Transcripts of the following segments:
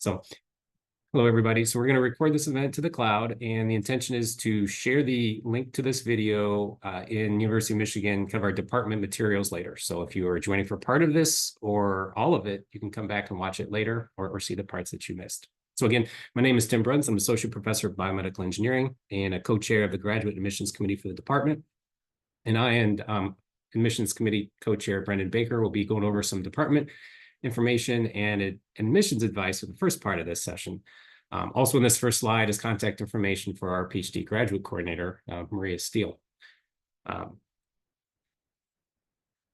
So hello, everybody. So we're going to record this event to the cloud, and the intention is to share the link to this video in University of Michigan, kind of our department materials later. So if you are joining for part of this or all of it, you can come back and watch it later or see the parts that you missed. So again, my name is Tim Bruns. I'm Associate Professor of Biomedical Engineering and a co-chair of the Graduate Admissions Committee for the department. And I and Admissions Committee co-chair Brendan Baker will be going over some department information and admissions advice for the first part of this session. Also in this first slide is contact information for our Ph.D. graduate coordinator, Maria Steele.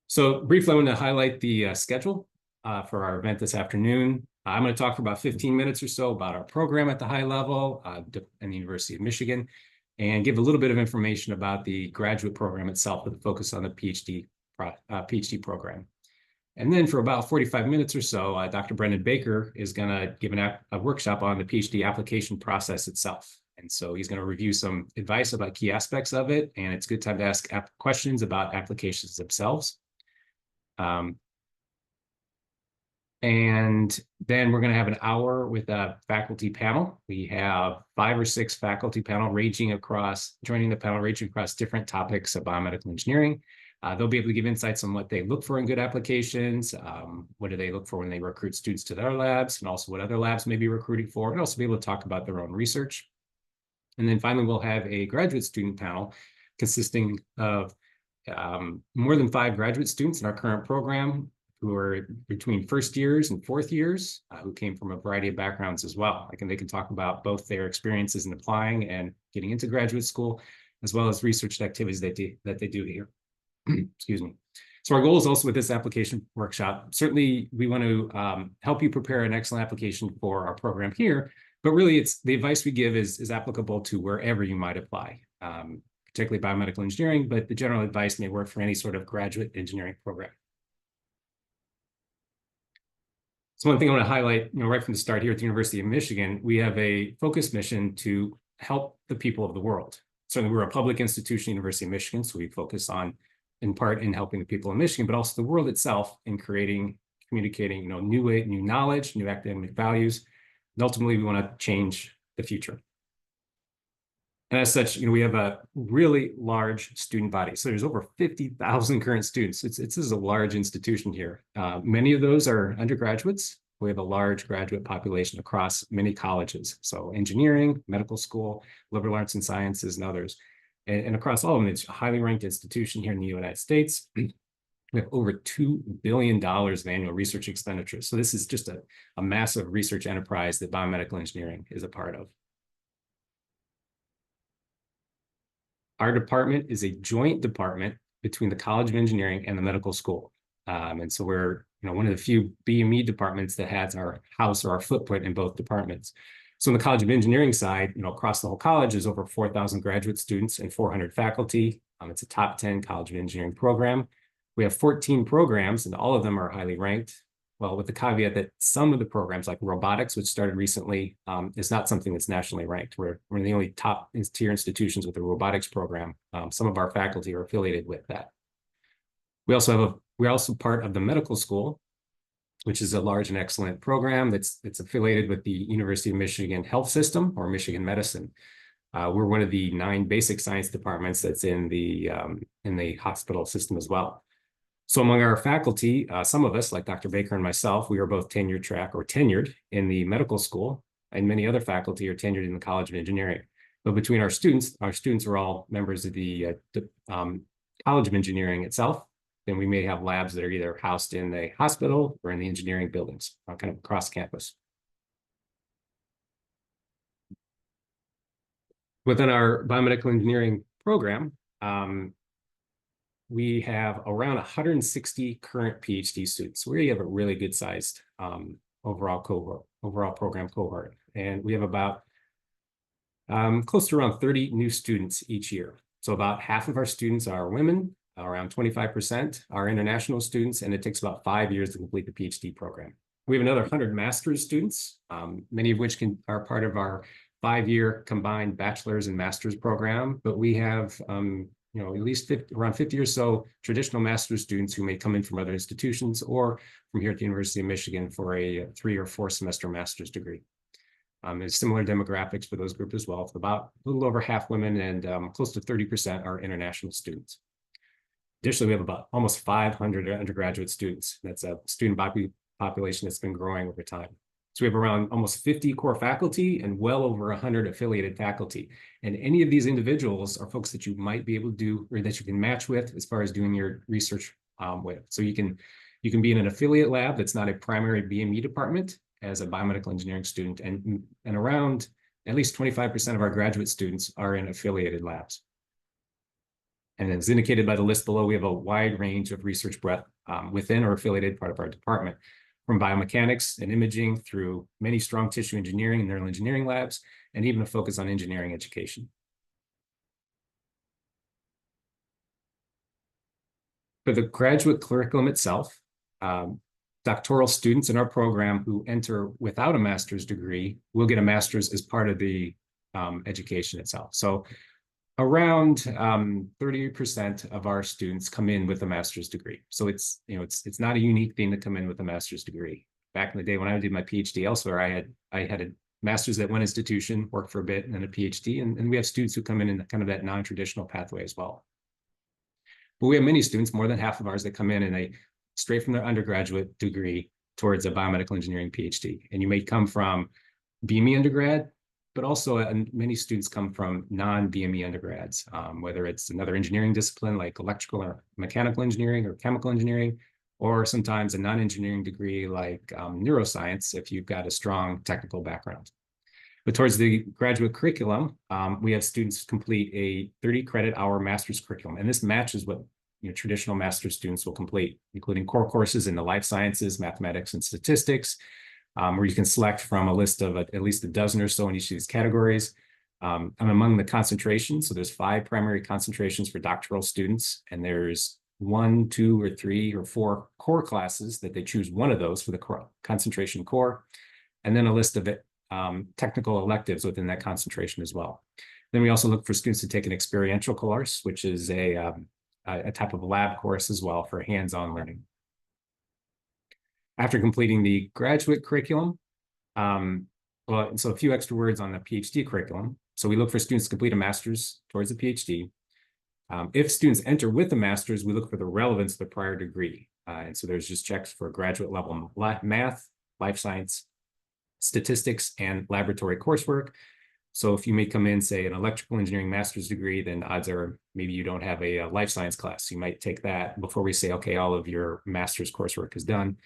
So briefly, I want to highlight the schedule for our event this afternoon. I'm going to talk for about 15 minutes or so about our program at the high level in the University of Michigan, and give a little bit of information about the graduate program itself with a focus on the PhD program. And then for about 45 minutes or so, Dr. Brendan Baker is going to give a workshop on the PhD application process itself. And so he's going to review some advice about key aspects of it, and it's a good time to ask questions about applications themselves. And then we're going to have an hour with a faculty panel. We have 5 or 6 faculty panel joining the panel ranging across different topics of biomedical engineering. They'll be able to give insights on what they look for in good applications, what do they look for when they recruit students to their labs, and also what other labs may be recruiting for, and also be able to talk about their own research. And then finally, we'll have a graduate student panel consisting of more than 5 graduate students in our current program who are between first years and fourth years, who came from a variety of backgrounds as well. They can talk about both their experiences in applying and getting into graduate school, as well as research activities that they do here. Excuse me. So our goal is also with this application workshop, certainly we want to help you prepare an excellent application for our program here, but really it's the advice we give is applicable to wherever you might apply, particularly biomedical engineering, but the general advice may work for any sort of graduate engineering program. So one thing I want to highlight, right from the start here at the University of Michigan, we have a focused mission to help the people of the world. Certainly we're a public institution, University of Michigan, so we focus on in part in helping the people in Michigan, but also the world itself in communicating, new knowledge, new academic values. And ultimately, we want to change the future. And as such, we have a really large student body. So there's over 50,000 current students. This is a large institution here. Many of those are undergraduates. We have a large graduate population across many colleges. So engineering, medical school, liberal arts and sciences, and others. And across all of them, it's a highly ranked institution here in the United States. We have over $2 billion of annual research expenditures. So this is just a massive research enterprise that biomedical engineering is a part of. Our department is a joint department between the College of Engineering and the medical school. And so we're one of the few BME departments that has our house or our footprint in both departments. So on the College of Engineering side, across the whole college, there's over 4,000 graduate students and 400 faculty. It's a top 10 College of Engineering program. We have 14 programs, and all of them are highly ranked. Well, with the caveat that some of the programs, like robotics, which started recently, is not something that's nationally ranked. We're the only top tier institutions with a robotics program. Some of our faculty are affiliated with that. We're also part of the medical school, which is a large and excellent program that's affiliated with the University of Michigan Health System or Michigan Medicine. We're one of the 9 basic science departments that's in the hospital system as well. So among our faculty, some of us, like Dr. Baker and myself, we are both tenured in the medical school, and many other faculty are tenured in the College of Engineering. But between our students are all members of the College of Engineering itself. Then we may have labs that are either housed in the hospital or in the engineering buildings, kind of across campus. Within our biomedical engineering program, we have around 160 current PhD students. So we have a really good sized overall program cohort. And we have about close to around 30 new students each year. So about half of our students are women, around 25% are international students, and it takes about 5 years to complete the PhD program. We have another 100 master's students, many of which are part of our 5-year combined bachelor's and master's program, but we have at least around 50 or so traditional master's students who may come in from other institutions or from here at the University of Michigan for a 3 or 4 semester master's degree. There's similar demographics for those groups as well. It's about a little over half women and close to 30% are international students. Additionally, we have about almost 500 undergraduate students. That's a student population that's been growing over time. So we have around almost 50 core faculty and well over 100 affiliated faculty. And any of these individuals are folks that you might be able to do or that you can match with as far as doing your research with. So you can be in an affiliate lab that's not a primary BME department as a biomedical engineering student. And around at least 25% of our graduate students are in affiliated labs. And as indicated by the list below, we have a wide range of research breadth within or affiliated part of our department, from biomechanics and imaging through many strong tissue engineering and neural engineering labs, and even a focus on engineering education. For the graduate curriculum itself, doctoral students in our program who enter without a master's degree will get a master's as part of the education itself. So around 30% of our students come in with a master's degree. So it's not a unique thing to come in with a master's degree. Back in the day when I did my PhD elsewhere, I had a master's at one institution, worked for a bit, and then a PhD. And we have students who come in kind of that non-traditional pathway as well. But we have many students, more than half of ours, that come in and they straight from their undergraduate degree towards a biomedical engineering PhD. And you may come from BME undergrad, but also many students come from non-BME undergrads, whether it's another engineering discipline like electrical or mechanical engineering or chemical engineering, or sometimes a non-engineering degree like neuroscience if you've got a strong technical background. But towards the graduate curriculum, we have students complete a 30-credit-hour master's curriculum, and this matches what traditional master's students will complete, including core courses in the life sciences, mathematics, and statistics, where you can select from a list of at least a dozen or so in each of these categories. I'm among the concentrations. So there's 5 primary concentrations for doctoral students, and there's 1, 2, or 3, or 4 core classes that they choose one of those for the concentration core, and then a list of technical electives within that concentration as well. Then we also look for students to take an experiential course, which is a type of lab course as well for hands-on learning. After completing the graduate curriculum, so a few extra words on the PhD curriculum. So we look for students to complete a master's towards a PhD. If students enter with a master's, we look for the relevance of the prior degree. And so there's just checks for graduate level math, life science, statistics, and laboratory coursework. So if you may come in, say, an electrical engineering master's degree, then odds are maybe you don't have a life science class. You might take that before we say, okay, all of your master's coursework is done.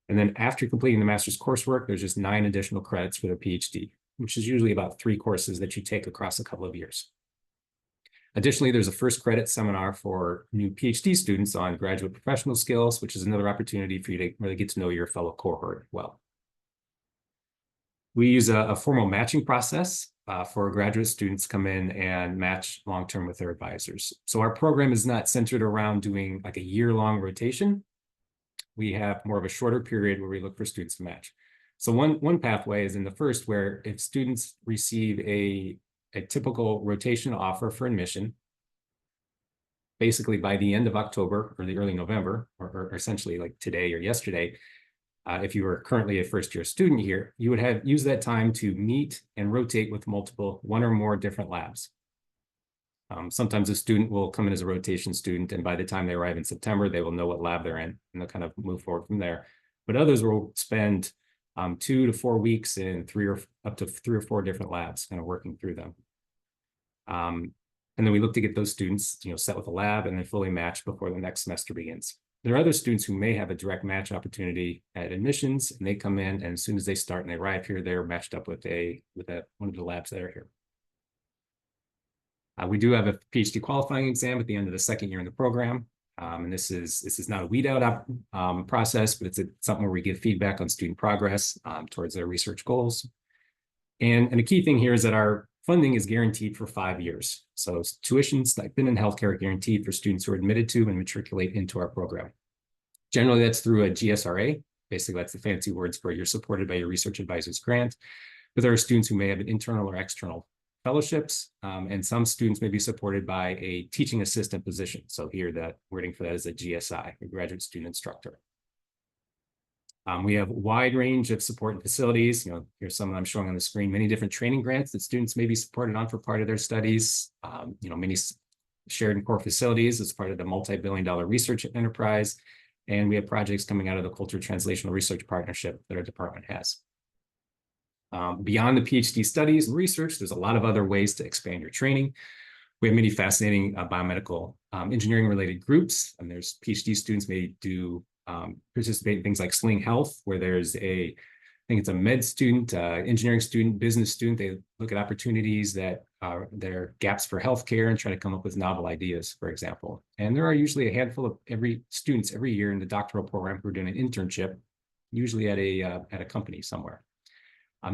And then after completing the master's coursework, there's just 9 additional credits for the PhD, which is usually about 3 courses that you take across a couple of years. Additionally, there's a first credit seminar for new PhD students on graduate professional skills, which is another opportunity for you to really get to know your fellow cohort well. We use a formal matching process for graduate students to come in and match long-term with their advisors. So our program is not centered around doing like a year-long rotation. We have more of a shorter period where we look for students to match. So one pathway is in the first, where if students receive a typical rotation offer for admission, basically by the end of October or the early November, or essentially like today or yesterday, if you are currently a first-year student here, you would use that time to meet and rotate with one or more different labs. Sometimes a student will come in as a rotation student, and by the time they arrive in September, they will know what lab they're in, and they'll kind of move forward from there. But others will spend 2 to 4 weeks in up to 3 or 4 different labs, kind of working through them. And then we look to get those students, set with a lab and then fully matched before the next semester begins. There are other students who may have a direct match opportunity at admissions, and they come in, and as soon as they start and they arrive here, they're matched up with one of the labs that are here. We do have a PhD qualifying exam at the end of the second year in the program. And this is not a weed out process, but it's something where we give feedback on student progress towards their research goals. And a key thing here is that our funding is guaranteed for 5 years. So tuition, stipend, and healthcare are guaranteed for students who are admitted to and matriculate into our program. Generally, that's through a GSRA. Basically, that's the fancy words for you're supported by your research advisor's grant. But there are students who may have an internal or external fellowships, and some students may be supported by a teaching assistant position. So here, the wording for that is a GSI, a graduate student instructor. We have a wide range of support and facilities. Here's some I'm showing on the screen, many different training grants that students may be supported on for part of their studies. Many shared and core facilities as part of the multi-billion-dollar research enterprise. And we have projects coming out of the Culture Translational Research Partnership that our department has. Beyond the PhD studies and research, there's a lot of other ways to expand your training. We have many fascinating biomedical engineering related groups, and there's PhD students may do participate in things like Sling Health, where there's I think it's a med student, engineering student, business student. They look at opportunities that are there gaps for healthcare and try to come up with novel ideas, for example. And there are usually a handful of students every year in the doctoral program who are doing an internship, usually at a company somewhere.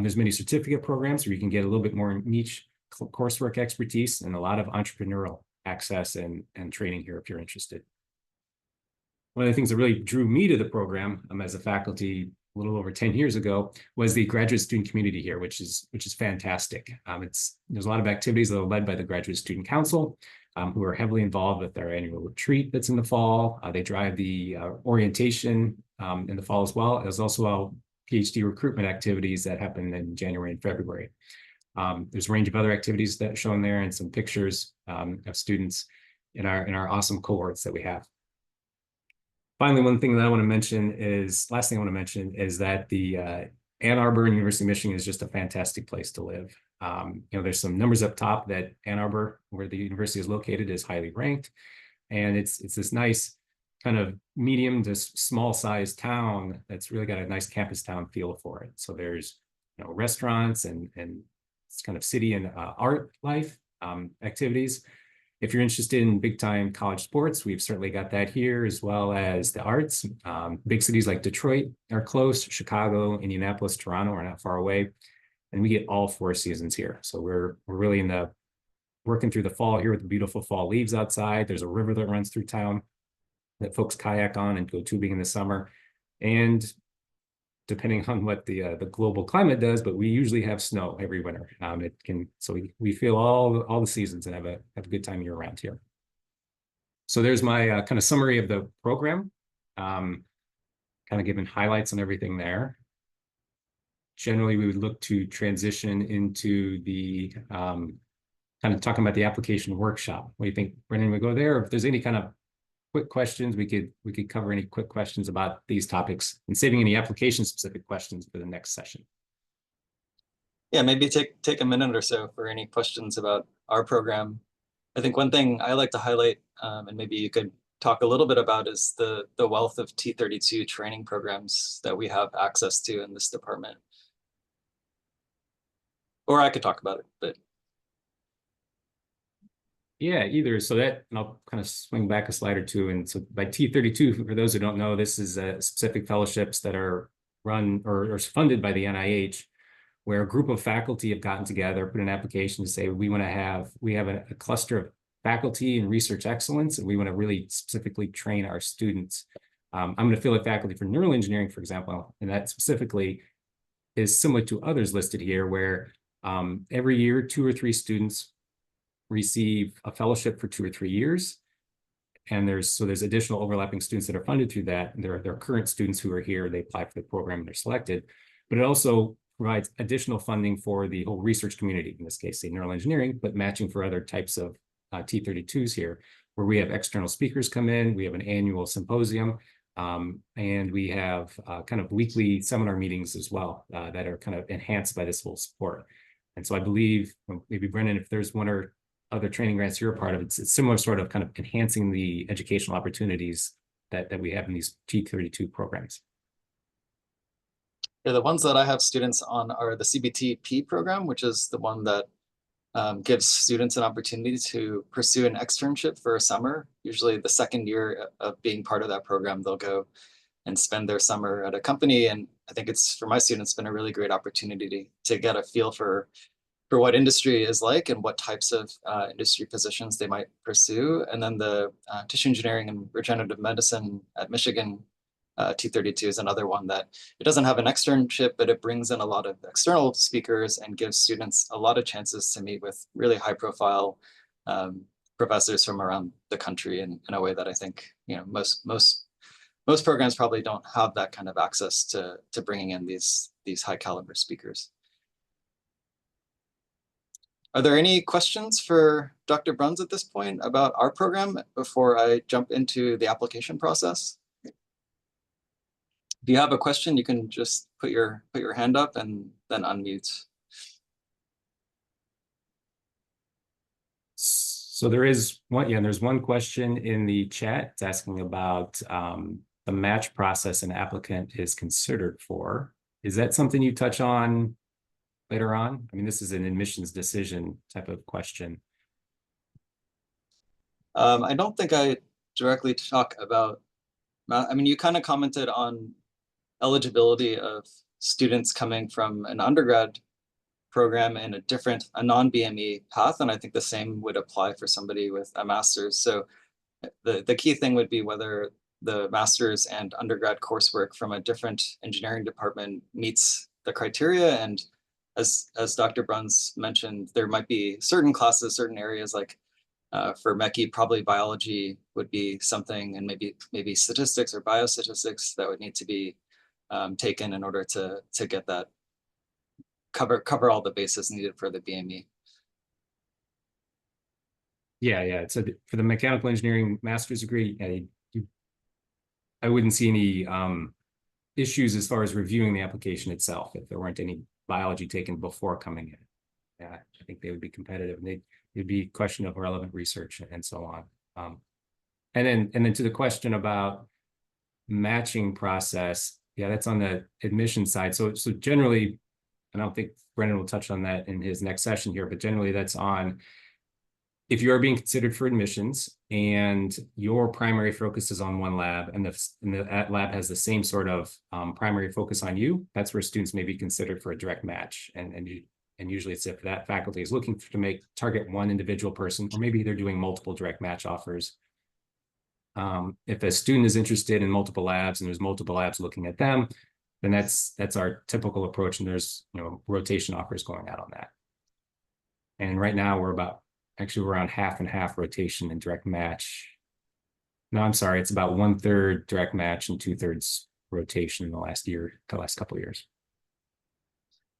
There's many certificate programs where you can get a little bit more niche coursework expertise and a lot of entrepreneurial access and training here if you're interested. One of the things that really drew me to the program as a faculty a little over 10 years ago was the graduate student community here, which is fantastic. There's a lot of activities that are led by the Graduate Student Council, who are heavily involved with our annual retreat that's in the fall. They drive the orientation in the fall as well. There's also PhD recruitment activities that happen in January and February. There's a range of other activities that are shown there and some pictures of students in our awesome cohorts that we have. Finally, last thing I want to mention is that the Ann Arbor and University of Michigan is just a fantastic place to live. There's some numbers up top that Ann Arbor, where the university is located, is highly ranked. And it's this nice kind of medium to small size town that's really got a nice campus town feel for it. So there's restaurants and it's kind of city and art life activities. If you're interested in big time college sports, we've certainly got that here, as well as the arts. Big cities like Detroit are close, Chicago, Indianapolis, Toronto are not far away. And we get all 4 seasons here. So we're really working through the fall here with the beautiful fall leaves outside. There's a river that runs through town that folks kayak on and go tubing in the summer. And depending on what the global climate does, but we usually have snow every winter. So we feel all the seasons and have a good time year round here. So there's my kind of summary of the program, kind of giving highlights on everything there. Generally, we would look to transition into the kind of talking about the application workshop. What do you think, Brendan? We go there, or if there's any kind of quick questions, we could cover any quick questions about these topics and saving any application specific questions for the next session. Yeah, maybe take a minute or so for any questions about our program. I think one thing I like to highlight, and maybe you could talk a little bit about, is the wealth of T32 training programs that we have access to in this department. Or I could talk about it, but. Yeah, either. So and I'll kind of swing back a slide or two. And so by T32, for those who don't know, this is specific fellowships that are run or funded by the NIH, where a group of faculty have gotten together, put an application to say, we have a cluster of faculty and research excellence, and we want to really specifically train our students. I'm going to affiliate faculty for neural engineering, for example, and that specifically is similar to others listed here, where every year, 2 or 3 students receive a fellowship for 2 or 3 years. And there's additional overlapping students that are funded through that. And there are current students who are here, they apply for the program and they're selected. But it also provides additional funding for the whole research community, in this case, say neural engineering, but matching for other types of T32s here, where we have external speakers come in, we have an annual symposium, and we have kind of weekly seminar meetings as well that are kind of enhanced by this whole support. And so I believe, maybe Brendan, if there's one or other training grants you're a part of, it's similar sort of kind of enhancing the educational opportunities that we have in these T32 programs. Yeah, the ones that I have students on are the CBTP program, which is the one that gives students an opportunity to pursue an externship for a summer. Usually the second year of being part of that program, they'll go and spend their summer at a company. And I think it's, for my students, been a really great opportunity to get a feel for what industry is like and what types of industry positions they might pursue. And then the tissue engineering and regenerative medicine at Michigan, T32 is another one that it doesn't have an externship, but it brings in a lot of external speakers and gives students a lot of chances to meet with really high profile professors from around the country in a way that I think most most programs probably don't have that kind of access to bringing in these high caliber speakers. Are there any questions for Dr. Bruns at this point about our program before I jump into the application process? If you have a question, you can just put your hand up and then unmute. So there is one, yeah, there's one question in the chat. It's asking about the match process an applicant is considered for. Is that something you touch on later on? I mean, this is an admissions decision type of question. I don't think I directly talk about, I mean, you kind of commented on eligibility of students coming from an undergrad program in a non-BME path, and I think the same would apply for somebody with a master's. So the key thing would be whether the master's and undergrad coursework from a different engineering department meets the criteria. And as Dr. Bruns mentioned, there might be certain classes, certain areas like for MECI, probably biology would be something, and maybe statistics or biostatistics that would need to be taken in order to get that cover all the bases needed for the BME. Yeah. So for the mechanical engineering master's degree, I wouldn't see any issues as far as reviewing the application itself if there weren't any biology taken before coming in. Yeah, I think they would be competitive, and it'd be a question of relevant research and so on. And then to the question about matching process, yeah, that's on the admission side. So generally, and I don't think Brendan will touch on that in his next session here, but generally that's on if you are being considered for admissions and your primary focus is on one lab and that lab has the same sort of primary focus on you, that's where students may be considered for a direct match. And usually it's if that faculty is looking to target one individual person, or maybe they're doing multiple direct match offers. If a student is interested in multiple labs and there's multiple labs looking at them, then that's our typical approach, and there's rotation offers going out on that. And right now we're around half and half rotation and direct match. No, I'm sorry, it's about 1/3 direct match and 2/3 rotation in the last couple of years.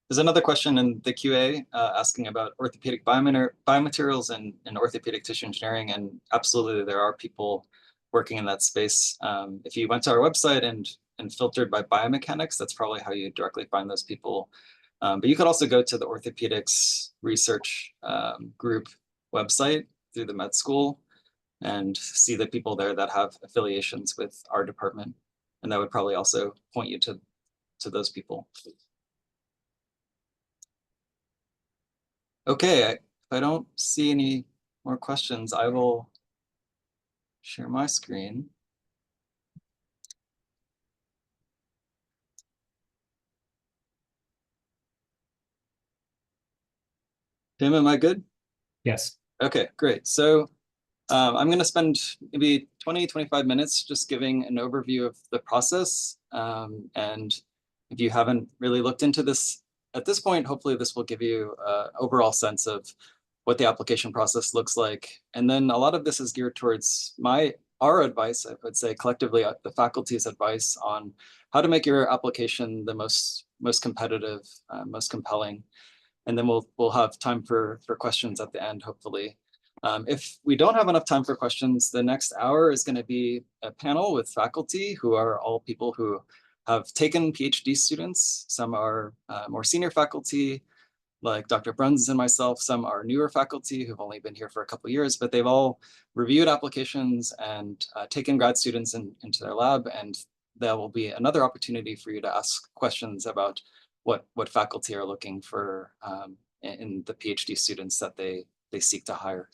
There's another question in the QA asking about orthopedic biomaterials and orthopedic tissue engineering, and absolutely there are people working in that space. If you went to our website and filtered by biomechanics, that's probably how you directly find those people. But you could also go to the orthopedics research group website through the med school and see the people there that have affiliations with our department. And that would probably also point you to those people. Okay, if I don't see any more questions, I will share my screen. Tim, am I good? Yes. Okay, great. So I'm going to spend maybe 20-25 minutes just giving an overview of the process. And if you haven't really looked into this at this point, hopefully this will give you an overall sense of what the application process looks like. And then a lot of this is geared towards our advice, I would say collectively the faculty's advice on how to make your application the most competitive, most compelling. And then we'll have time for questions at the end, hopefully. If we don't have enough time for questions, the next hour is going to be a panel with faculty who are all people who have taken PhD students. Some are more senior faculty, like Dr. Bruns and myself. Some are newer faculty who've only been here for a couple of years, but they've all reviewed applications and taken grad students into their lab. And there will be another opportunity for you to ask questions about what faculty are looking for in the PhD students that they seek to hire.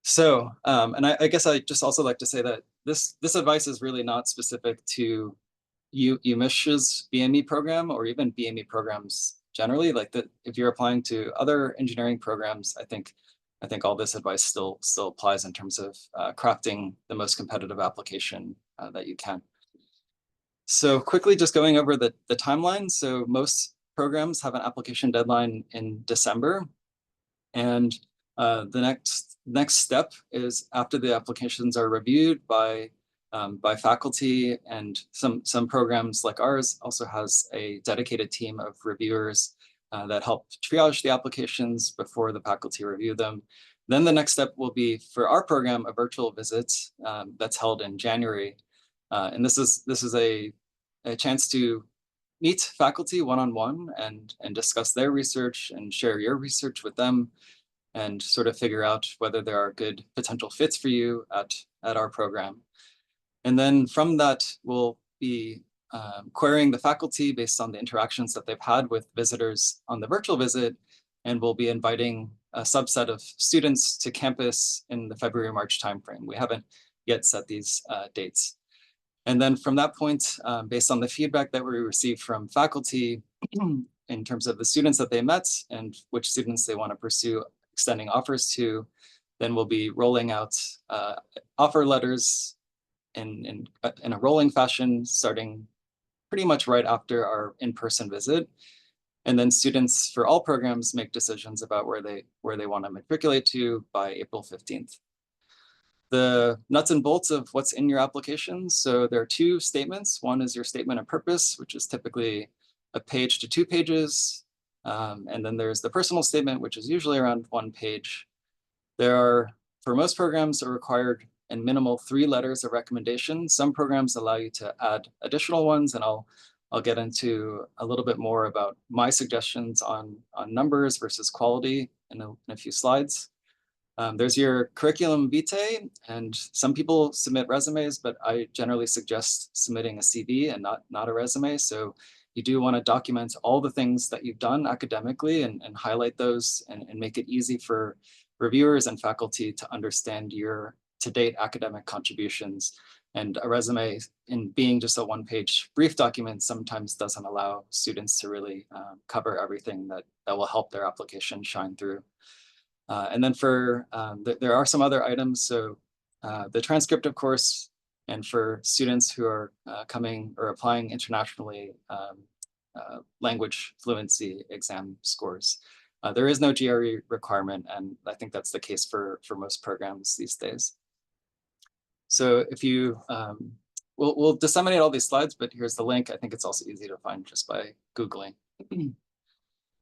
So, and I guess I just also like to say that this advice is really not specific to UMISH's BME program or even BME programs generally. Like that, if you're applying to other engineering programs, I think all this advice still applies in terms of crafting the most competitive application that you can. So quickly, just going over the timeline. So most programs have an application deadline in December, and the next step is after the applications are reviewed by by faculty, and some programs like ours also has a dedicated team of reviewers that help triage the applications before the faculty review them. Then the next step will be for our program, a virtual visit that's held in January. And this is a chance to meet faculty one-on-one and discuss their research and share your research with them and sort of figure out whether there are good potential fits for you at our program. And then from that, we'll be querying the faculty based on the interactions that they've had with visitors on the virtual visit, and we'll be inviting a subset of students to campus in the February-March timeframe. We haven't yet set these dates. And then from that point, based on the feedback that we received from faculty in terms of the students that they met and which students they want to pursue extending offers to, then we'll be rolling out offer letters in a rolling fashion, starting pretty much right after our in-person visit. And then students for all programs make decisions about where they want to matriculate to by April 15th. The nuts and bolts of what's in your application. So there are two statements. One is your statement of purpose, which is typically a page to 2 pages. And then there's the personal statement, which is usually around 1 page. There are, for most programs, are required and minimal 3 letters of recommendation. Some programs allow you to add additional ones, and I'll get into a little bit more about my suggestions on numbers versus quality in a few slides. There's your curriculum vitae, and some people submit resumes, but I generally suggest submitting a CV and not a resume. So you do want to document all the things that you've done academically and highlight those and make it easy for reviewers and faculty to understand your to-date academic contributions. And a resume, in being just a 1-page brief document, sometimes doesn't allow students to really cover everything that will help their application shine through. And then for, there are some other items. So the transcript, of course, and for students who are coming or applying internationally, language fluency exam scores. There is no GRE requirement, and I think that's the case for most programs these days. So if you, we'll disseminate all these slides, but here's the link. I think it's also easy to find just by Googling.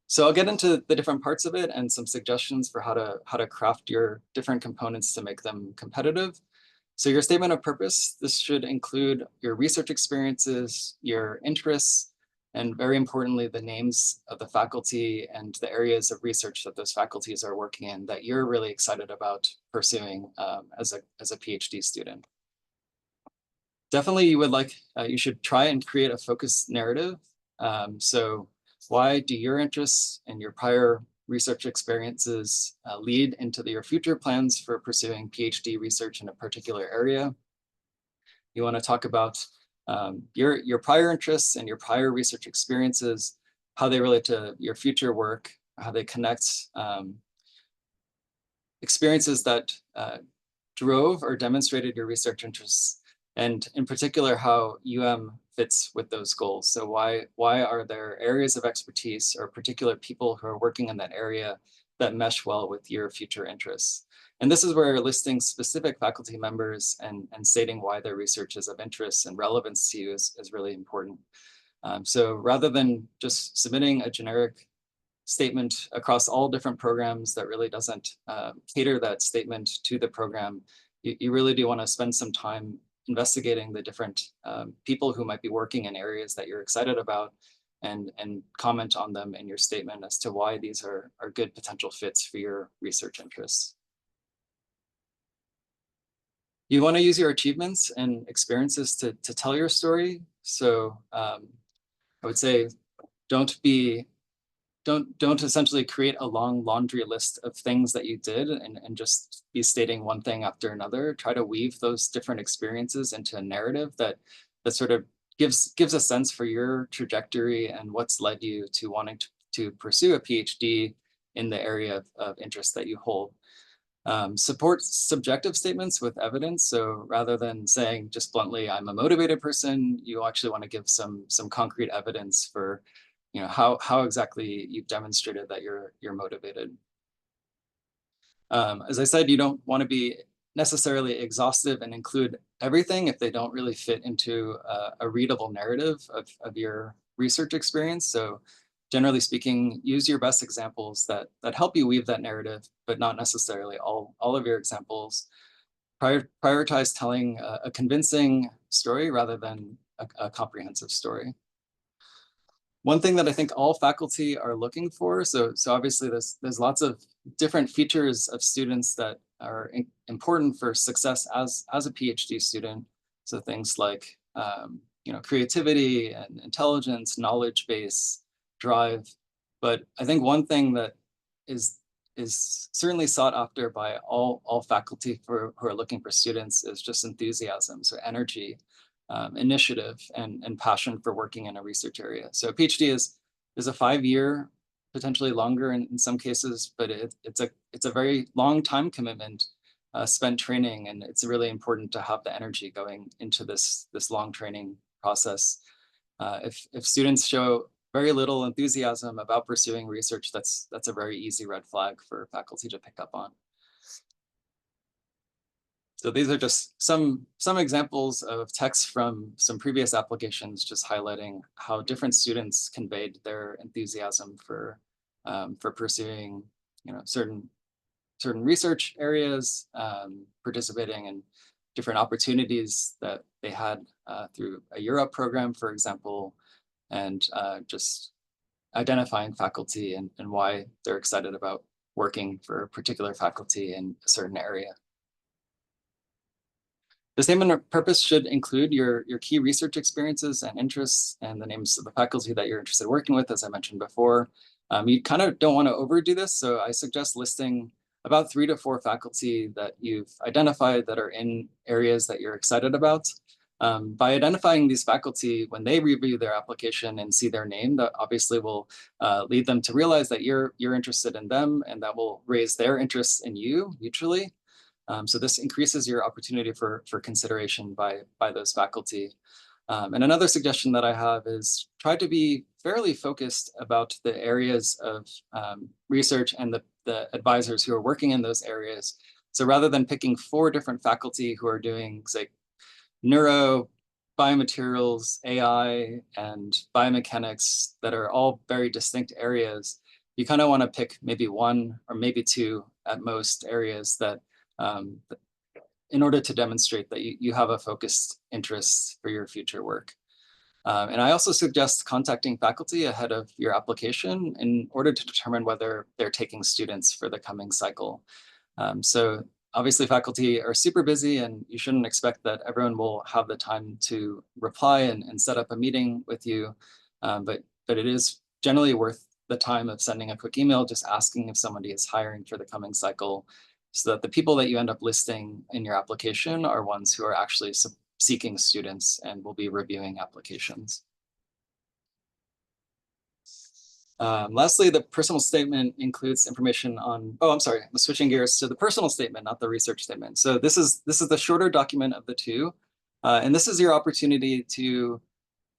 So I'll get into the different parts of it and some suggestions for how to craft your different components to make them competitive. So your statement of purpose, this should include your research experiences, your interests, and very importantly, the names of the faculty and the areas of research that those faculties are working in that you're really excited about pursuing as a PhD student. Definitely you should try and create a focused narrative. So why do your interests and your prior research experiences lead into your future plans for pursuing PhD research in a particular area? You want to talk about your prior interests and your prior research experiences, how they relate to your future work, how they connect experiences that drove or demonstrated your research interests, and in particular, how fits with those goals. So why are there areas of expertise or particular people who are working in that area that mesh well with your future interests? And this is where listing specific faculty members and stating why their research is of interest and relevance to you is really important. So rather than just submitting a generic statement across all different programs that really doesn't cater that statement to the program, you really do want to spend some time investigating the different people who might be working in areas that you're excited about and comment on them in your statement as to why these are good potential fits for your research interests. You want to use your achievements and experiences to tell your story. So I would say don't essentially create a long laundry list of things that you did and just be stating one thing after another. Try to weave those different experiences into a narrative that sort of gives a sense for your trajectory and what's led you to wanting to pursue a PhD in the area of interest that you hold. Support subjective statements with evidence. So rather than saying just bluntly, I'm a motivated person, you actually want to give some concrete evidence for how exactly you've demonstrated that you're motivated. As I said, you don't want to be necessarily exhaustive and include everything if they don't really fit into a readable narrative of your research experience. So generally speaking, use your best examples that help you weave that narrative, but not necessarily all of your examples. Prioritize telling a convincing story rather than a comprehensive story. One thing that I think all faculty are looking for, so obviously there's lots of different features of students that are important for success as a PhD student. So things like creativity and intelligence, knowledge base, drive. But I think one thing that is certainly sought after by all faculty who are looking for students is just enthusiasm, so energy, initiative, and passion for working in a research area. So a PhD is a 5-year, potentially longer in some cases, but it's a very long time commitment spent training, and it's really important to have the energy going into this long training process. If students show very little enthusiasm about pursuing research, that's a very easy red flag for faculty to pick up on. So these are just some examples of text from some previous applications, just highlighting how different students conveyed their enthusiasm for pursuing certain research areas, participating in different opportunities that they had through a Europe program, for example, and just identifying faculty and why they're excited about working for a particular faculty in a certain area. The statement of purpose should include your key research experiences and interests and the names of the faculty that you're interested in working with, as I mentioned before. You kind of don't want to overdo this, so I suggest listing about 3 to 4 faculty that you've identified that are in areas that you're excited about. By identifying these faculty, when they review their application and see their name, that obviously will lead them to realize that you're interested in them, and that will raise their interest in you mutually. So this increases your opportunity for consideration by those faculty. And another suggestion that I have is try to be fairly focused about the areas of research and the advisors who are working in those areas. So rather than picking 4 different faculty who are doing, say, neuro, biomaterials, AI, and biomechanics that are all very distinct areas, you kind of want to pick maybe 1 or maybe 2 at most areas that in order to demonstrate that you have a focused interest for your future work. And I also suggest contacting faculty ahead of your application in order to determine whether they're taking students for the coming cycle. So obviously faculty are super busy, and you shouldn't expect that everyone will have the time to reply and set up a meeting with you. But it is generally worth the time of sending a quick email, just asking if somebody is hiring for the coming cycle, so that the people that you end up listing in your application are ones who are actually seeking students and will be reviewing applications. Lastly, the personal statement includes information on, I'm sorry, I'm switching gears to the personal statement, not the research statement. So this is the shorter document of the two. And this is your opportunity to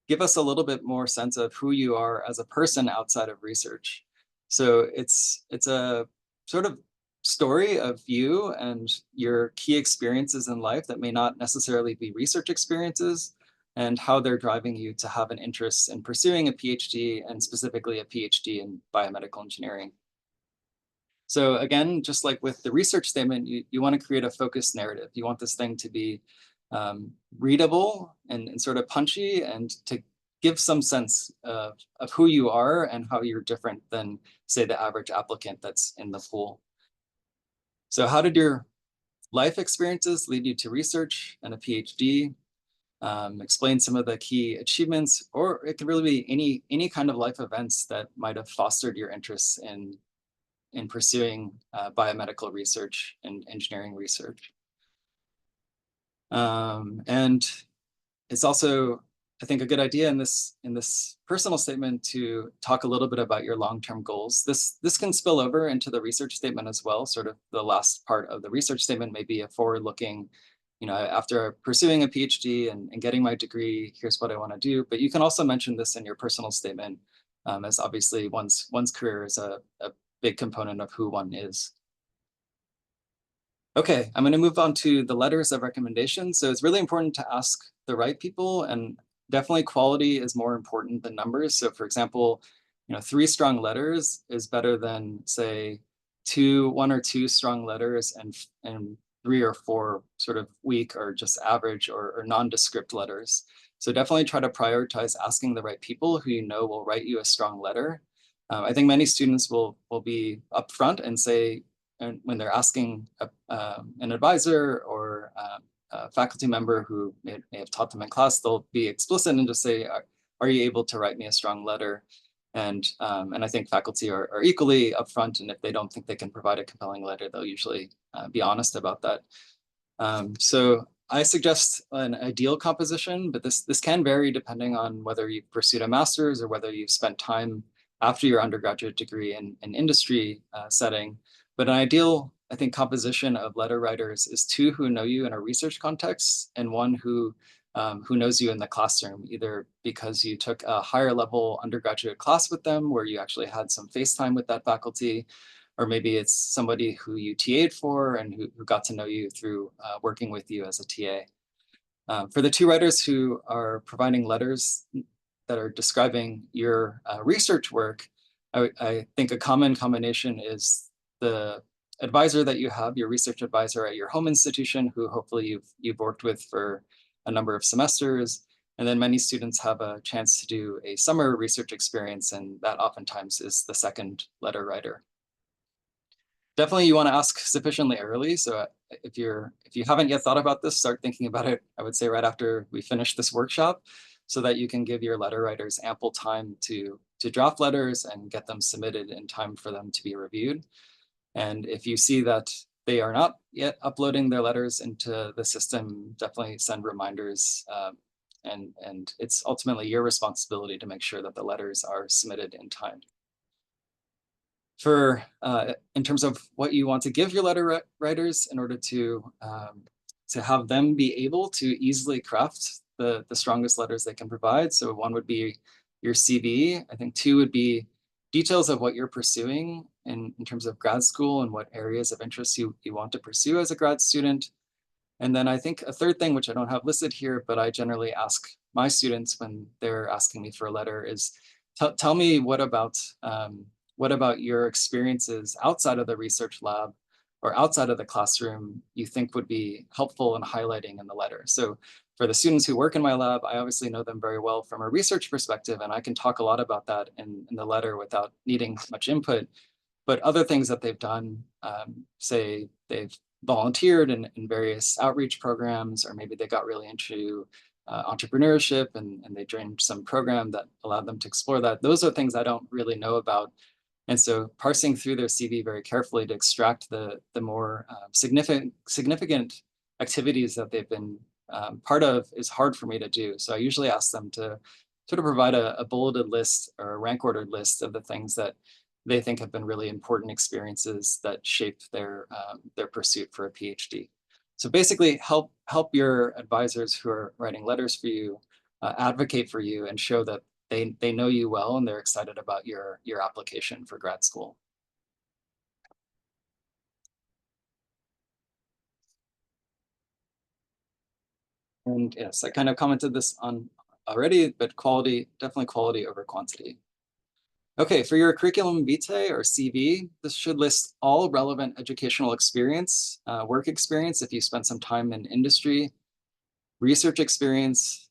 give us a little bit more sense of who you are as a person outside of research. So it's a sort of story of you and your key experiences in life that may not necessarily be research experiences, and how they're driving you to have an interest in pursuing a PhD, and specifically a PhD in biomedical engineering. So again, just like with the research statement, you want to create a focused narrative. You want this thing to be readable and sort of punchy, and to give some sense of who you are and how you're different than, say, the average applicant that's in the pool. So how did your life experiences lead you to research and a PhD? Explain some of the key achievements, or it could really be any kind of life events that might have fostered your interest in pursuing biomedical research and engineering research. And it's also, I think, a good idea in this personal statement to talk a little bit about your long-term goals. This can spill over into the research statement as well. Sort of the last part of the research statement may be a forward-looking, after pursuing a PhD and getting my degree, here's what I want to do. But you can also mention this in your personal statement, as obviously one's career is a big component of who one is. Okay, I'm going to move on to the letters of recommendation. So it's really important to ask the right people, and definitely quality is more important than numbers. So for example, 3 strong letters is better than say 1 or 2 strong letters and 3 or 4 sort of weak or just average or nondescript letters. So definitely try to prioritize asking the right people who you know will write you a strong letter. I think many students will be upfront and say, and when they're asking an advisor or a faculty member who may have taught them in class, they'll be explicit and just say, are you able to write me a strong letter? And I think faculty are equally upfront, and if they don't think they can provide a compelling letter, they'll usually be honest about that. So I suggest an ideal composition, but this can vary depending on whether you've pursued a master's or whether you've spent time after your undergraduate degree in an industry setting. But an ideal, I think, composition of letter writers is 2 who know you in a research context and 1 who knows you in the classroom, either because you took a higher level undergraduate class with them where you actually had some face time with that faculty, or maybe it's somebody who you TA'd for and who got to know you through working with you as a TA. For the 2 writers who are providing letters that are describing your research work, I think a common combination is the advisor that you have, your research advisor at your home institution, who hopefully you've worked with for a number of semesters. And then many students have a chance to do a summer research experience, and that oftentimes is the second letter writer. Definitely you want to ask sufficiently early. So if you haven't yet thought about this, start thinking about it, I would say right after we finish this workshop, so that you can give your letter writers ample time to draft letters and get them submitted in time for them to be reviewed. And if you see that they are not yet uploading their letters into the system, definitely send reminders. And it's ultimately your responsibility to make sure that the letters are submitted in time. For in terms of what you want to give your letter writers in order to have them be able to easily craft the strongest letters they can provide. So 1 would be your CV. I think 2 would be details of what you're pursuing in terms of grad school and what areas of interest you want to pursue as a grad student. And then I think a 3rd thing, which I don't have listed here, but I generally ask my students when they're asking me for a letter, is tell me what about your experiences outside of the research lab or outside of the classroom you think would be helpful in highlighting in the letter. So for the students who work in my lab, I obviously know them very well from a research perspective, and I can talk a lot about that in the letter without needing much input. But other things that they've done, say they've volunteered in various outreach programs, or maybe they got really into entrepreneurship and they joined some program that allowed them to explore that. Those are things I don't really know about. And so parsing through their CV very carefully to extract the more significant activities that they've been part of is hard for me to do. So I usually ask them to sort of provide a bulleted list or a rank ordered list of the things that they think have been really important experiences that shape their pursuit for a PhD. So basically help your advisors who are writing letters for you advocate for you and show that they know you well and they're excited about your application for grad school. And yes, I kind of commented this on already, but quality, definitely quality over quantity. Okay, for your curriculum vitae or CV, this should list all relevant educational experience, work experience if you spent some time in industry, research experience,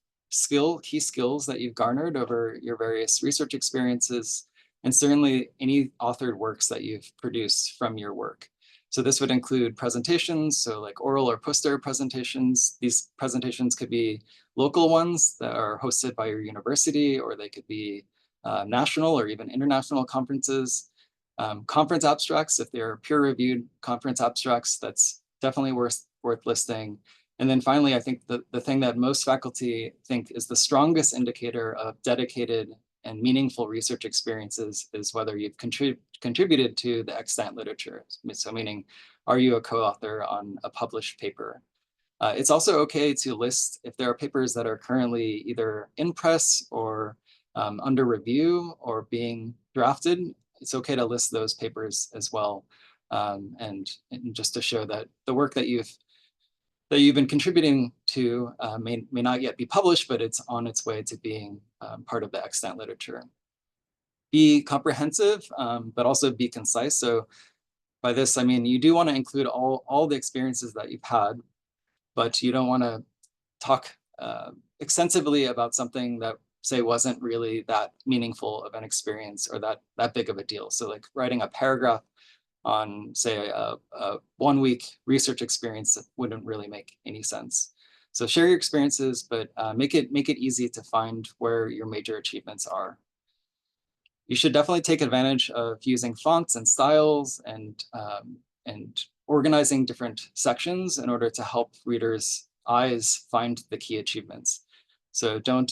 key skills that you've garnered over your various research experiences, and certainly any authored works that you've produced from your work. So this would include presentations, so like oral or poster presentations. These presentations could be local ones that are hosted by your university, or they could be national or even international conferences. Conference abstracts, if they're peer-reviewed conference abstracts, that's definitely worth listing. And then finally, I think the thing that most faculty think is the strongest indicator of dedicated and meaningful research experiences is whether you've contributed to the extant literature. So meaning, are you a co-author on a published paper? It's also okay to list if there are papers that are currently either in press or under review or being drafted. It's okay to list those papers as well. and just to show that the work that you've been contributing to may not yet be published, but it's on its way to being part of the extant literature. Be comprehensive, but also be concise. So by this, I mean, you do want to include all the experiences that you've had, but you don't want to talk extensively about something that, say, wasn't really that meaningful of an experience or that big of a deal. So like writing a paragraph on, say, a 1 week research experience that wouldn't really make any sense. So share your experiences, but make it easy to find where your major achievements are. You should definitely take advantage of using fonts and styles and organizing different sections in order to help readers' eyes find the key achievements. So don't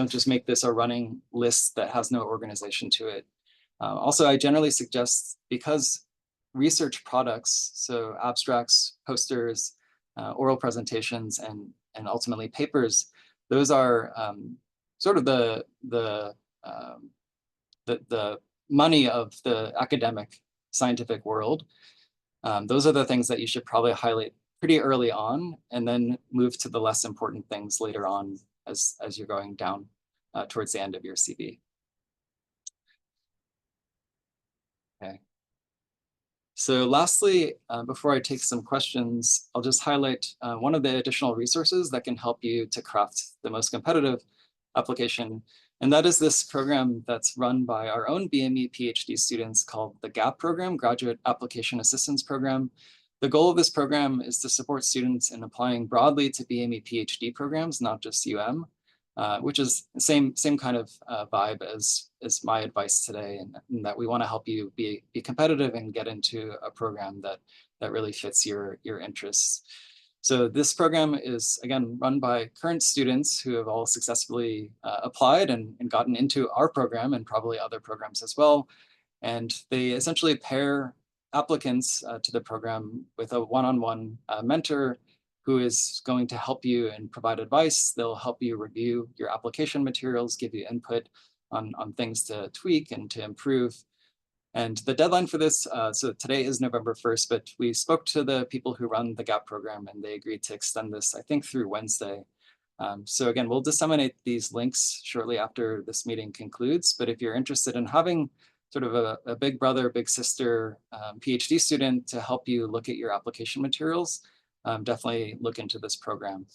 just make this a running list that has no organization to it. Also, I generally suggest, because research products, so abstracts, posters, oral presentations, and ultimately papers, those are sort of the money of the academic scientific world. Those are the things that you should probably highlight pretty early on, and then move to the less important things later on as you're going down towards the end of your CV. Okay. So lastly, before I take some questions, I'll just highlight one of the additional resources that can help you to craft the most competitive application. And that is this program that's run by our own BME PhD students called the GAP program, Graduate Application Assistance Program. The goal of this program is to support students in applying broadly to BME PhD programs, not just UM, which is the same kind of vibe as my advice today, and that we want to help you be competitive and get into a program that really fits your interests. So this program is, again, run by current students who have all successfully applied and gotten into our program and probably other programs as well. And they essentially pair applicants to the program with a one-on-one mentor who is going to help you and provide advice. They'll help you review your application materials, give you input on things to tweak and to improve. And the deadline for this, so today is November 1st, but we spoke to the people who run the GAP program and they agreed to extend this, I think, through Wednesday. So again, we'll disseminate these links shortly after this meeting concludes. But if you're interested in having sort of a big brother, big sister PhD student to help you look at your application materials, definitely look into this program.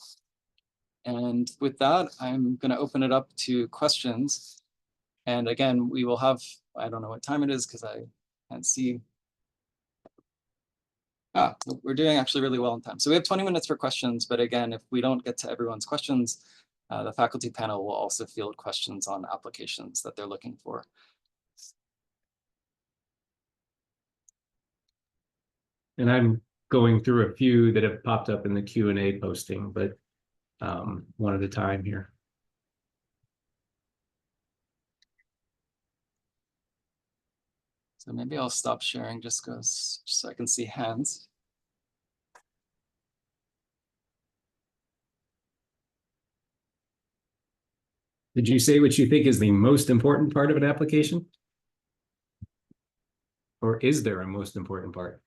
And with that, I'm going to open it up to questions. And again, we will have, I don't know what time it is because I can't see. We're doing actually really well in time. So we have 20 minutes for questions, but again, if we don't get to everyone's questions, the faculty panel will also field questions on applications that they're looking for. And I'm going through a few that have popped up in the Q&A posting, but one at a time here. So maybe I'll stop sharing just so I can see hands. Did you say what you think is the most important part of an application? Or is there a most important part?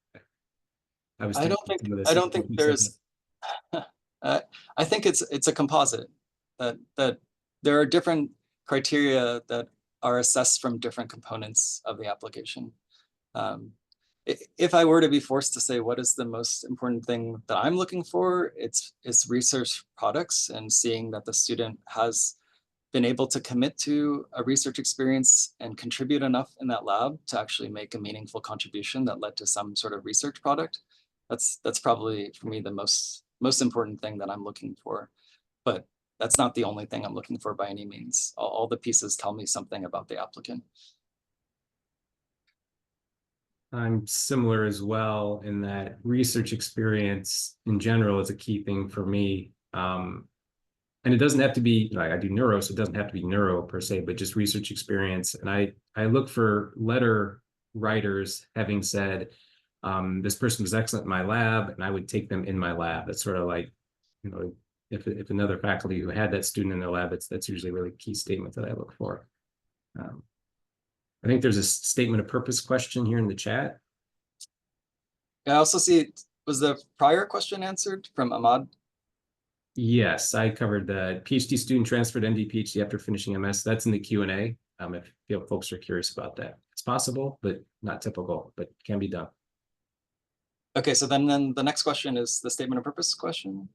I don't think there's. I think it's a composite that there are different criteria that are assessed from different components of the application. If I were to be forced to say what is the most important thing that I'm looking for, it's research products and seeing that the student has been able to commit to a research experience and contribute enough in that lab to actually make a meaningful contribution that led to some sort of research product. That's probably for me the most important thing that I'm looking for. But that's not the only thing I'm looking for by any means. All the pieces tell me something about the applicant. I'm similar as well in that research experience in general is a key thing for me. And it doesn't have to be, like, I do neuro, so it doesn't have to be neuro per se, but just research experience. And I look for letter writers having said, this person was excellent in my lab, and I would take them in my lab. That's sort of like, you know, if another faculty who had that student in their lab, that's usually a really key statement that I look for. I think there's a statement of purpose question here in the chat. I also see, was the prior question answered from Ahmad? Yes, I covered the PhD student transferred to MD PhD after finishing MS. That's in the Q&A. If you know, folks are curious about that, it's possible, but not typical, but can be done. Okay, so then the next question is the statement of purpose question.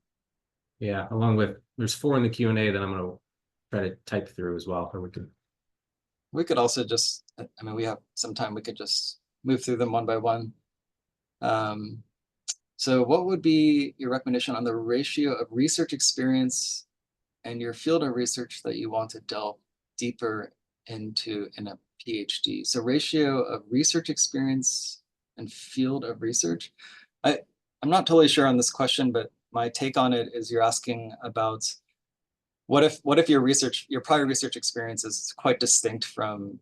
Yeah, along with there's 4 in the Q&A that I'm going to try to type through as well, or We could also just, I mean, we have some time, we could just move through them one by one. So what would be your recommendation on the ratio of research experience and your field of research that you want to delve deeper into in a PhD? So ratio of research experience and field of research. I'm not totally sure on this question, but my take on it is you're asking about what if your prior research experience is quite distinct from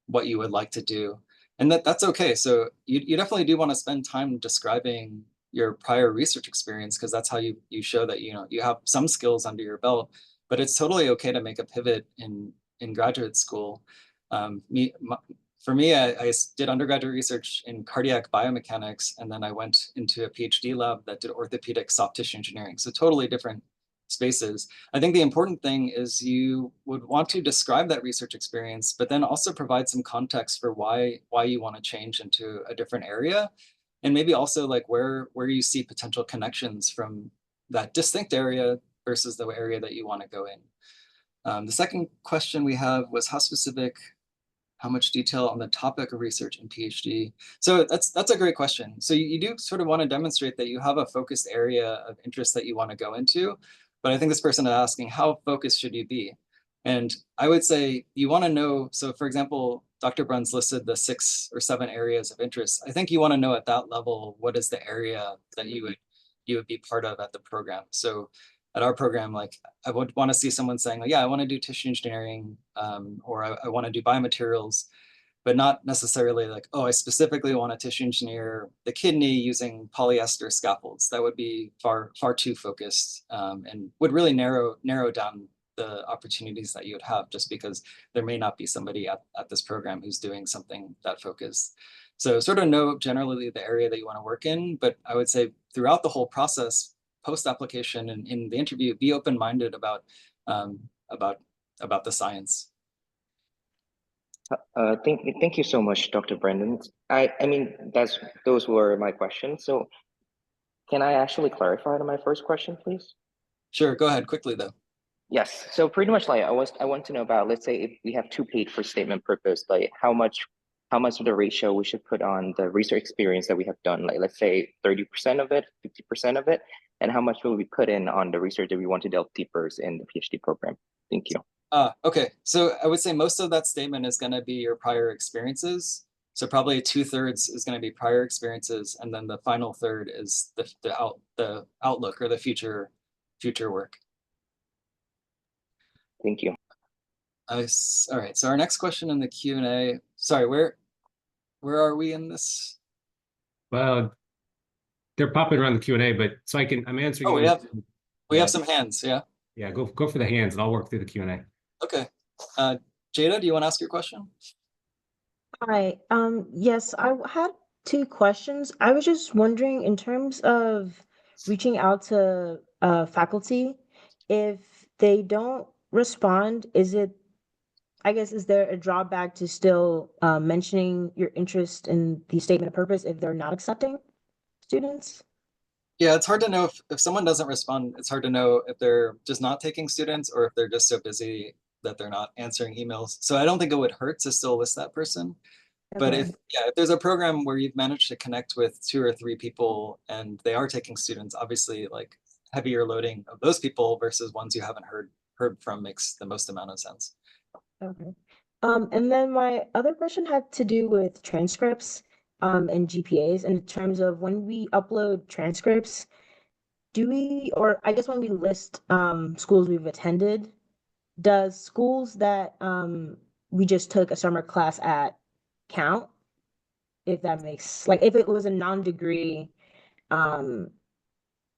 what you would like to do? And that's okay. So you definitely do want to spend time describing your prior research experience, because that's how you show that you have some skills under your belt. But it's totally okay to make a pivot in graduate school. For me, I did undergraduate research in cardiac biomechanics, and then I went into a PhD lab that did orthopedic soft tissue engineering. So totally different spaces. I think the important thing is you would want to describe that research experience, but then also provide some context for why you want to change into a different area, and maybe also like where you see potential connections from that distinct area versus the area that you want to go in. The second question we have was how much detail on the topic of research and PhD? So that's a great question. So you do sort of want to demonstrate that you have a focused area of interest that you want to go into, but I think this person is asking, how focused should you be? And I would say you want to know, so for example, Dr. Bruns listed the 6 or 7 areas of interest. I think you want to know at that level, what is the area that you would be part of at the program. So at our program, like I would want to see someone saying, like, yeah, I want to do tissue engineering, or I want to do biomaterials, but not necessarily like, oh, I specifically want to tissue engineer the kidney using polyester scaffolds. That would be far too focused, and would really narrow down the opportunities that you would have, just because there may not be somebody at this program who's doing something that focused. So sort of know generally the area that you want to work in, but I would say throughout the whole process, post-application and in the interview, be open-minded about the science. Thank you so much, Dr. Brendan. I mean, those were my questions. So can I actually clarify to my first question, please? Sure, go ahead quickly though. Yes. So pretty much like I want to know about, let's say if we have 2 paid for statement purpose, like how much of the ratio we should put on the research experience that we have done, like let's say 30% of it, 50% of it, and how much will we put in on the research that we want to delve deeper in the PhD program? Thank you. Okay, so I would say most of that statement is going to be your prior experiences. So probably 2/3 is going to be prior experiences, and then the final third is the outlook or the future work. Thank you. All right, so our next question in the Q&A, sorry, where are we in this? well, they're popping around the Q&A, but so I'm answering. Oh, we have some hands, yeah. Yeah, go for the hands, and I'll work through the Q&A. Okay, Jada, do you want to ask your question? Hi. Yes, I had 2 questions. I was just wondering, in terms of reaching out to faculty, if they don't respond, is there a drawback to still mentioning your interest in the statement of purpose if they're not accepting students? Yeah, it's hard to know if someone doesn't respond. It's hard to know if they're just not taking students or if they're just so busy that they're not answering emails. So I don't think it would hurt to still list that person. But Okay. if there's a program where you've managed to connect with 2 or 3 people and they are taking students, obviously like heavier loading of those people versus ones you haven't heard from makes the most amount of sense. Okay. And then my other question had to do with transcripts and GPAs, in terms of when we upload transcripts, or I guess when we list schools we've attended, does schools that we just took a summer class at count? If that makes, like, if it was a non-degree um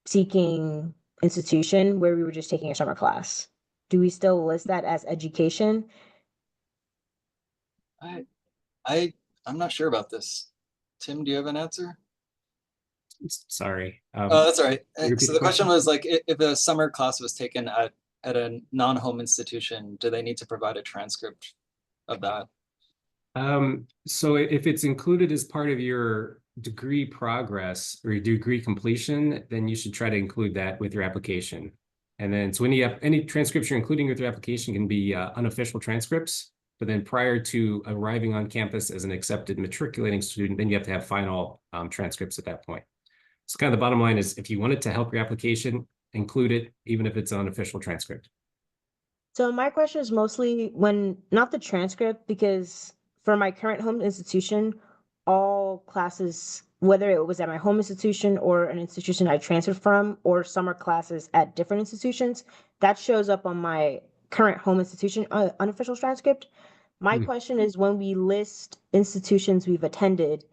seeking institution where we were just taking a summer class, do we still list that as education? I'm not sure about this. Tim, do you have an answer? Sorry. That's all right. repeat So the the question question? was like, if a summer class was taken at a non-home institution, do they need to provide a transcript of that? So if it's included as part of your degree progress or your degree completion, then you should try to include that with your application. And then, so any transcripts you're including with your application can be unofficial transcripts, but then prior to arriving on campus as an accepted matriculating student, then you have to have final transcripts at that point. So kind of the bottom line is if you want it to help your application, include it, even if it's an unofficial transcript. So my question is mostly not the transcript, because for my current home institution, all classes, whether it was at my home institution or an institution I transferred from, or summer classes at different institutions, that shows up on my current home institution unofficial transcript. My question is, when we list institutions we've attended,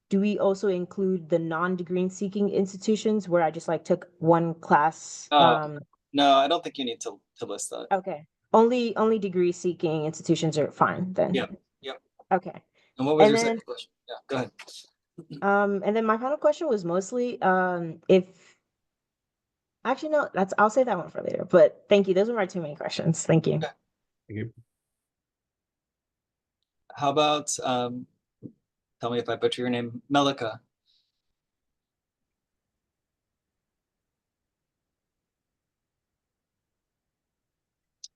do we also include the non-degree seeking institutions where I just like took one class? No, I don't think you need to list that. Okay. Only degree seeking institutions are fine then. Yep. Yep. Okay. And what was And your then second question? Yeah, go ahead. and then my final question was mostly if actually no, I'll save that one for later. But thank you. Those were my two main questions. Thank you. Okay. Thank you. How about tell me if I butcher your name, Melika.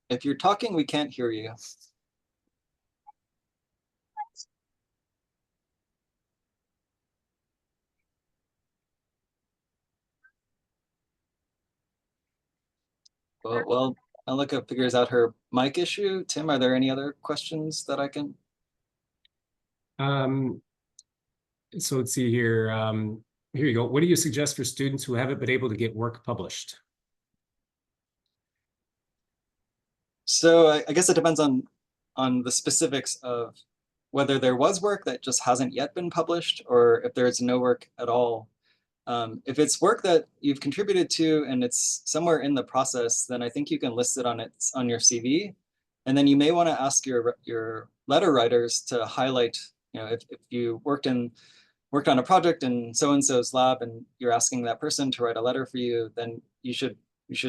If you're talking, we can't hear you. Well, Melika figures out her mic issue. Tim, are there any other questions that I can? So let's see here. Here you go. What do you suggest for students who haven't been able to get work published? So I guess it depends on the specifics of whether there was work that just hasn't yet been published, or if there's no work at all. If it's work that you've contributed to and it's somewhere in the process, then I think you can list it on your CV. And then you may want to ask your letter writers to highlight, you know, if you worked on a project in so-and-so's lab and you're asking that person to write a letter for you, then you should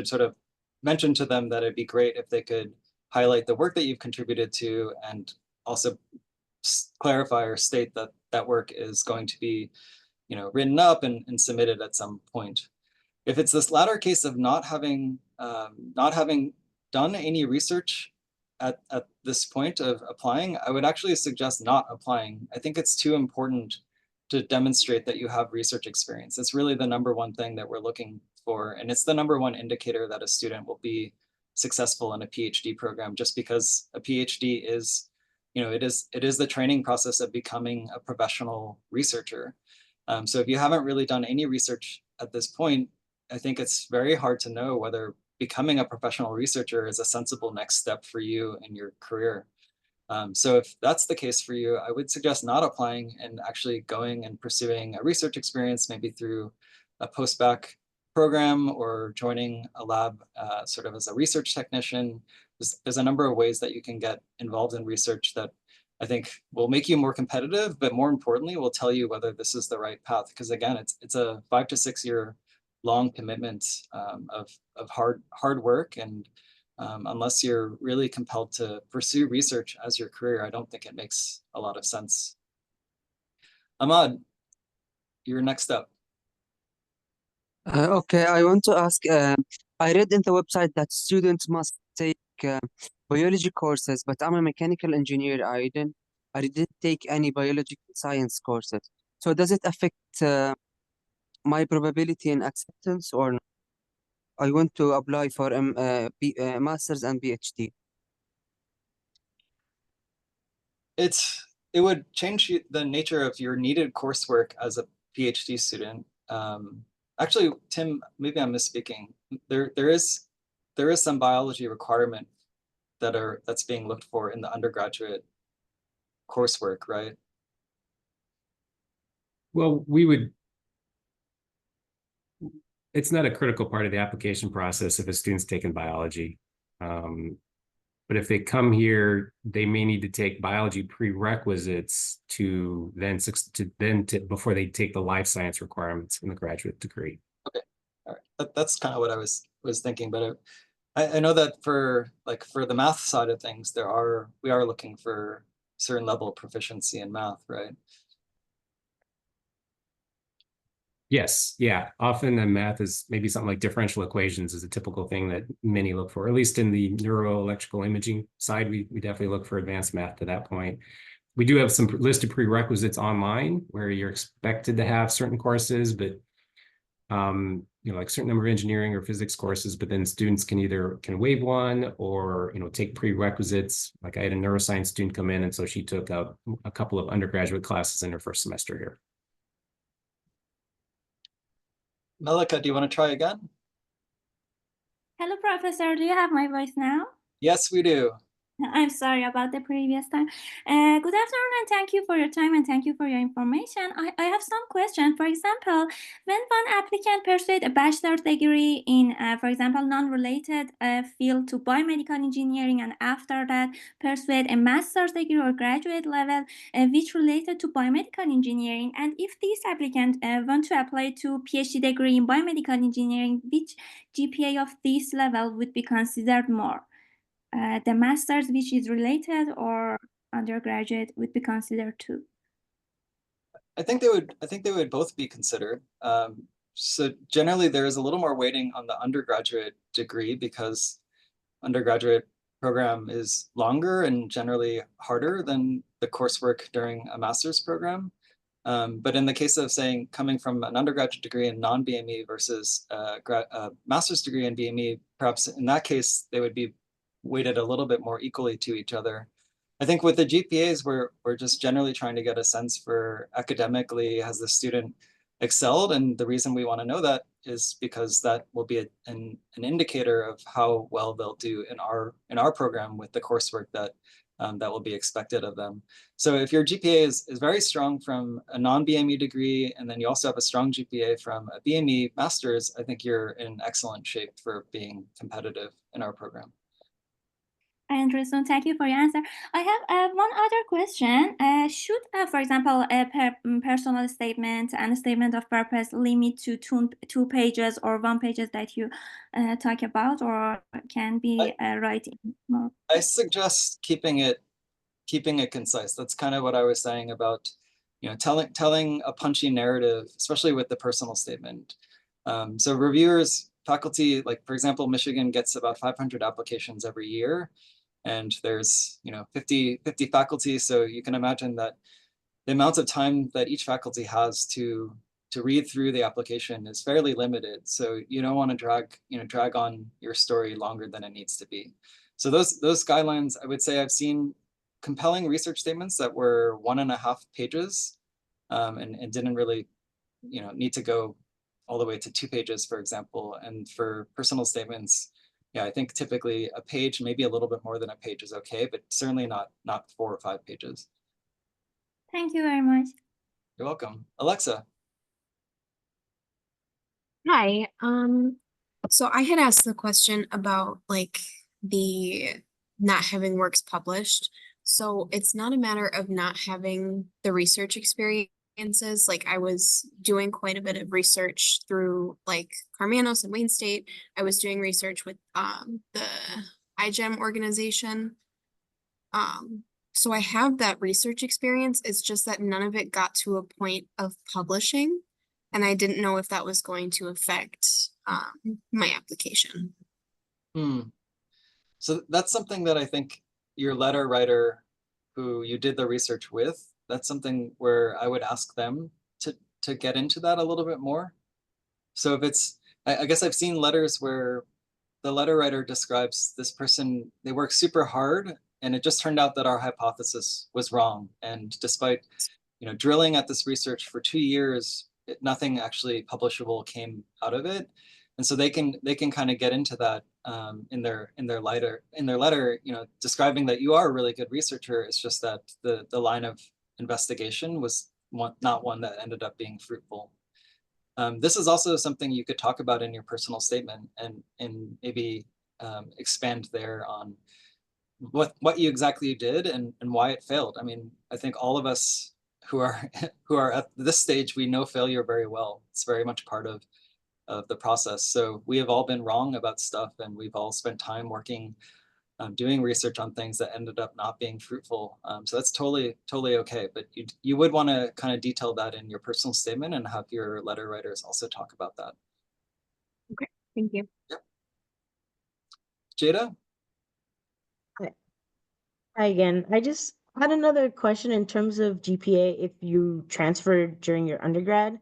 sort of mention to them that it'd be great if they could highlight the work that you've contributed to, and also clarify or state that that work is going to be, you know, written up and submitted at some point. If it's this latter case of not having done any research at this point of applying, I would actually suggest not applying. I think it's too important to demonstrate that you have research experience. It's really the number one thing that we're looking for, and it's the number one indicator that a student will be successful in a PhD program, just because a PhD is, you know, it is the training process of becoming a professional researcher. So if you haven't really done any research at this point, I think it's very hard to know whether becoming a professional researcher is a sensible next step for you in your career. So if that's the case for you, I would suggest not applying and actually going and pursuing a research experience, maybe through a post-bac program or joining a lab sort of as a research technician. There's a number of ways that you can get involved in research that I think will make you more competitive, but more importantly, will tell you whether this is the right path. Because again, it's a 5 to 6 year long commitment of hard work, and unless you're really compelled to pursue research as your career, I don't think it makes a lot of sense. Ahmad, you're next up. Okay, I want to ask, I read in the website that students must take biology courses, but I'm a mechanical engineer. I didn't take any biological science courses. So does it affect my probability in acceptance or not? I want to apply for master's and PhD. It would change the nature of your needed coursework as a PhD student. Actually, Tim, maybe I'm misspeaking. There is some biology requirement that's being looked for in the undergraduate coursework, right? Well, it's not a critical part of the application process if a student's taken biology. But if they come here, they may need to take biology prerequisites to then before they take the life science requirements in the graduate degree. Okay, all right. That's kind of what I was thinking, but I know that for the math side of things, we are looking for certain level of proficiency in math, right? Yes, yeah. Often the math is maybe something like differential equations is a typical thing that many look for, at least in the neuroelectrical imaging side. We definitely look for advanced math to that point. We do have some listed prerequisites online where you're expected to have certain courses, but like certain number of engineering or physics courses, but then students can either waive one or take prerequisites. Like I had a neuroscience student come in, and so she took a couple of undergraduate classes in her first semester here. Melika, do you want to try again? Hello, Professor. Do you have my voice now? Yes, we do. I'm sorry about the previous time. Good afternoon, and thank you for your time and thank you for your information. I have some questions. For example, when one applicant pursued a bachelor's degree in, for example, non-related field to biomedical engineering, and after that pursued a master's degree or graduate level which related to biomedical engineering, and if this applicant want to apply to Ph.D. degree in biomedical engineering, which GPA of this level would be considered more? The master's which is related or undergraduate would be considered too? I think they would both be considered. So generally there is a little more weighting on the undergraduate degree because undergraduate program is longer and generally harder than the coursework during a master's program. But in the case of saying coming from an undergraduate degree in non-BME versus a master's degree in BME, perhaps in that case, they would be weighted a little bit more equally to each other. I think with the GPAs, we're just generally trying to get a sense for academically, has the student excelled? And the reason we want to know that is because that will be an indicator of how well they'll do in our program with the coursework that will be expected of them. So if your GPA is very strong from a non-BME degree, and then you also have a strong GPA from a BME master's, I think you're in excellent shape for being competitive in our program. I understand. Thank you for your answer. I have one other question. Should, for example, a personal statement and a statement of purpose limit to two pages or one pages that you talk about, or can be writing more? I suggest keeping it concise. That's kind of what I was saying about, telling a punchy narrative, especially with the personal statement. So reviewers, faculty, like for example, Michigan gets about 500 applications every year. And there's 50 faculty, so you can imagine that the amount of time that each faculty has to read through the application is fairly limited. So you don't want to drag on your story longer than it needs to be. So those guidelines, I would say I've seen compelling research statements that were 1.5 pages and didn't really need to go all the way to 2 pages, for example. And for personal statements, yeah, I think typically a page, maybe a little bit more than a page is okay, but certainly not 4 or 5 pages. Thank you very much. You're welcome. Alexa. Hi. So I had asked the question about the not having works published. So it's not a matter of not having the research experiences. Like I was doing quite a bit of research through Carmanos and Wayne State. I was doing research with the iGEM organization. So I have that research experience. It's just that none of it got to a point of publishing. And I didn't know if that was going to affect my application. So that's something that I think your letter writer who you did the research with, that's something where I would ask them to get into that a little bit more. So if it's, I guess I've seen letters where the letter writer describes this person, they work super hard and it just turned out that our hypothesis was wrong. And despite, drilling at this research for 2 years, nothing actually publishable came out of it. And so they can kind of get into that in their letter, describing that you are a really good researcher. It's just that the line of investigation was not one that ended up being fruitful. This is also something you could talk about in your personal statement and maybe expand there on what you exactly did and why it failed. I mean, I think all of us who are who are at this stage, we know failure very well. It's very much part of the process. So we have all been wrong about stuff, and we've all spent time working, doing research on things that ended up not being fruitful. So that's totally okay. But you would want to kind of detail that in your personal statement and have your letter writers also talk about that. Okay, thank you. Yep. Jada? Hi again. I just had another question in terms of GPA if you transferred during your undergrad.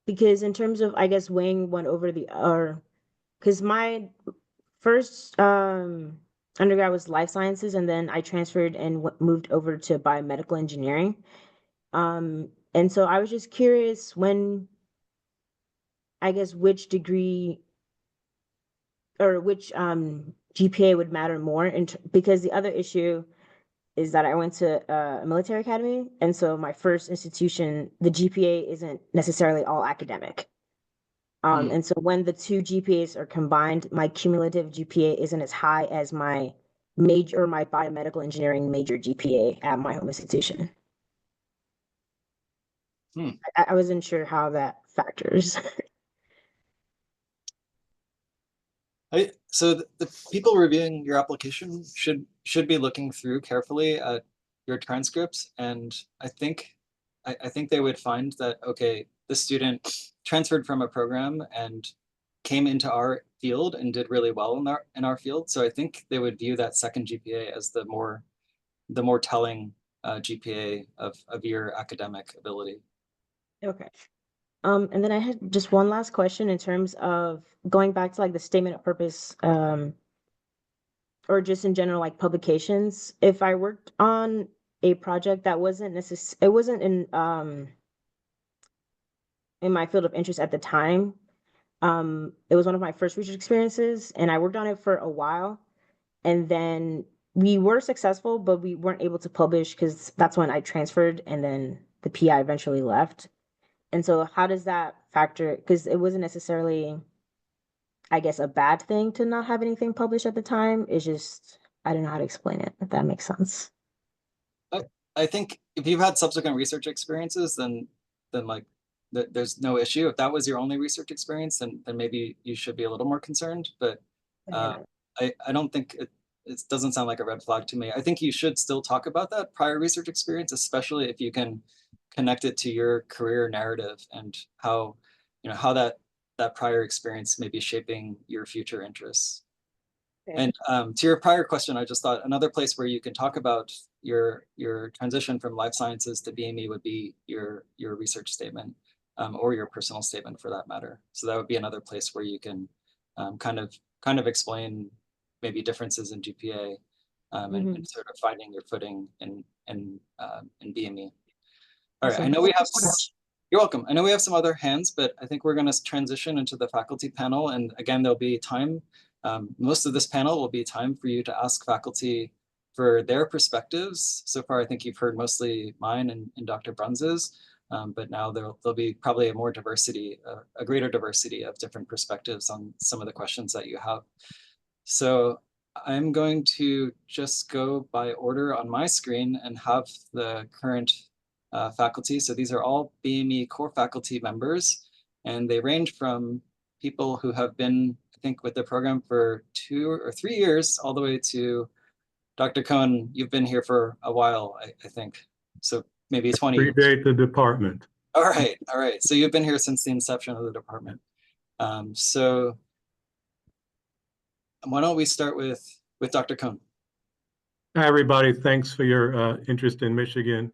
Because in terms of, I guess, weighing one over the other, because my first undergrad was life sciences, and then I transferred and moved over to biomedical engineering. And so I was just curious when, I guess, which degree or which GPA would matter more, because the other issue is that I went to a military academy, and so my first institution, the GPA isn't necessarily all academic. And so when the two GPAs are combined, my cumulative GPA isn't as high as my major or my biomedical engineering major GPA at my home institution. I wasn't sure how that factors. So the people reviewing your application should be looking through carefully at your transcripts, and I think they would find that, okay, the student transferred from a program and came into our field and did really well in our field. So I think they would view that second GPA as the more telling GPA of your academic ability. Okay. And then I had just one last question in terms of going back to like the statement of purpose, or just in general, like publications. If I worked on a project that wasn't it wasn't in my field of interest at the time, it was one of my first research experiences, and I worked on it for a while, and then we were successful, but we weren't able to publish because that's when I transferred, and then the PI eventually left. And so how does that factor? Because it wasn't necessarily, I guess, a bad thing to not have anything published at the time. It's just, I don't know how to explain it, if that makes sense. I think if you've had subsequent research experiences, then like there's no issue. If that was your only research experience, then maybe you should be a little more concerned. But I don't think it doesn't sound like a red flag to me. I think you should still talk about that prior research experience, especially if you can connect it to your career narrative and how that prior experience may be shaping your future interests. Okay. And to your prior question, I just thought another place where you can talk about your transition from life sciences to BME would be your research statement, or your personal statement for that matter. So that would be another place where you can kind of explain maybe differences in GPA, and sort of finding your footing in BME. All right, I know we have. You're welcome. I know we have some other hands, but I think we're going to transition into the faculty panel. And again, there'll be time. Most of this panel will be time for you to ask faculty for their perspectives. So far, I think you've heard mostly mine and Dr. Bruns's, but now there'll be probably a greater diversity of different perspectives on some of the questions that you have. So I'm going to just go by order on my screen and have the current faculty. So these are all BME core faculty members, and they range from people who have been, I think, with the program for 2 or 3 years, all the way to Dr. Cohn. You've been here for a while, I think. So maybe 20 years. Predate the department. All right. So you've been here since the inception of the department. So why don't we start with Dr. Cohn? Hi, everybody. Thanks for your interest in Michigan.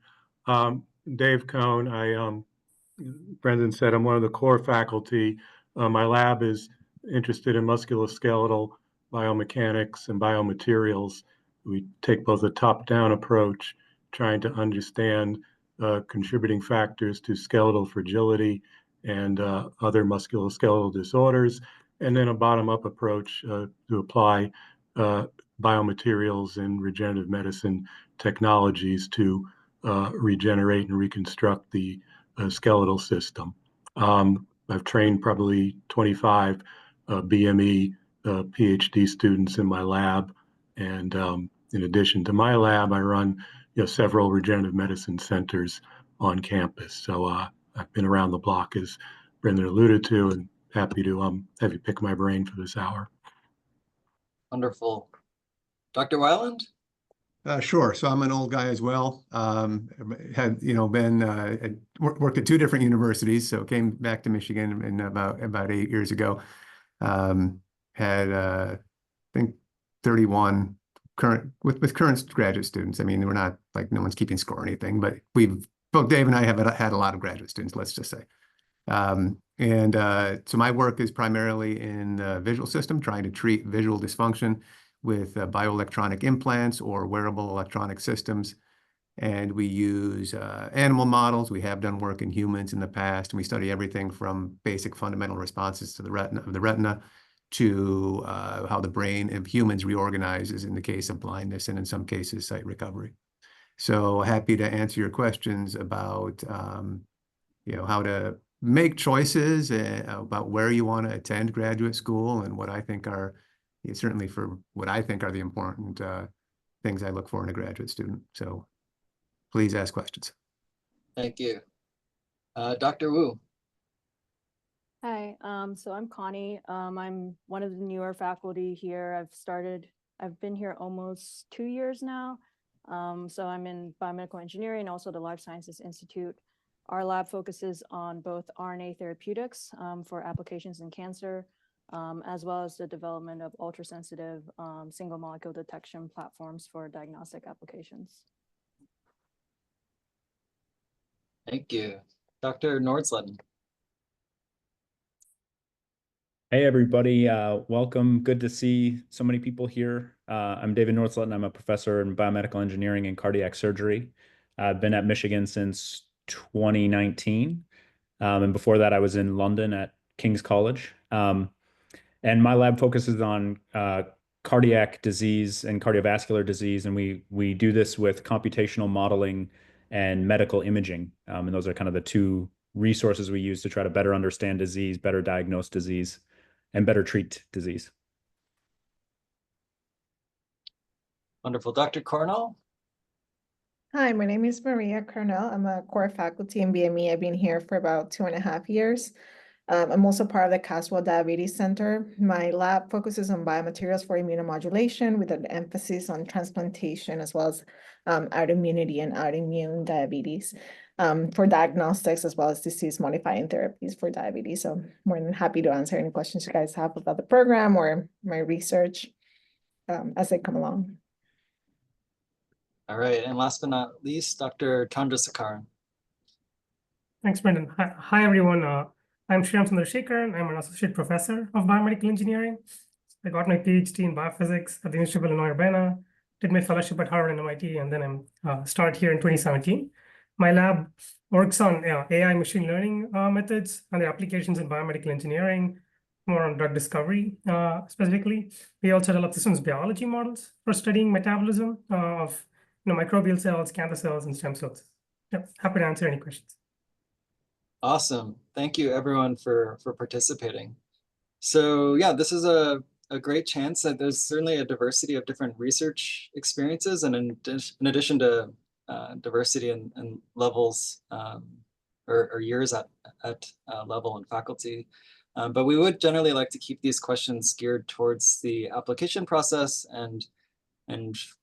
Dave Cohn. Brendan said I'm one of the core faculty. My lab is interested in musculoskeletal biomechanics and biomaterials. We take both a top-down approach, trying to understand contributing factors to skeletal fragility and other musculoskeletal disorders, and then a bottom-up approach to apply biomaterials and regenerative medicine technologies to regenerate and reconstruct the skeletal system. I've trained probably 25 BME PhD students in my lab. And in addition to my lab, I run several regenerative medicine centers on campus. So I've been around the block, as Brendan alluded to, and happy to have you pick my brain for this hour. Wonderful. Dr. Weiland? Sure. So I'm an old guy as well. Had been worked at two different universities. So came back to Michigan in about 8 years ago. Had I think 31 current with current graduate students. I mean, we're not like no one's keeping score or anything, but both Dave and I have had a lot of graduate students. Let's just say. So my work is primarily in the visual system, trying to treat visual dysfunction with bioelectronic implants or wearable electronic systems. And we use animal models. We have done work in humans in the past, and we study everything from basic fundamental responses to the retina to how the brain of humans reorganizes in the case of blindness and in some cases sight recovery. So happy to answer your questions about how to make choices about where you want to attend graduate school and what I think are certainly for what I think are the important things I look for in a graduate student. So please ask questions. Thank you. Dr. Wu. Hi, so I'm Connie. I'm one of the newer faculty here. I've been here almost 2 years now. So I'm in biomedical engineering and also the Life Sciences Institute. Our lab focuses on both RNA therapeutics for applications in cancer, as well as the development of ultrasensitive single molecule detection platforms for diagnostic applications. Thank you. Dr. Nordsleden. Hey, everybody. Welcome. Good to see so many people here. I'm David Nordsleden. I'm a professor in biomedical engineering and cardiac surgery. I've been at Michigan since 2019. And before that, I was in London at King's College. And my lab focuses on cardiac disease and cardiovascular disease. And we do this with computational modeling and medical imaging. And those are kind of the two resources we use to try to better understand disease, better diagnose disease, and better treat disease. Wonderful. Dr. Cornell? Hi, my name is Maria Cornell. I'm a core faculty in BME. I've been here for about 2.5 years. I'm also part of the Caswell Diabetes Center. My lab focuses on biomaterials for immunomodulation with an emphasis on transplantation as well as autoimmunity and autoimmune diabetes for diagnostics as well as disease-modifying therapies for diabetes. So I'm more than happy to answer any questions you guys have about the program or my research as they come along. All right, and last but not least, Dr. Chandrasekaran. Thanks, Brendan. Hi everyone. I'm Shyam Chandrasekharan. I'm an associate professor of biomedical engineering. I got my PhD in biophysics at the University of Illinois-Urbana, did my fellowship at Harvard and MIT, and then I'm started here in 2017. My lab works on AI machine learning methods and their applications in biomedical engineering, more on drug discovery specifically. We also develop systems biology models for studying metabolism of microbial cells, cancer cells, and stem cells. Yep, happy to answer any questions. Awesome. Thank you everyone for participating. So yeah, this is a great chance that there's certainly a diversity of different research experiences, and in addition to diversity and levels or years at level and faculty. But we would generally like to keep these questions geared towards the application process and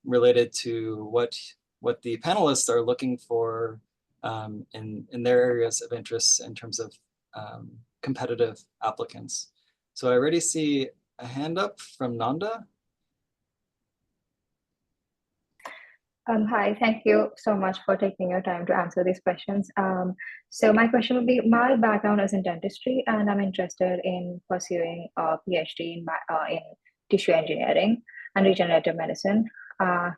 related to what the panelists are looking for in their areas of interest in terms of competitive applicants. So I already see a hand up from Nanda. Hi, thank you so much for taking your time to answer these questions. So my question would be, my background is in dentistry and I'm interested in pursuing a PhD in tissue engineering and regenerative medicine.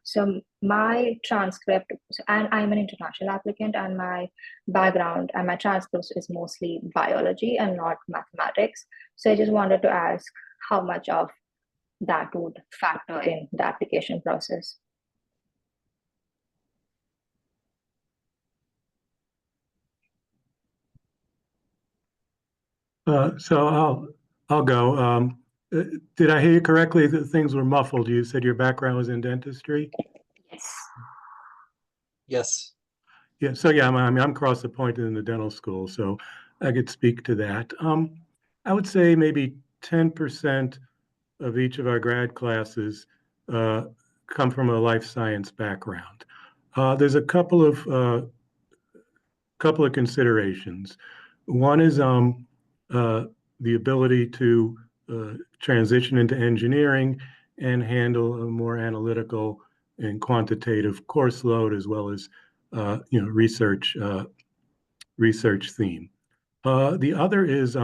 So my transcript, and I'm an international applicant, and my background and my transcript is mostly biology and not mathematics. So I just wanted to ask how much of that would factor in the application process. So I'll go. Did I hear you correctly that things were muffled? You said your background was in dentistry? Yes. Yeah, so yeah, I'm cross-appointed in the dental school, so I could speak to that. I would say maybe 10% of each of our grad classes come from a life science background. There's a couple of considerations. One is the ability to transition into engineering and handle a more analytical and quantitative course load, as well as research theme. The other is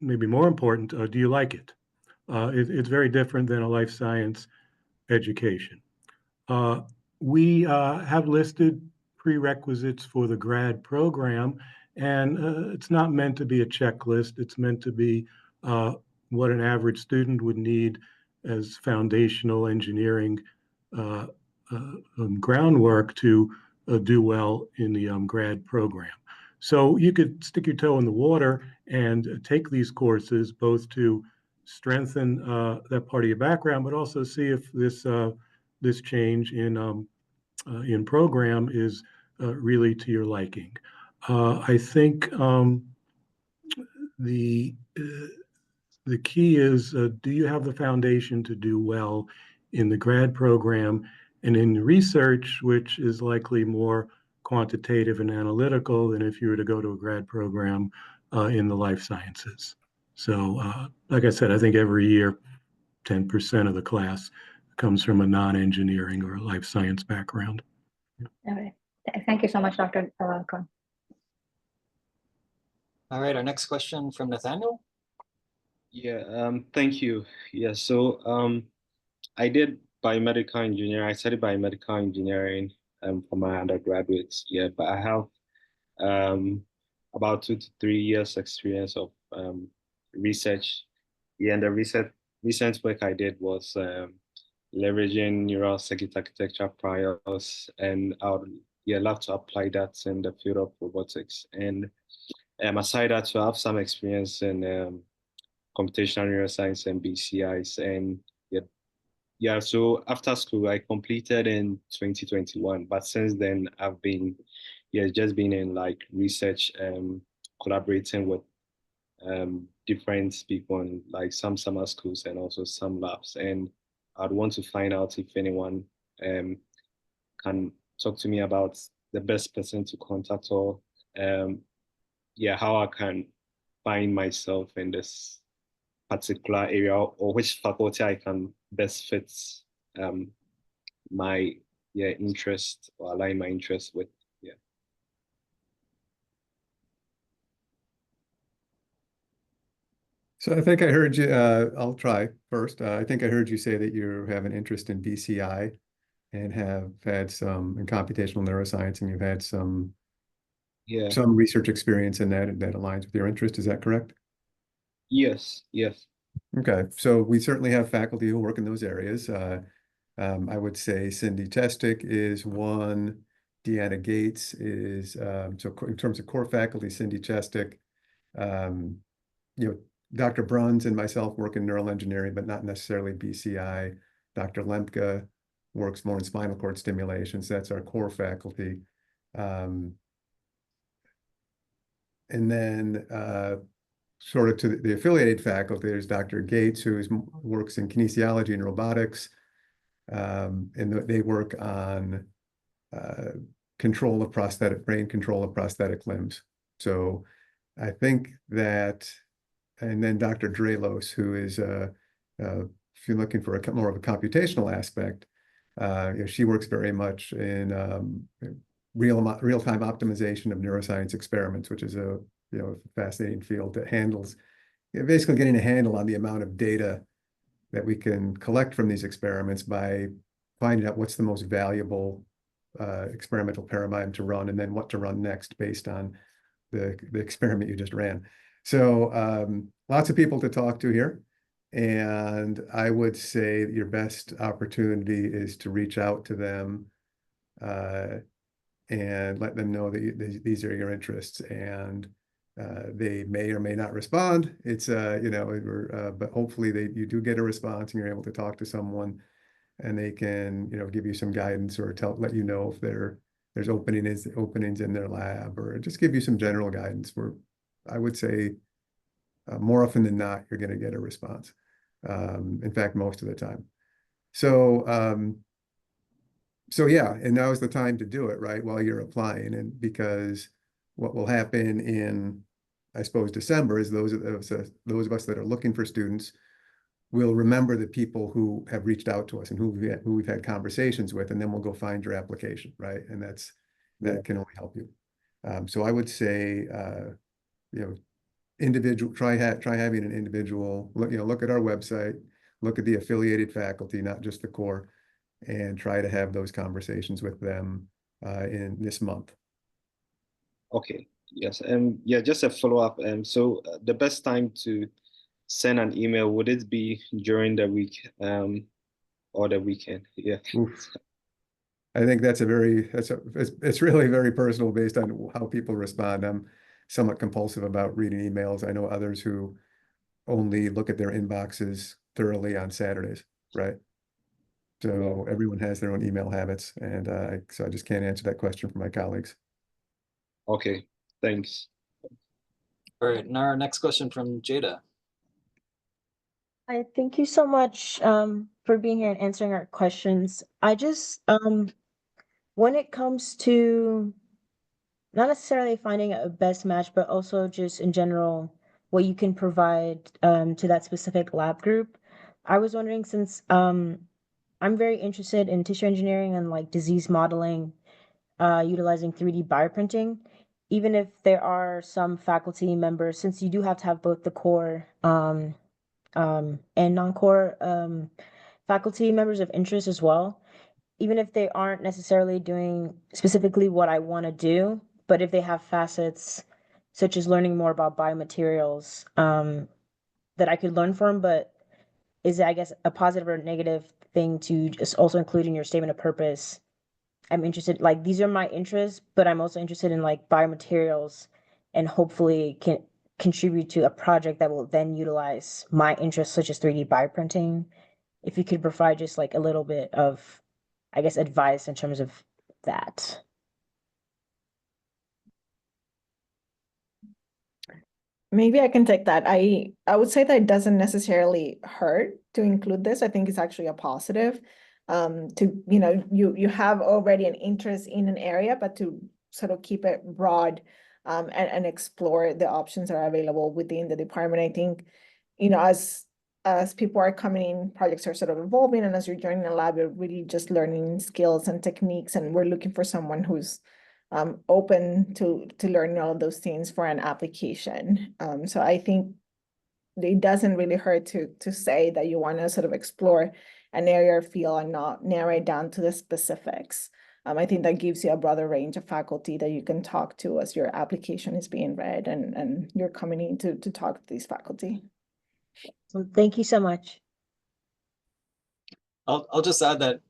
maybe more important. Do you like it? It's very different than a life science education. We have listed prerequisites for the grad program, and it's not meant to be a checklist. It's meant to be what an average student would need as foundational engineering groundwork to do well in the grad program. So you could stick your toe in the water and take these courses both to strengthen that part of your background, but also see if this change in program is really to your liking. I think the key is, do you have the foundation to do well in the grad program and in research, which is likely more quantitative and analytical than if you were to go to a grad program in the life sciences. So, like I said, I think every year, 10% of the class comes from a non-engineering or life science background. All right. Thank you so much, Dr. Khan. All right, our next question from Nathaniel. Yeah, thank you. Yeah, so I did biomedical engineering. I studied biomedical engineering for my undergraduates. Yeah, but I have about 2 to 3 years experience of research. Yeah, and the recent work I did was leveraging neural circuit architecture priors, and I would love to apply that in the field of robotics. And aside that, I have some experience in computational neuroscience and BCIs. And so after school, I completed in 2021, but since then I've been just been in like research, collaborating with different people in like some summer schools and also some labs. And I'd want to find out if anyone can talk to me about the best person to contact, or how I can find myself in this particular area, or which faculty I can best fit my interest or align my interest with. So I think I heard you, I'll try first. I think I heard you say that you have an interest in BCI and have had some in computational neuroscience, and you've had some research experience in that aligns with your interest. Is that correct? Yes. Okay, so we certainly have faculty who work in those areas. I would say Cindy Testick is one. Deanna Gates is, so in terms of core faculty, Cindy Testick, Dr. Bruns and myself work in neural engineering, but not necessarily BCI. Dr. Lemke works more in spinal cord stimulation, so that's our core faculty. And then sort of to the affiliated faculty, there's Dr. Gates, who works in kinesiology and robotics, and they work on brain control of prosthetic limbs. So I think that, and then Dr. Drelos, who is, if you're looking for more of a computational aspect, she works very much in real-time optimization of neuroscience experiments, which is a fascinating field that handles basically getting a handle on the amount of data that we can collect from these experiments by finding out what's the most valuable experimental paradigm to run, and then what to run next based on the experiment you just ran. So lots of people to talk to here. And I would say that your best opportunity is to reach out to them and let them know that these are your interests. And They may or may not respond. It's, but hopefully you do get a response and you're able to talk to someone and they can, give you some guidance or let you know if there's openings in their lab, or just give you some general guidance. I would say more often than not, you're going to get a response. In fact, most of the time. So yeah, and now is the time to do it, right, while you're applying. And because what will happen in, I suppose, December is those of us that are looking for students will remember the people who have reached out to us and who we've had conversations with, and then we'll go find your application, right? And that can only help you. So I would say, individual, try having an individual, look at our website, look at the affiliated faculty, not just the core, and try to have those conversations with them in this month. Okay, yes, yeah, just a follow-up. So the best time to send an email, would it be during the week or the weekend? Yeah. Oof. I think it's really very personal based on how people respond. I'm somewhat compulsive about reading emails. I know others who only look at their inboxes thoroughly on Saturdays, right? So everyone has their own email habits, and so I just can't answer that question for my colleagues. Okay, thanks. All right, now our next question from Jada. Hi, thank you so much for being here and answering our questions. I just when it comes to not necessarily finding a best match, but also just in general what you can provide to that specific lab group, I was wondering, since I'm very interested in tissue engineering and like disease modeling, utilizing 3D bioprinting, even if there are some faculty members, since you do have to have both the core and non-core faculty members of interest as well, even if they aren't necessarily doing specifically what I want to do, but if they have facets such as learning more about biomaterials that I could learn from, but is it, I guess, a positive or negative thing to just also include in your statement of purpose? I'm interested, like, these are my interests, but I'm also interested in like biomaterials and hopefully can contribute to a project that will then utilize my interests, such as 3D bioprinting. If you could provide just like a little bit of, I guess, advice in terms of that. Maybe I can take that. I would say that it doesn't necessarily hurt to include this. I think it's actually a positive. To, you have already an interest in an area, but to sort of keep it broad and explore the options that are available within the department. I think, as people are coming in, projects are sort of evolving, and as you're joining a lab, you're really just learning skills and techniques, and we're looking for someone who's open to learning all of those things for an application. So I think it doesn't really hurt to say that you want to sort of explore an area or field and not narrow it down to the specifics. I think that gives you a broader range of faculty that you can talk to as your application is being read and you're coming in to talk to these faculty. So thank you so much. I'll just add that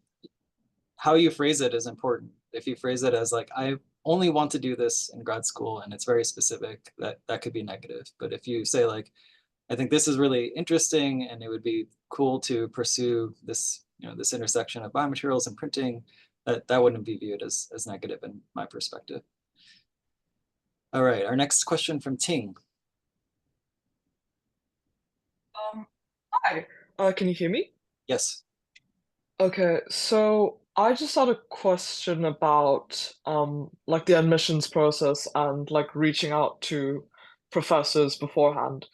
how you phrase it is important. If you phrase it as like, I only want to do this in grad school and it's very specific, that could be negative. But if you say like, I think this is really interesting and it would be cool to pursue this, this intersection of biomaterials and printing, that wouldn't be viewed as negative in my perspective. All right, our next question from Ting. Hi, can you hear me? Yes. Okay, so I just had a question about like the admissions process and like reaching out to professors beforehand.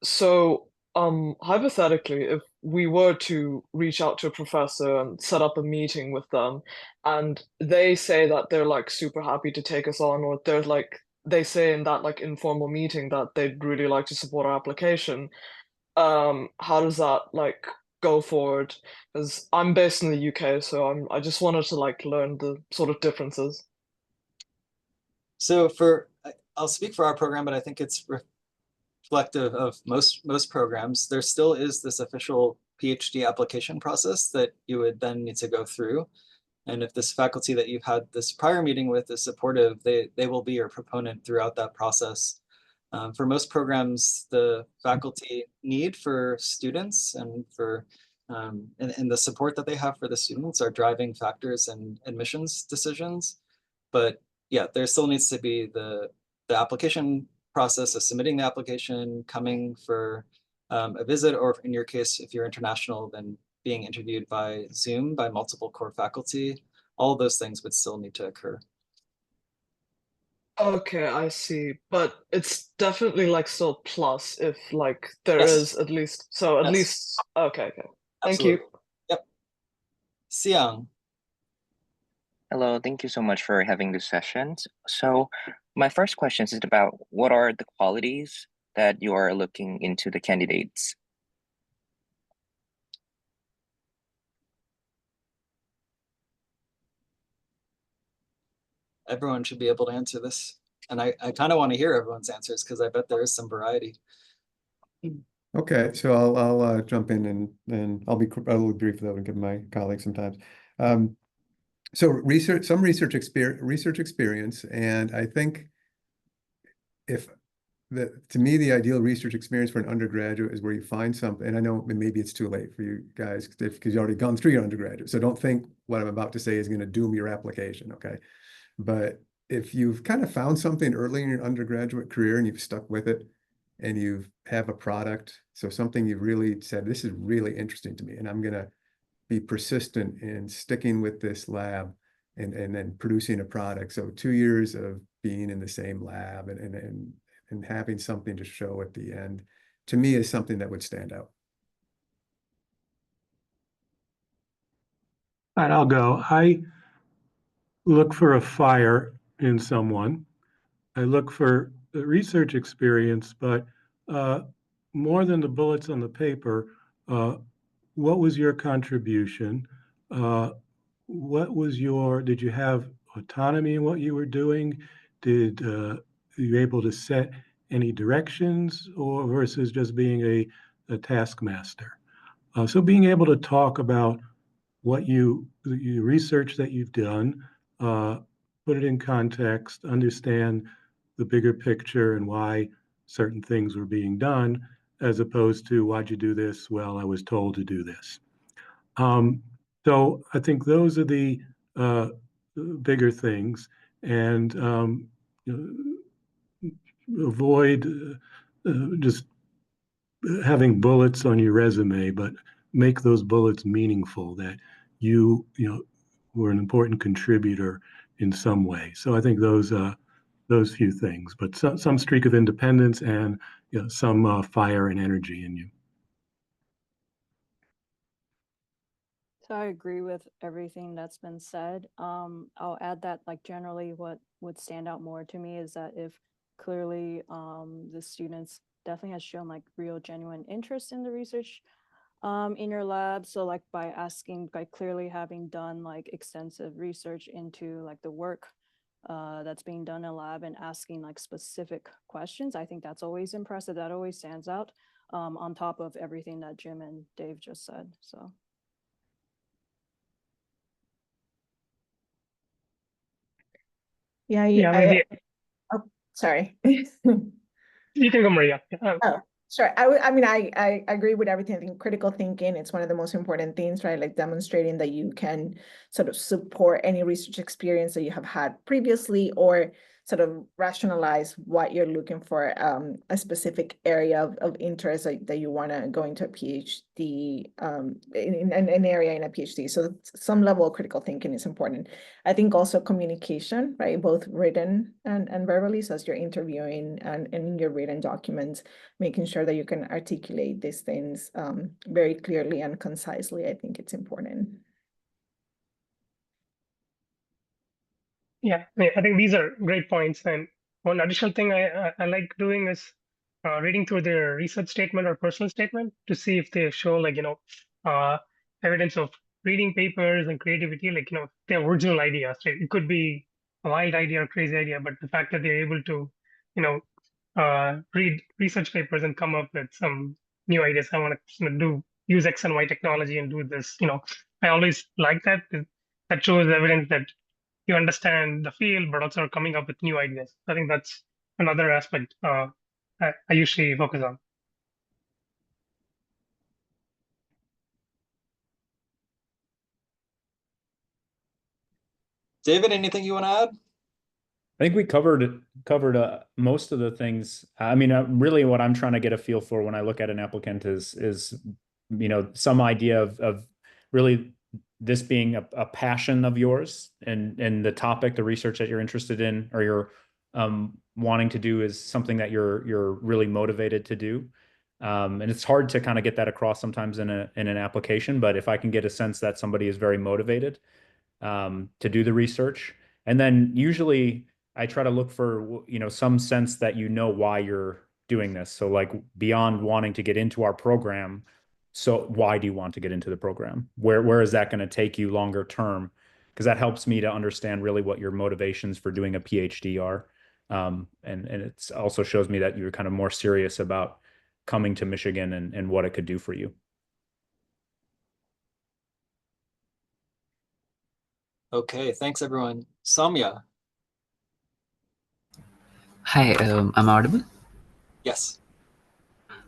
So hypothetically, if we were to reach out to a professor and set up a meeting with them, and they say that they're like super happy to take us on, or they say in that like informal meeting that they'd really like to support our application, how does that like go forward? Because I'm based in the UK, so I just wanted to like learn the sort of differences. So I'll speak for our program, but I think it's reflective of most programs. There still is this official PhD application process that you would then need to go through. And if this faculty that you've had this prior meeting with is supportive, they will be your proponent throughout that process. For most programs, the faculty need for students and for and the support that they have for the students are driving factors in admissions decisions. But yeah, there still needs to be the application process of submitting the application, coming for a visit, or in your case, if you're international, then being interviewed by Zoom by multiple core faculty. All of those things would still need to occur. Okay, I see. But it's definitely like still plus if like there Yes. is at least at Yes. least okay. Thank Absolutely. you. Yep. Siang. Hello, thank you so much for having this session. So my first question is about what are the qualities that you are looking into the candidates? Everyone should be able to answer this. And I kind of want to hear everyone's answers because I bet there is some variety. Okay, so I'll jump in and I'll be a little brief though and give my colleagues some time. So research experience, and I think to me the ideal research experience for an undergraduate is where you find something. And I know maybe it's too late for you guys because you've already gone through your undergraduate. So don't think what I'm about to say is going to doom your application, okay? But if you've kind of found something early in your undergraduate career and you've stuck with it, and you have a product, so something you've really said, this is really interesting to me, and I'm going to be persistent in sticking with this lab and then producing a product. So 2 years of being in the same lab and having something to show at the end, to me, is something that would stand out. All right, I'll go. I look for a fire in someone. I look for the research experience, but more than the bullets on the paper, what was your contribution? Did you have autonomy in what you were doing? Did you able to set any directions or versus just being a taskmaster? So being able to talk about what you research that you've done, put it in context, understand the bigger picture and why certain things were being done, as opposed to why'd you do this? Well, I was told to do this. So I think those are the bigger things, and avoid just having bullets on your resume, but make those bullets meaningful, that you were an important contributor in some way. So I think those few things, but some streak of independence and some fire and energy in you. So I agree with everything that's been said. I'll add that like generally what would stand out more to me is that if clearly the students definitely has shown like real genuine interest in the research in your lab. So like by clearly having done like extensive research into like the work that's being done in lab and asking like specific questions, I think that's always impressive. That always stands out on top of everything that Jim and Dave just said. So. Yeah, oh, sorry. You can go, Maria. Oh, sure. I agree with everything. I think critical thinking, it's one of the most important things, right? Like demonstrating that you can sort of support any research experience that you have had previously, or sort of rationalize what you're looking for, a specific area of interest that you want to go into a PhD, in an area in a PhD. So some level of critical thinking is important. I think also communication, right? Both written and verbally. So as you're interviewing and in your written documents, making sure that you can articulate these things very clearly and concisely, I think it's important. Yeah, I think these are great points. And one additional thing I like doing is reading through their research statement or personal statement to see if they show like, evidence of reading papers and creativity, like, their original ideas, right? It could be a wild idea or crazy idea, but the fact that they're able to, read research papers and come up with some new ideas. I want to use X and Y technology and do this, I always like that. That shows evidence that you understand the field, but also coming up with new ideas. I think that's another aspect I usually focus on. David, anything you want to add? I think we covered most of the things. I mean, really, what I'm trying to get a feel for when I look at an applicant is some idea of really this being a passion of yours, and the topic, the research that you're interested in or you're wanting to do is something that you're really motivated to do. And it's hard to kind of get that across sometimes in an application, but if I can get a sense that somebody is very motivated to do the research, and then usually I try to look for some sense that why you're doing this. So like beyond wanting to get into our program, so why do you want to get into the program? Where is that going to take you longer term? Because that helps me to understand really what your motivations for doing a PhD are. And it also shows me that you're kind of more serious about coming to Michigan and what it could do for you. Okay, thanks everyone. Samya. Hi, I'm audible. Yes.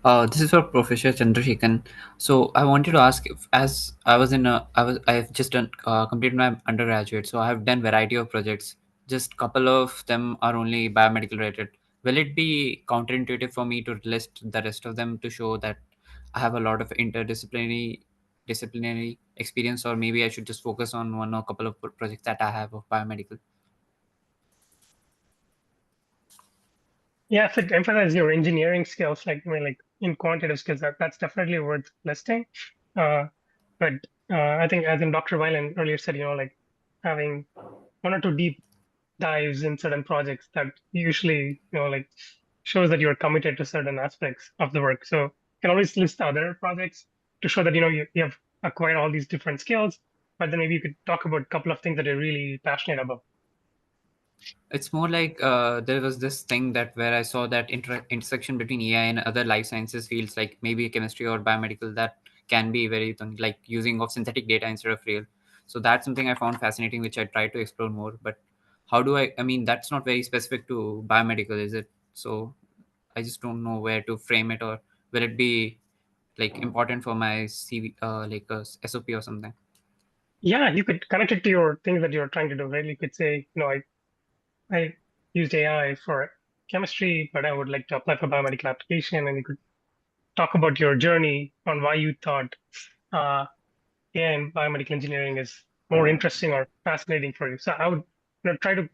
This is for Professor Chandrasekhan. So I wanted to ask, if, as I was in a, I have just done completed my undergraduate, so I have done variety of projects. Just couple of them are only biomedical related. Will it be counterintuitive for me to list the rest of them to show that I have a lot of disciplinary experience, or maybe I should just focus on one or couple of projects that I have of biomedical? Yeah, if it emphasizes your engineering skills, like in quantitative skills, that's definitely worth listing. But I think, as in Dr. Weiland earlier said, like having one or two deep dives in certain projects that usually, like shows that you're committed to certain aspects of the work. So you can always list other projects to show that, you have acquired all these different skills, but then maybe you could talk about a couple of things that you're really passionate about. It's more like there was this thing that where I saw that intersection between AI and other life sciences fields, like maybe chemistry or biomedical, that can be very like using of synthetic data instead of real. So that's something I found fascinating, which I tried to explore more. But how do I mean, that's not very specific to biomedical, is it? So I just don't know where to frame it, or will it be like important for my CV, like a SOP or something? Yeah, you could connect it to your things that you're trying to do, right? You could say, I used AI for chemistry, but I would like to apply for biomedical application. And you could talk about your journey on why you thought AI and biomedical engineering is more interesting or fascinating for you. So I would try to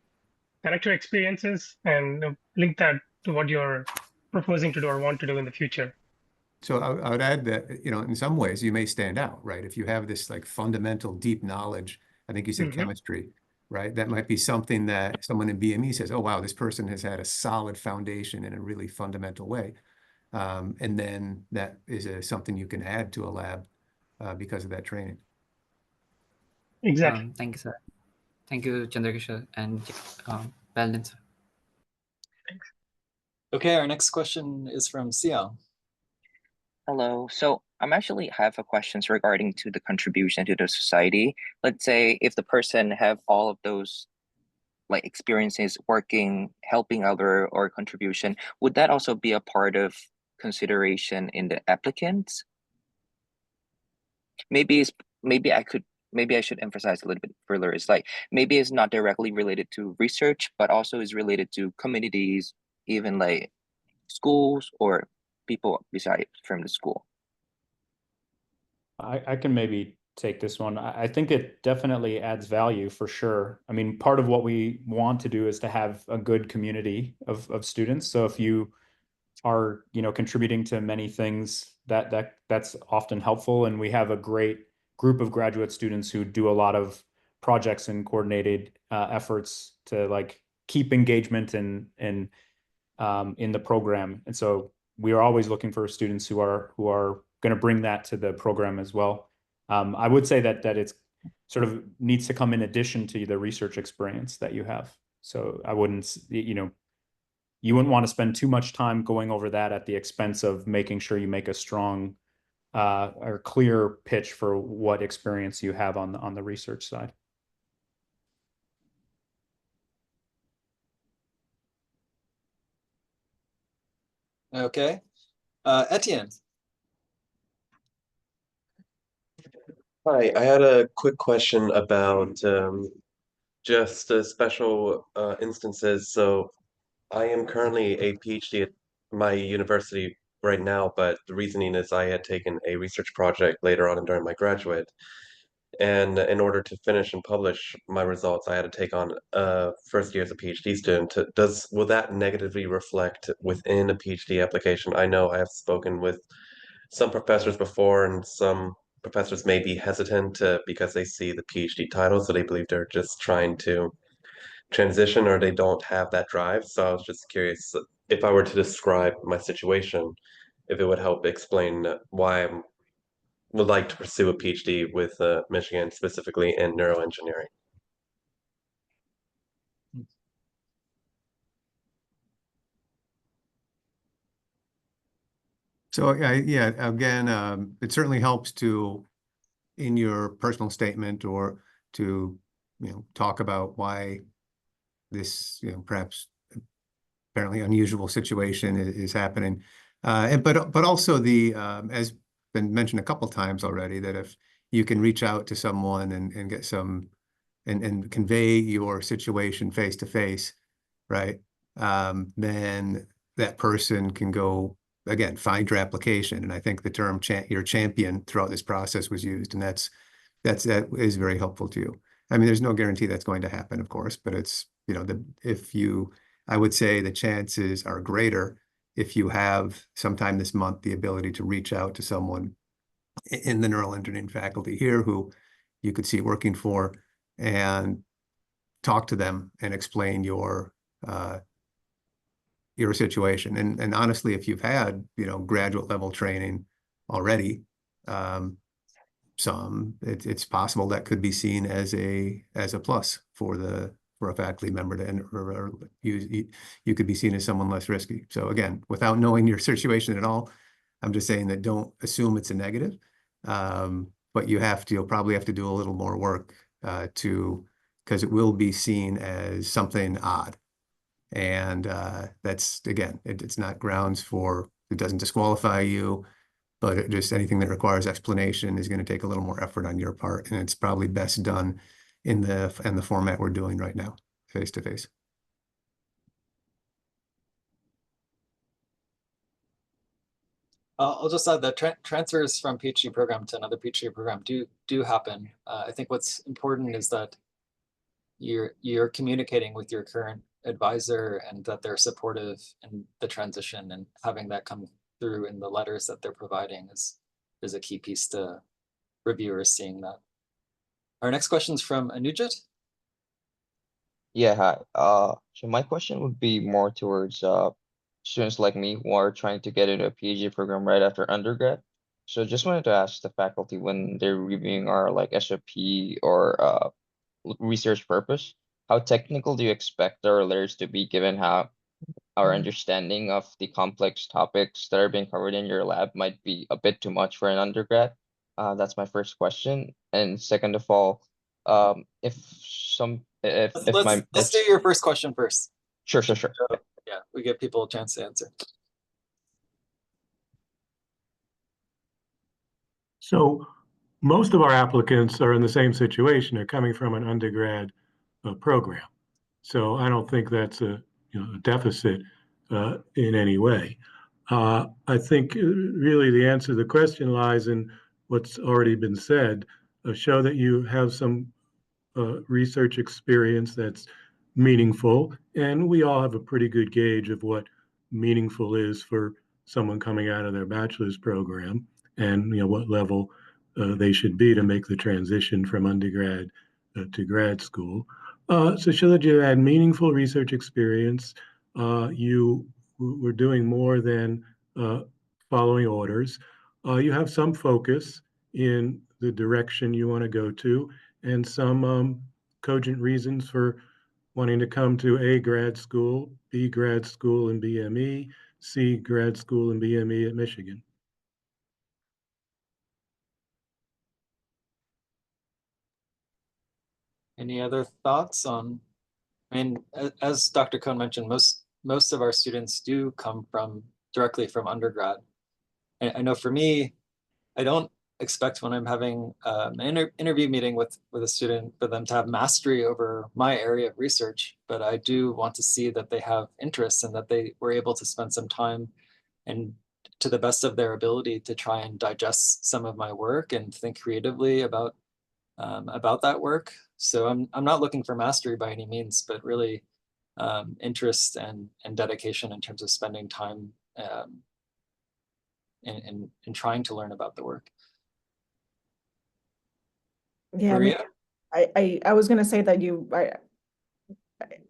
connect your experiences and link that to what you're proposing to do or want to do in the future. So I would add that, in some ways you may stand out, right? If you have this like fundamental deep knowledge, I think you said chemistry, right? That might be something that someone in BME says, oh, wow, this person has had a solid foundation in a really fundamental way. And then that is something you can add to a lab because of that training. Exactly. Thank you, sir. Thank you, Chandrakishore, and well done, sir. Thanks. Okay, our next question is from Xiao. Hello. So I'm actually have a questions regarding to the contribution to the society. Let's say if the person have all of those like experiences working, helping other or contribution, would that also be a part of consideration in the applicants? Maybe I should emphasize a little bit further. It's like maybe it's not directly related to research, but also is related to communities, even like schools or people beside from the school. I can maybe take this one. I think it definitely adds value for sure. I mean, part of what we want to do is to have a good community of students. So if you are, contributing to many things, that's often helpful. And we have a great group of graduate students who do a lot of projects and coordinated efforts to like keep engagement and in the program. And so we are always looking for students who are going to bring that to the program as well. I would say that it's sort of needs to come in addition to the research experience that you have. So I wouldn't, you wouldn't want to spend too much time going over that at the expense of making sure you make a strong or clear pitch for what experience you have on the research side. Okay. Etienne. Hi, I had a quick question about just special instances. So I am currently a PhD at my university right now, but the reasoning is I had taken a research project later on during my graduate. And in order to finish and publish my results, I had to take on first year as a PhD student. Will that negatively reflect within a PhD application? I know I have spoken with some professors before, and some professors may be hesitant because they see the PhD title, so they believe they're just trying to transition or they don't have that drive. So I was just curious if I were to describe my situation, if it would help explain why I would like to pursue a PhD with Michigan, specifically in neuroengineering. So yeah, again, it certainly helps to, in your personal statement, or to, talk about why this, perhaps apparently unusual situation is happening. But also as been mentioned a couple times already, that if you can reach out to someone and get some, and convey your situation face to face, right? Then that person can go, again, find your application. And I think the term your champion throughout this process was used, and that is very helpful to you. I mean, there's no guarantee that's going to happen, of course, but it's, I would say the chances are greater if you have sometime this month the ability to reach out to someone in the neural engineering faculty here who you could see working for, and talk to them and explain your situation. And honestly, if you've had, graduate level training already, it's possible that could be seen as a plus for a faculty member or you could be seen as someone less risky. So again, without knowing your situation at all, I'm just saying that don't assume it's a negative. But you'll probably have to do a little more work because it will be seen as something odd. And that's, again, it's not grounds for, it doesn't disqualify you, but just anything that requires explanation is going to take a little more effort on your part. And it's probably best done in the format we're doing right now, face to face. I'll just add that transfers from PhD program to another PhD program do happen. I think what's important is that you're communicating with your current advisor and that they're supportive in the transition, and having that come through in the letters that they're providing is a key piece to reviewers seeing that. Our next question is from Anujit. Yeah, hi. So my question would be more towards students like me who are trying to get into a PhD program right after undergrad. So just wanted to ask the faculty, when they're reviewing our like SOP or research purpose, how technical do you expect our letters to be, given how our understanding of the complex topics that are being covered in your lab might be a bit too much for an undergrad? That's my first question. And second of all, let's do your first question first. Sure. Yeah, we give people a chance to answer. So most of our applicants are in the same situation. They're coming from an undergrad program. So I don't think that's a deficit in any way. I think really the answer to the question lies in what's already been said. Show that you have some research experience that's meaningful, and we all have a pretty good gauge of what meaningful is for someone coming out of their bachelor's program, and what level they should be to make the transition from undergrad to grad school. So show that you had meaningful research experience. You were doing more than following orders. You have some focus in the direction you want to go to, and some cogent reasons for wanting to come to A, grad school, B, grad school in BME, C, grad school in BME at Michigan. Any other thoughts on, I mean, as Dr. Cohn mentioned, most of our students do come from directly from undergrad. And I know for me, I don't expect when I'm having an interview meeting with a student for them to have mastery over my area of research, but I do want to see that they have interest and that they were able to spend some time and to the best of their ability to try and digest some of my work and think creatively about that work. So I'm not looking for mastery by any means, but really interest and dedication in terms of spending time in trying to learn about the work. Yeah, I mean, Maria? I was gonna say that you are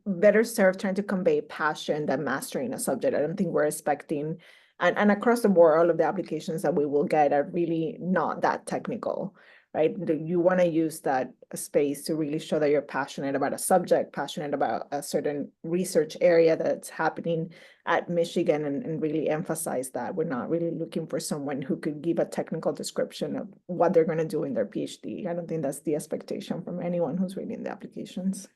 better served trying to convey passion than mastering a subject. I don't think we're expecting, and across the board, all of the applications that we will get are really not that technical, right? You want to use that space to really show that you're passionate about a subject, passionate about a certain research area that's happening at Michigan, and really emphasize that. We're not really looking for someone who could give a technical description of what they're going to do in their PhD. I don't think that's the expectation from anyone who's reading the applications.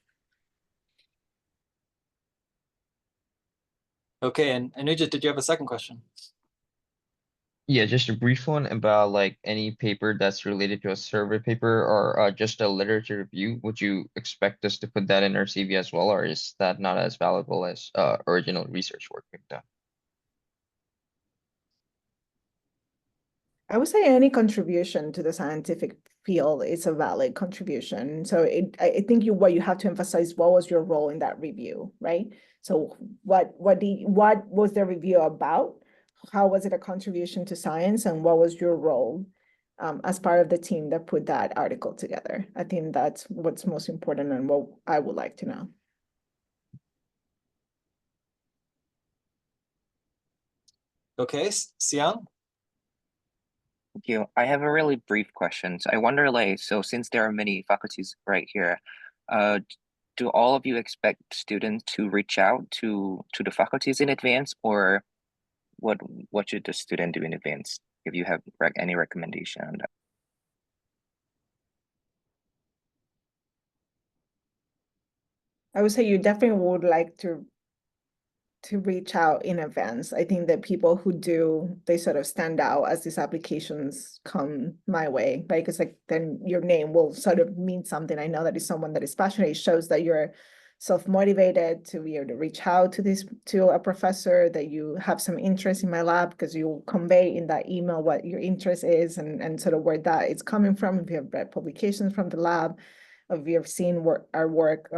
Okay, and Anuja, did you have a second question? Yeah, just a brief one about like any paper that's related to a survey paper or just a literature review. Would you expect us to put that in our CV as well, or is that not as valuable as original research work we've done? I would say any contribution to the scientific field is a valid contribution. So I think what you have to emphasize, what was your role in that review, right? So what was the review about? How was it a contribution to science, and what was your role as part of the team that put that article together? I think that's what's most important and what I would like to know. Okay, Sian? Thank you. I have a really brief question. So I wonder, like, so since there are many faculties right here, do all of you expect students to reach out to the faculties in advance, or what should the student do in advance? If you have any recommendation on that. I would say you definitely would like to reach out in advance. I think that people who do, they sort of stand out as these applications come my way, right? Because like then your name will sort of mean something. I know that is someone that is passionate. It shows that you're self-motivated to be able to reach out to a professor, that you have some interest in my lab, because you convey in that email what your interest is and sort of where that is coming from. If you have read publications from the lab, if you've seen our work,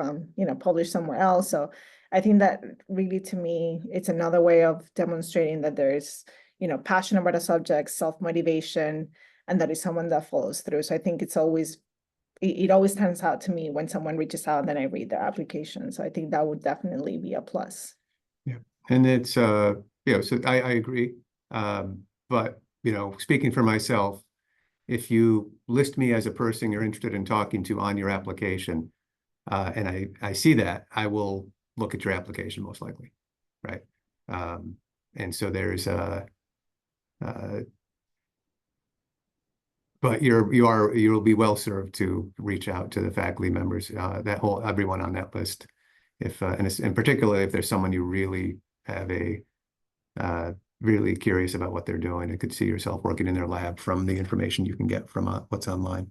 published somewhere else. So I think that really, to me, it's another way of demonstrating that there's, passion about a subject, self-motivation, and that is someone that follows through. So I think it always turns out to me when someone reaches out and then I read their application. So I think that would definitely be a plus. Yeah, and it's so I agree. But speaking for myself, if you list me as a person you're interested in talking to on your application, and I see that, I will look at your application most likely, right? And so there's but you'll be well served to reach out to the faculty members, everyone on that list, if and particularly if there's someone you really have really curious about what they're doing and could see yourself working in their lab from the information you can get from what's online.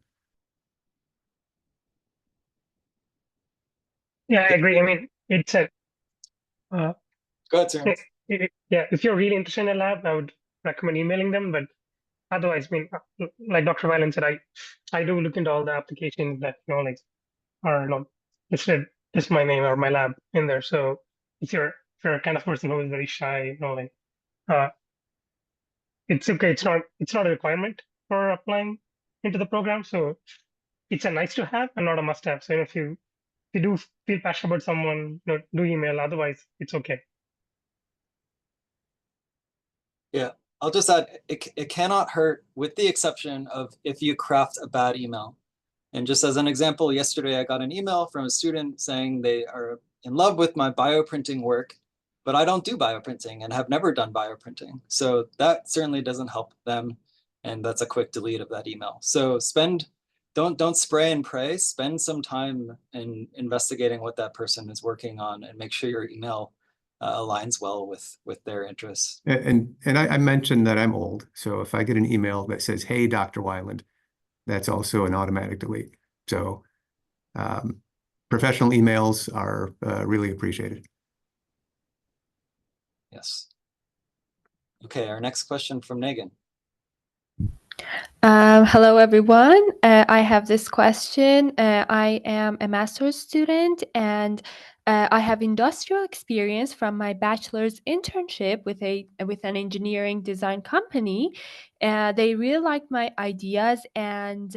Yeah, I agree. I mean, it's a Go ahead, Terrence. Yeah, if you're really interested in a lab, I would recommend emailing them. But otherwise, I mean, like Dr. Valen said, I do look into all the applications that are not listed just my name or my lab in there. So if you're a kind of person who is very shy, it's okay. It's not a requirement for applying into the program. So it's a nice to have and not a must have. So if you do feel passionate about someone, do email. Otherwise, it's okay. Yeah, I'll just add, it cannot hurt, with the exception of if you craft a bad email. And just as an example, yesterday I got an email from a student saying they are in love with my bioprinting work, but I don't do bioprinting and have never done bioprinting. So that certainly doesn't help them. And that's a quick delete of that email. So don't spray and pray, spend some time in investigating what that person is working on and make sure your email aligns well with their interests. And I mentioned that I'm old, so if I get an email that says, "Hey, Dr. Weiland," that's also an automatic delete. So professional emails are really appreciated. Yes. Okay, our next question from Megan. Hello, everyone. I have this question. I am a master's student and I have industrial experience from my bachelor's internship with an engineering design company. They really liked my ideas and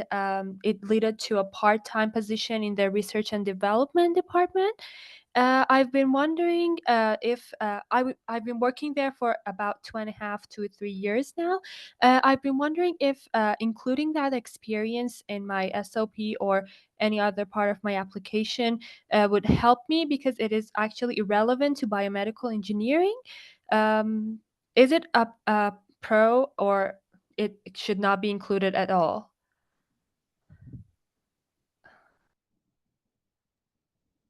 it led to a part-time position in the research and development department. I've been wondering if I've been working there for about 2.5 to 3 years now. I've been wondering if including that experience in my SOP or any other part of my application would help me because it is actually irrelevant to biomedical engineering. Is it a pro or it should not be included at all?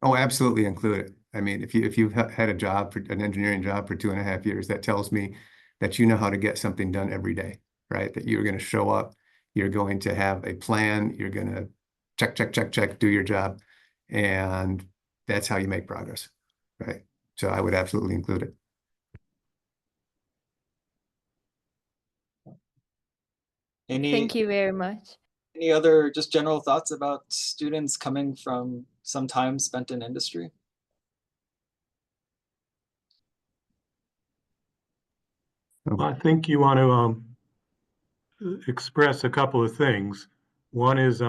Oh, absolutely include it. I mean, if you've had a job for an engineering job for 2.5 years, that tells me that you know how to get something done every day, right? That you're going to show up, you're going to have a plan, you're going to check, do your job, and that's how you make progress, right? So I would absolutely include it. Thank you very much. Any other just general thoughts about students coming from some time spent in industry? I think you want to express a couple of things. One is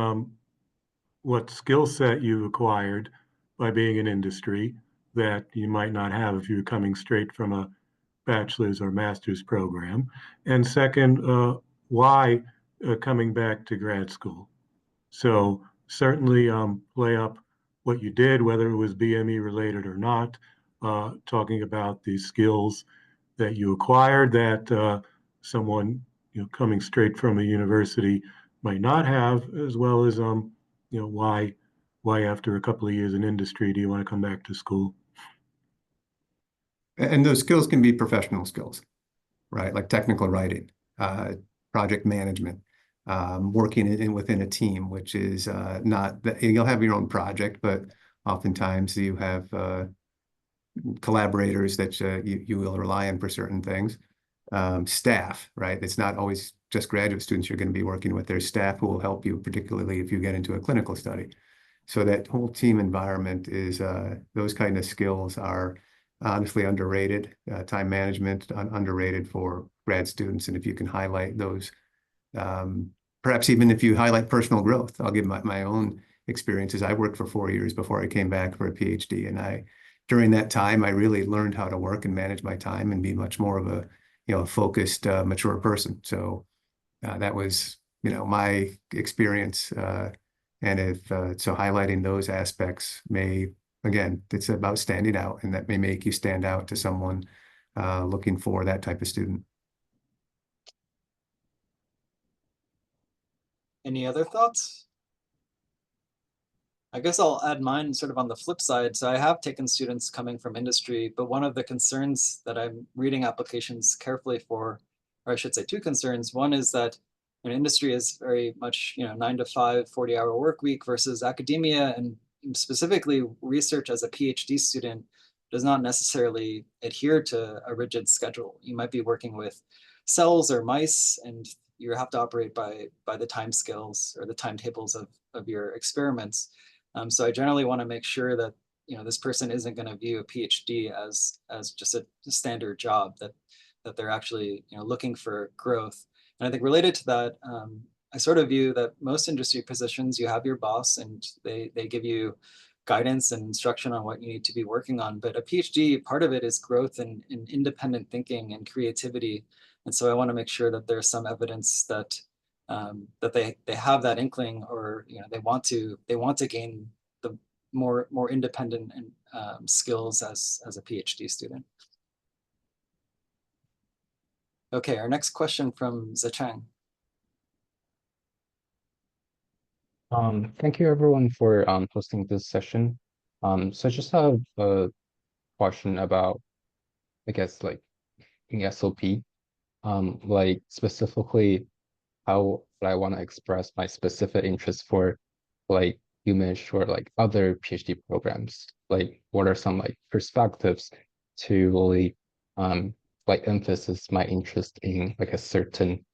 what skill set you've acquired by being in industry that you might not have if you're coming straight from a bachelor's or master's program. And second, why coming back to grad school. So certainly play up what you did, whether it was BME related or not, talking about the skills that you acquired that someone coming straight from a university might not have, as well as why after a couple of years in industry do you want to come back to school? And those skills can be professional skills, right? Like technical writing, project management, working within a team, which is not that you'll have your own project, but oftentimes you have collaborators that you will rely on for certain things. Staff, right? It's not always just graduate students you're going to be working with. There's staff who will help you, particularly if you get into a clinical study. So that whole team environment is those kind of skills are honestly underrated. Time management underrated for grad students, and if you can highlight those, perhaps even if you highlight personal growth. I'll give my own experiences. I worked for 4 years before I came back for a PhD, and during that time I really learned how to work and manage my time and be much more of a focused, mature person. So that was my experience. And so highlighting those aspects again, it's about standing out, and that may make you stand out to someone looking for that type of student. Any other thoughts? I guess I'll add mine sort of on the flip side. So I have taken students coming from industry, but one of the concerns that I'm reading applications carefully for, or I should say two concerns. One is that industry is very much 9 to 5, 40-hour work week versus academia, and specifically research as a PhD student does not necessarily adhere to a rigid schedule. You might be working with cells or mice, and you have to operate by the time scales or the timetables of your experiments. So I generally want to make sure that this person isn't going to view a PhD as just a standard job, that they're actually looking for growth. And I think related to that, I sort of view that most industry positions, you have your boss and they give you guidance and instruction on what you need to be working on. But a PhD, part of it is growth and independent thinking and creativity. And so I want to make sure that there's some evidence that that they have that inkling, or they want to gain the more independent and skills as a PhD student. Okay, our next question from Zachang. Thank you everyone for hosting this session. So I just have a question about I guess like in SOP, like specifically how would I want to express my specific interest for like UMich or like other PhD programs? Like what are some like perspectives to really like emphasis my interest in like a certain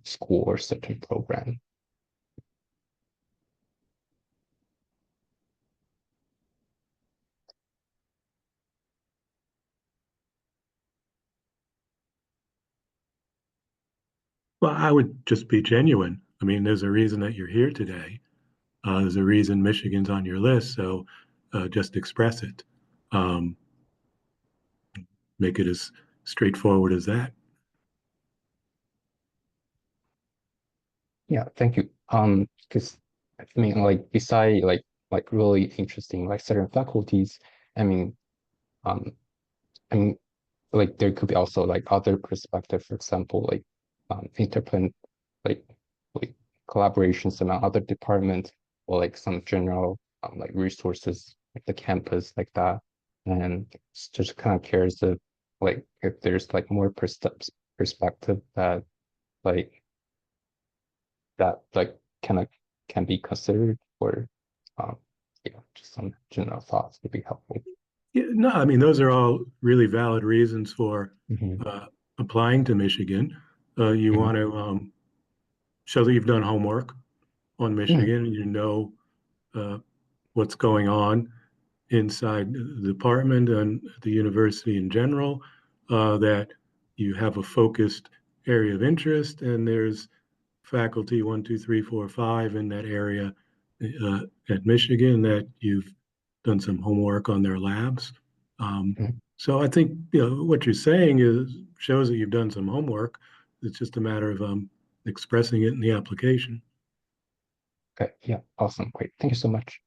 school or certain program? Well, I would just be genuine. I mean, there's a reason that you're here today. There's a reason Michigan's on your list, so just express it. Make it as straightforward as that. Yeah, thank you. Because I mean, like beside like really interesting like certain faculties, I mean, um, I mean, like there could be also like other perspective, for example, like interplan like like collaborations among other departments or like some general like resources like the campus like that, and just kind of curious if there's like more perspective like that like can be considered or yeah, just some general thoughts would be helpful. Yeah, no, I mean, those are all really valid reasons for Mhm. applying to Michigan. You want to show that you've done homework on Michigan, you know what's going on inside the department and the university in general, that you have a focused area of interest, and there's faculty 1, 2, 3, 4, 5 in that area at Michigan that you've done some homework on their labs. So I think what you're saying shows that you've done some homework. It's just a matter of expressing it in the application. Okay, yeah, awesome, great, thank you so much.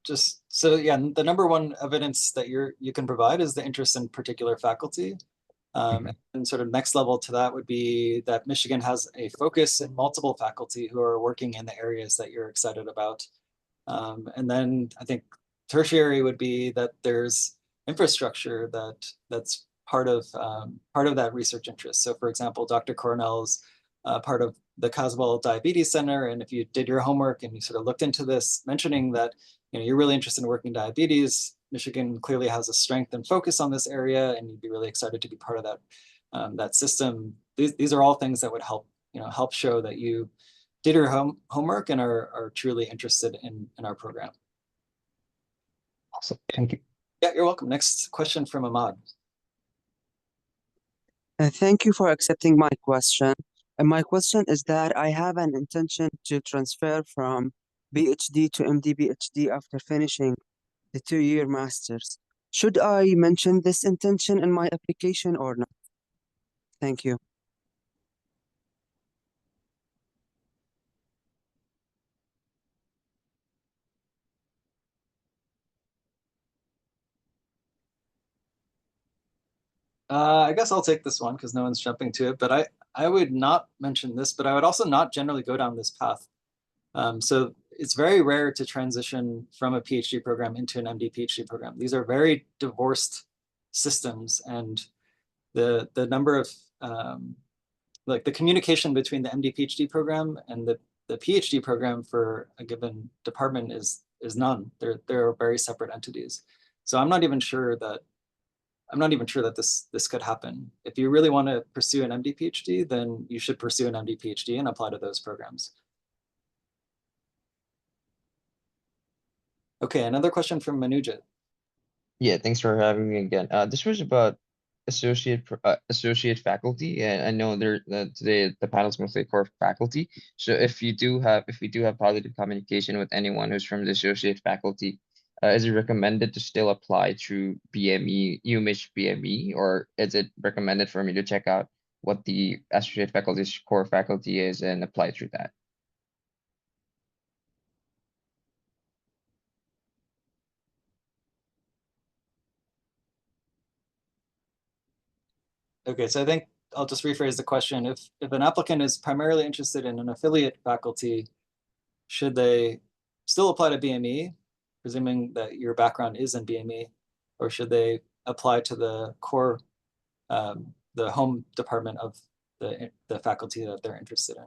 Just so yeah, the number one evidence that you can provide is the interest in particular faculty. And sort of next level to that would be that Michigan has a focus in multiple faculty who are working in the areas that you're excited about. And then I think tertiary would be that there's infrastructure that's part of that research interest. So for example, Dr. Cornell's part of the Caswell Diabetes Center, and if you did your homework and you sort of looked into this, mentioning that you're really interested in working diabetes, Michigan clearly has a strength and focus on this area, and you'd be really excited to be part of that system. These are all things that would help show that you did your homework and are truly interested in our program. Awesome, thank you. Yeah, you're welcome. Next question from Ahmad. Thank you for accepting my question. And my question is that I have an intention to transfer from PhD to MD PhD after finishing the 2-year master's. Should I mention this intention in my application or not? Thank you. I guess I'll take this one because no one's jumping to it, but I would not mention this, but I would also not generally go down this path. So it's very rare to transition from a PhD program into an MD PhD program. These are very divorced systems, and the number of like the communication between the MD PhD program and the PhD program for a given department is none. They're very separate entities. So I'm not even sure that this could happen. If you really want to pursue an MD PhD, then you should pursue an MD PhD and apply to those programs. Okay, another question from Manujit. Yeah, thanks for having me again. This was about associate faculty, and I know today the panel's mostly core faculty. So if we do have positive communication with anyone who's from the associate faculty, is it recommended to still apply through BME, UMich BME, or is it recommended for me to check out what the associate faculty's core faculty is and apply through that? Okay, so I think I'll just rephrase the question. If an applicant is primarily interested in an affiliate faculty, should they still apply to BME, presuming that your background is in BME, or should they apply to the core, the home department of the faculty that they're interested in.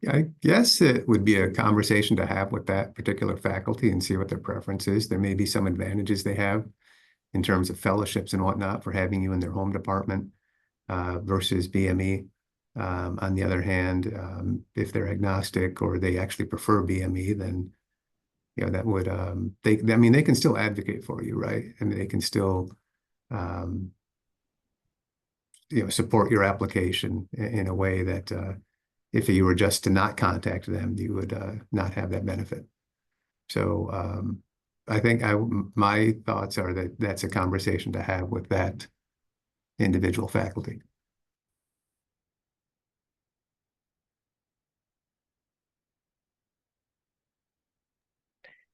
I guess it would be a conversation to have with that particular faculty and see what their preference is. There may be some advantages they have in terms of fellowships and whatnot for having you in their home department versus BME. On the other hand, if they're agnostic or they actually prefer BME, then that would they can still advocate for you, right? I mean, they can still support your application in a way that if you were just to not contact them, you would not have that benefit. So I think my thoughts are that that's a conversation to have with that individual faculty.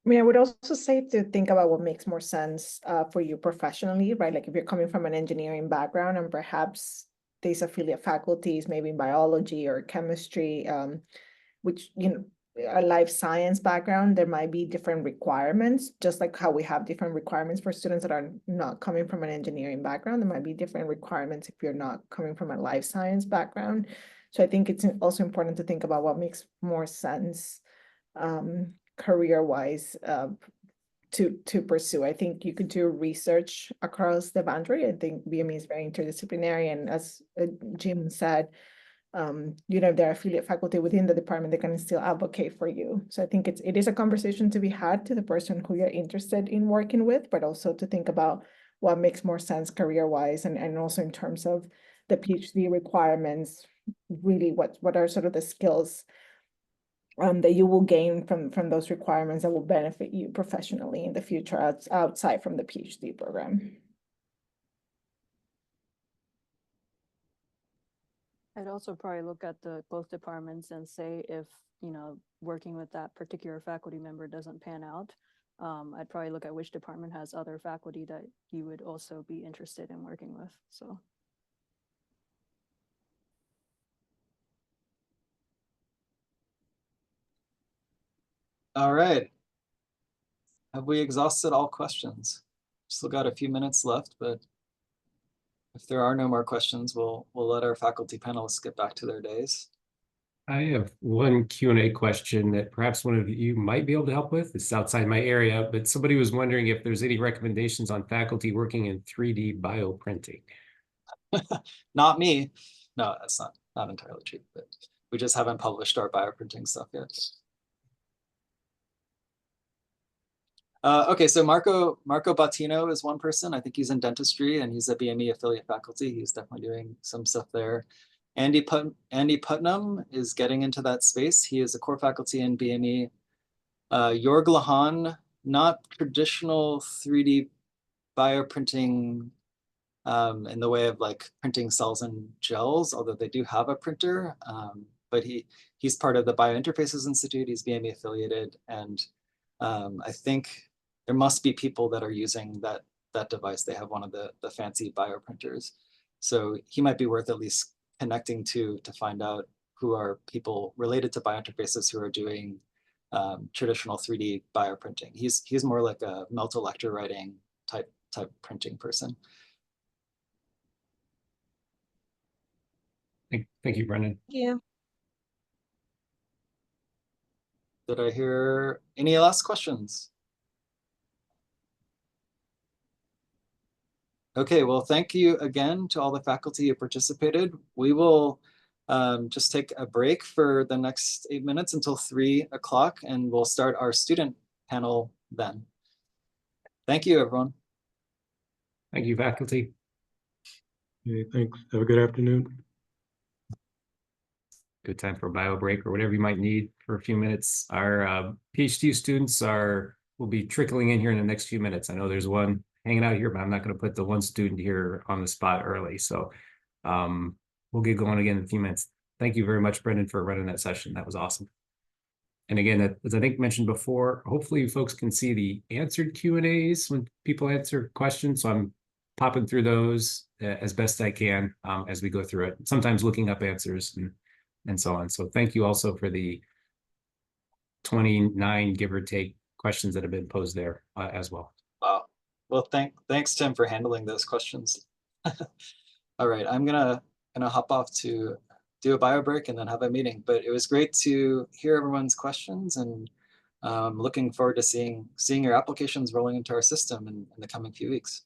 I mean, I would also say to think about what makes more sense for you professionally, right? Like if you're coming from an engineering background and perhaps these affiliate faculties, maybe in biology or chemistry, which, a life science background, there might be different requirements, just like how we have different requirements for students that are not coming from an engineering background. There might be different requirements if you're not coming from a life science background. So I think it's also important to think about what makes more sense career-wise to pursue. I think you could do research across the boundary. I think BME is very interdisciplinary, and as Jim said, there are affiliate faculty within the department that can still advocate for you. So I think it is a conversation to be had to the person who you're interested in working with, but also to think about what makes more sense career-wise, and also in terms of the PhD requirements, really what are sort of the skills that you will gain from those requirements that will benefit you professionally in the future outside from the PhD program. I'd also probably look at both departments and say if, working with that particular faculty member doesn't pan out, I'd probably look at which department has other faculty that you would also be interested in working with, so. All right. Have we exhausted all questions? Still got a few minutes left, but if there are no more questions, we'll let our faculty panelists get back to their days. I have one Q&A question that perhaps one of you might be able to help with. It's outside my area, but somebody was wondering if there's any recommendations on faculty working in 3D bioprinting. Not me. No, that's not entirely true, but we just haven't published our bioprinting stuff yet. Okay, so Marco Battino is one person. I think he's in dentistry and he's a BME affiliate faculty. He's definitely doing some stuff there. Andy Putnam is getting into that space. He is a core faculty in BME. Jorg Lahan, not traditional 3D bioprinting in the way of like printing cells and gels, although they do have a printer. But he's part of the Biointerfaces Institute. He's BME affiliated, and I think there must be people that are using that device. They have one of the fancy bioprinters. So he might be worth at least connecting to find out who are people related to biointerfaces who are doing traditional 3D bioprinting. He's more like a melt-electro writing type printing person. Thank you, Brendan. Thank you. Did I hear any last questions? Okay, well, thank you again to all the faculty who participated. We will just take a break for the next 8 minutes until 3 o'clock, and we'll start our student panel then. Thank you, everyone. Thank you, faculty. Okay, thanks. Have a good afternoon. Good time for a bio break or whatever you might need for a few minutes. Our PhD students will be trickling in here in the next few minutes. I know there's one hanging out here, but I'm not going to put the one student here on the spot early. So we'll get going again in a few minutes. Thank you very much, Brendan, for running that session. That was awesome. And again, as I think mentioned before, hopefully folks can see the answered Q&As when people answer questions. So I'm popping through those as best I can as we go through it, sometimes looking up answers and so on. So thank you also for the 29, give or take, questions that have been posed there as well. Wow. Well, thanks, Tim, for handling those questions. All right, I'm gonna hop off to do a bio break and then have a meeting. But it was great to hear everyone's questions, and looking forward to seeing your applications rolling into our system in the coming few weeks.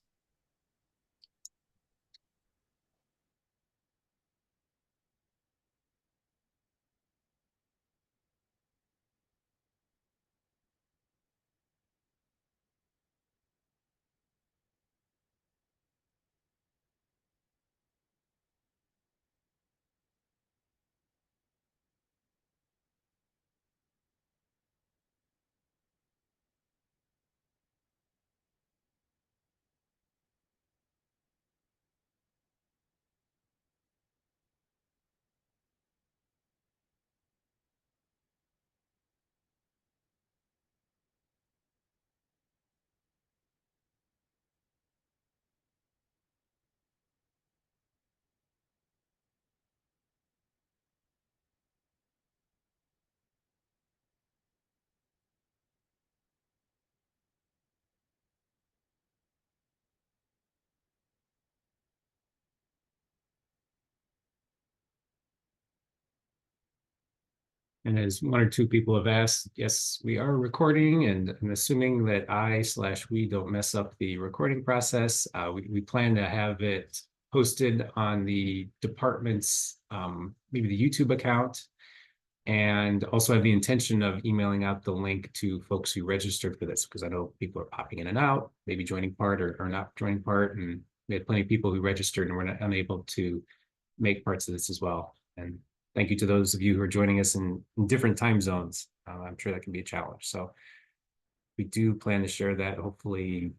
And as one or two people have asked, yes, we are recording, and I'm assuming that we don't mess up the recording process. We plan to have it posted on the department's, maybe the YouTube account, and also have the intention of emailing out the link to folks who registered for this, because I know people are popping in and out, maybe joining part or not joining part, and we had plenty of people who registered and were not unable to make parts of this as well. And thank you to those of you who are joining us in different time zones. I'm sure that can be a challenge. So we do plan to share that hopefully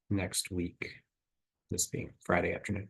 next week, this being Friday afternoon.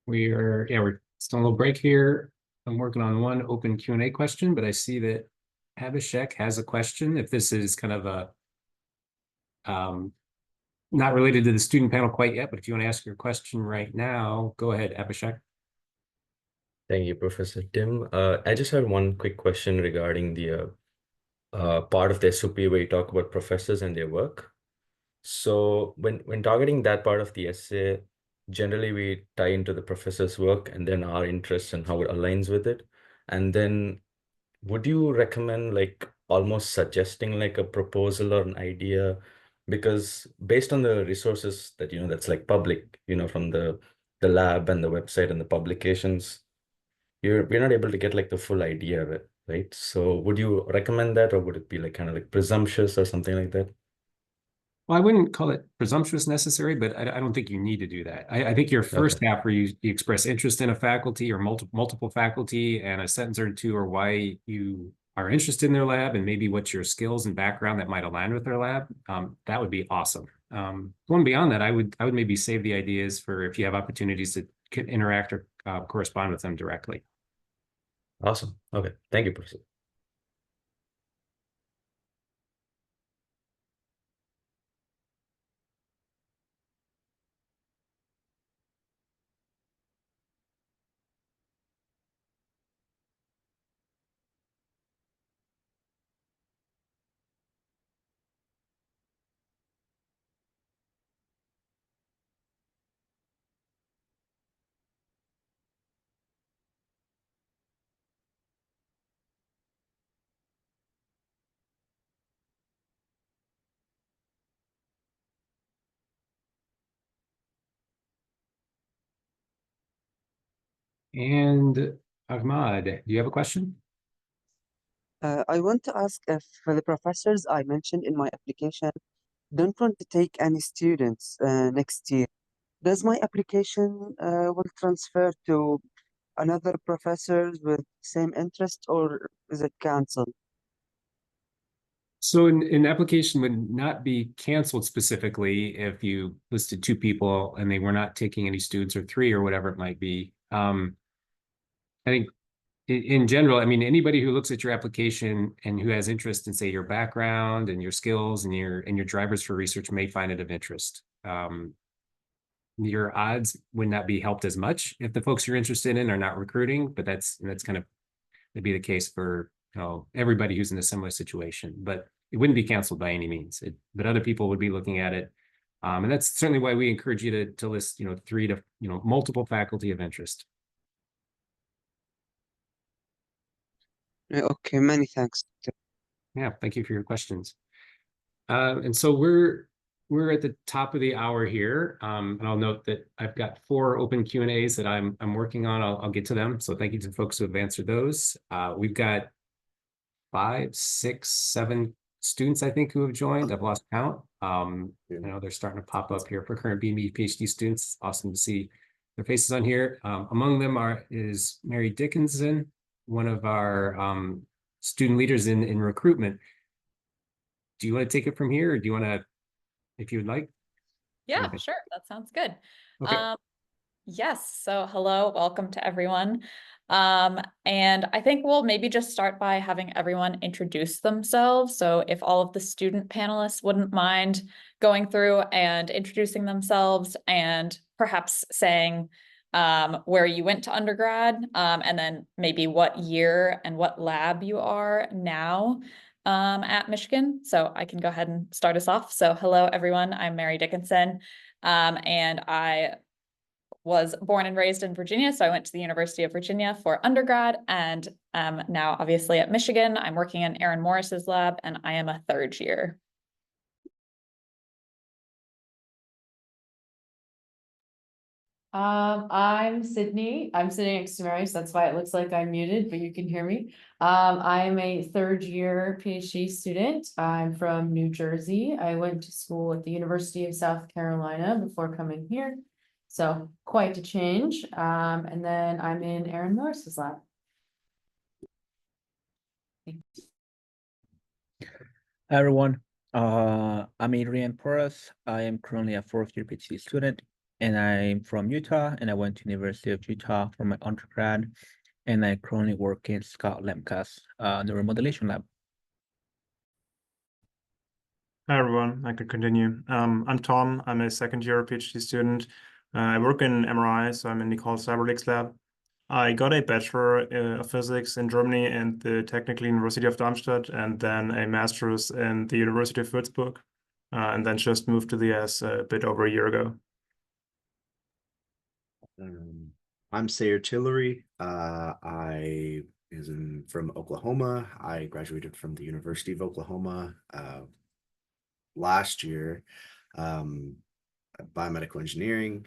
We're still a little break here. I'm working on one open Q&A question, but I see that Abhishek has a question. If this is kind of a not related to the student panel quite yet, but if you want to ask your question right now, go ahead, Abhishek. Thank you, Professor Tim. I just had one quick question regarding the part of the SOP where you talk about professors and their work. So when targeting that part of the essay, generally we tie into the professor's work and then our interests and how it aligns with it. And then would you recommend like almost suggesting like a proposal or an idea? Because based on the resources that, that's like public, from the lab and the website and the publications, we're not able to get like the full idea of it, right? So would you recommend that, or would it be like kind of like presumptuous or something like that? Well, I wouldn't call it presumptuous necessary, but I don't think you need to do that. I think your first half where you express interest in a faculty or multiple faculty and a sentence or two or why you are interested in their lab and maybe what's your skills and background that might align with their lab, that would be awesome. Going beyond that, I would maybe save the ideas for if you have opportunities to interact or correspond with them directly. Awesome. Okay. Thank you, Professor. And Ahmad, do you have a question? I want to ask if the professors I mentioned in my application don't want to take any students next year. Does my application will transfer to another professors with same interest, or is it canceled? So an application would not be canceled specifically if you listed 2 people and they were not taking any students or 3 or whatever it might be. I think in general, I mean, anybody who looks at your application and who has interest in, say, your background and your skills and your drivers for research may find it of interest. Your odds would not be helped as much if the folks you're interested in are not recruiting, but that's kind of would be the case for everybody who's in a similar situation. But it wouldn't be canceled by any means. But other people would be looking at it, and that's certainly why we encourage you to list 3 to multiple faculty of interest. Okay, many thanks. Yeah, thank you for your questions. And so we're at the top of the hour here, and I'll note that I've got 4 open Q&As that I'm working on. I'll get to them. So thank you to folks who have answered those. We've got 5, 6, 7 students, I think, who have joined. I've lost count. They're starting to pop up here for current BME PhD students. Awesome to see their faces on here. Among them is Mary Dickinson, one of our student leaders in recruitment. Do you want to take it from here, or do you want to, if you would like? Yeah, Okay. sure. That sounds good. Okay. Yes. So hello, welcome to everyone. And I think we'll maybe just start by having everyone introduce themselves. So if all of the student panelists wouldn't mind going through and introducing themselves and perhaps saying where you went to undergrad, and then maybe what year and what lab you are now at Michigan. So I can go ahead and start us off. So hello, everyone. I'm Mary Dickinson, and I was born and raised in Virginia. So I went to the University of Virginia for undergrad, and now obviously at Michigan. I'm working in Aaron Morris's lab, and I am a 3rd year. I'm Sydney. I'm sitting next to Mary, so that's why it looks like I'm muted, but you can hear me. I'm a 3rd year PhD student. I'm from New Jersey. I went to school at the University of South Carolina before coming here. So quite a change. And then I'm in Aaron Morris's lab. Hi everyone, I'm Adrian Porras. I am currently a 4th year PhD student, and I'm from Utah, and I went to University of Utah for my undergrad, and I currently work in Scott Lemke's neuromodulation lab. Hi everyone, I could continue. I'm Tom. I'm a 2nd year PhD student. I work in MRI, so I'm in Nicole Cyberlink's lab. I got a Bachelor of Physics in Germany and the Technical University of Darmstadt, and then a Master's in the University of Würzburg, and then just moved to the US a bit over a year ago. I'm Sayer Tillery. I am from Oklahoma. I graduated from the University of Oklahoma last year, biomedical engineering.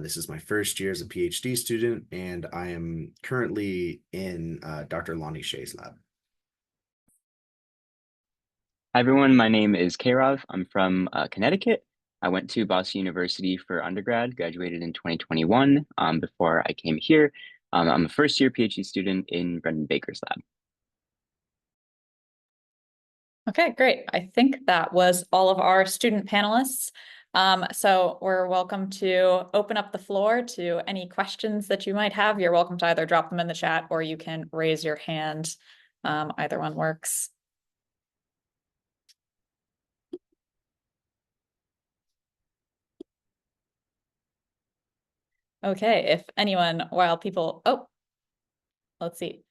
This is my 1st year as a PhD student, and I am currently in Dr. Lonnie Shea's lab. Hi, everyone. My name is Kairav. I'm from Connecticut. I went to Boston University for undergrad, graduated in 2021 before I came here. I'm a first-year PhD student in Brendan Baker's lab. Okay, great. I think that was all of our student panelists. So we're welcome to open up the floor to any questions that you might have. You're welcome to either drop them in the chat or you can raise your hand. Either one works. Okay, if anyone, while people, let's see.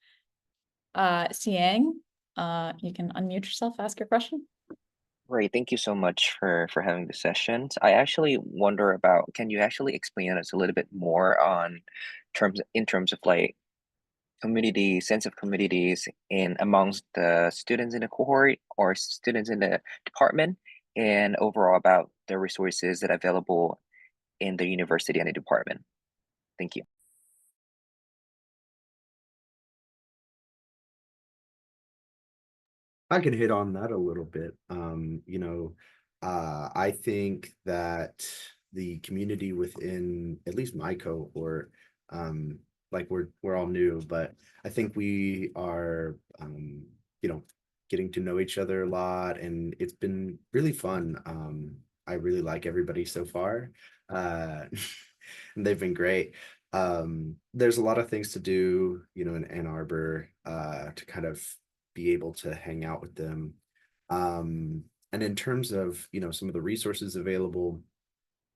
Siang, you can unmute yourself, ask your question. Great, thank you so much for having the session. I actually wonder about, can you actually explain us a little bit more on in terms of like community, sense of communities in amongst the students in the cohort or students in the department, and overall about the resources that are available in the university and the department? Thank you. I can hit on that a little bit. I think that the community within at least my cohort, like we're all new, but I think we are, getting to know each other a lot, and it's been really fun. I really like everybody so far, and they've been great. There's a lot of things to do, in Ann Arbor, to kind of be able to hang out with them. And in terms of, some of the resources available,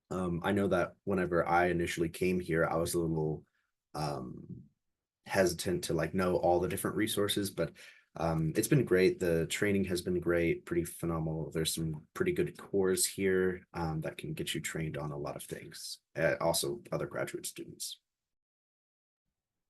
I know that whenever I initially came here, I was a little hesitant to know all the different resources, but it's been great. The training has been great, pretty phenomenal. There's some pretty good cores here that can get you trained on a lot of things. Also other graduate students.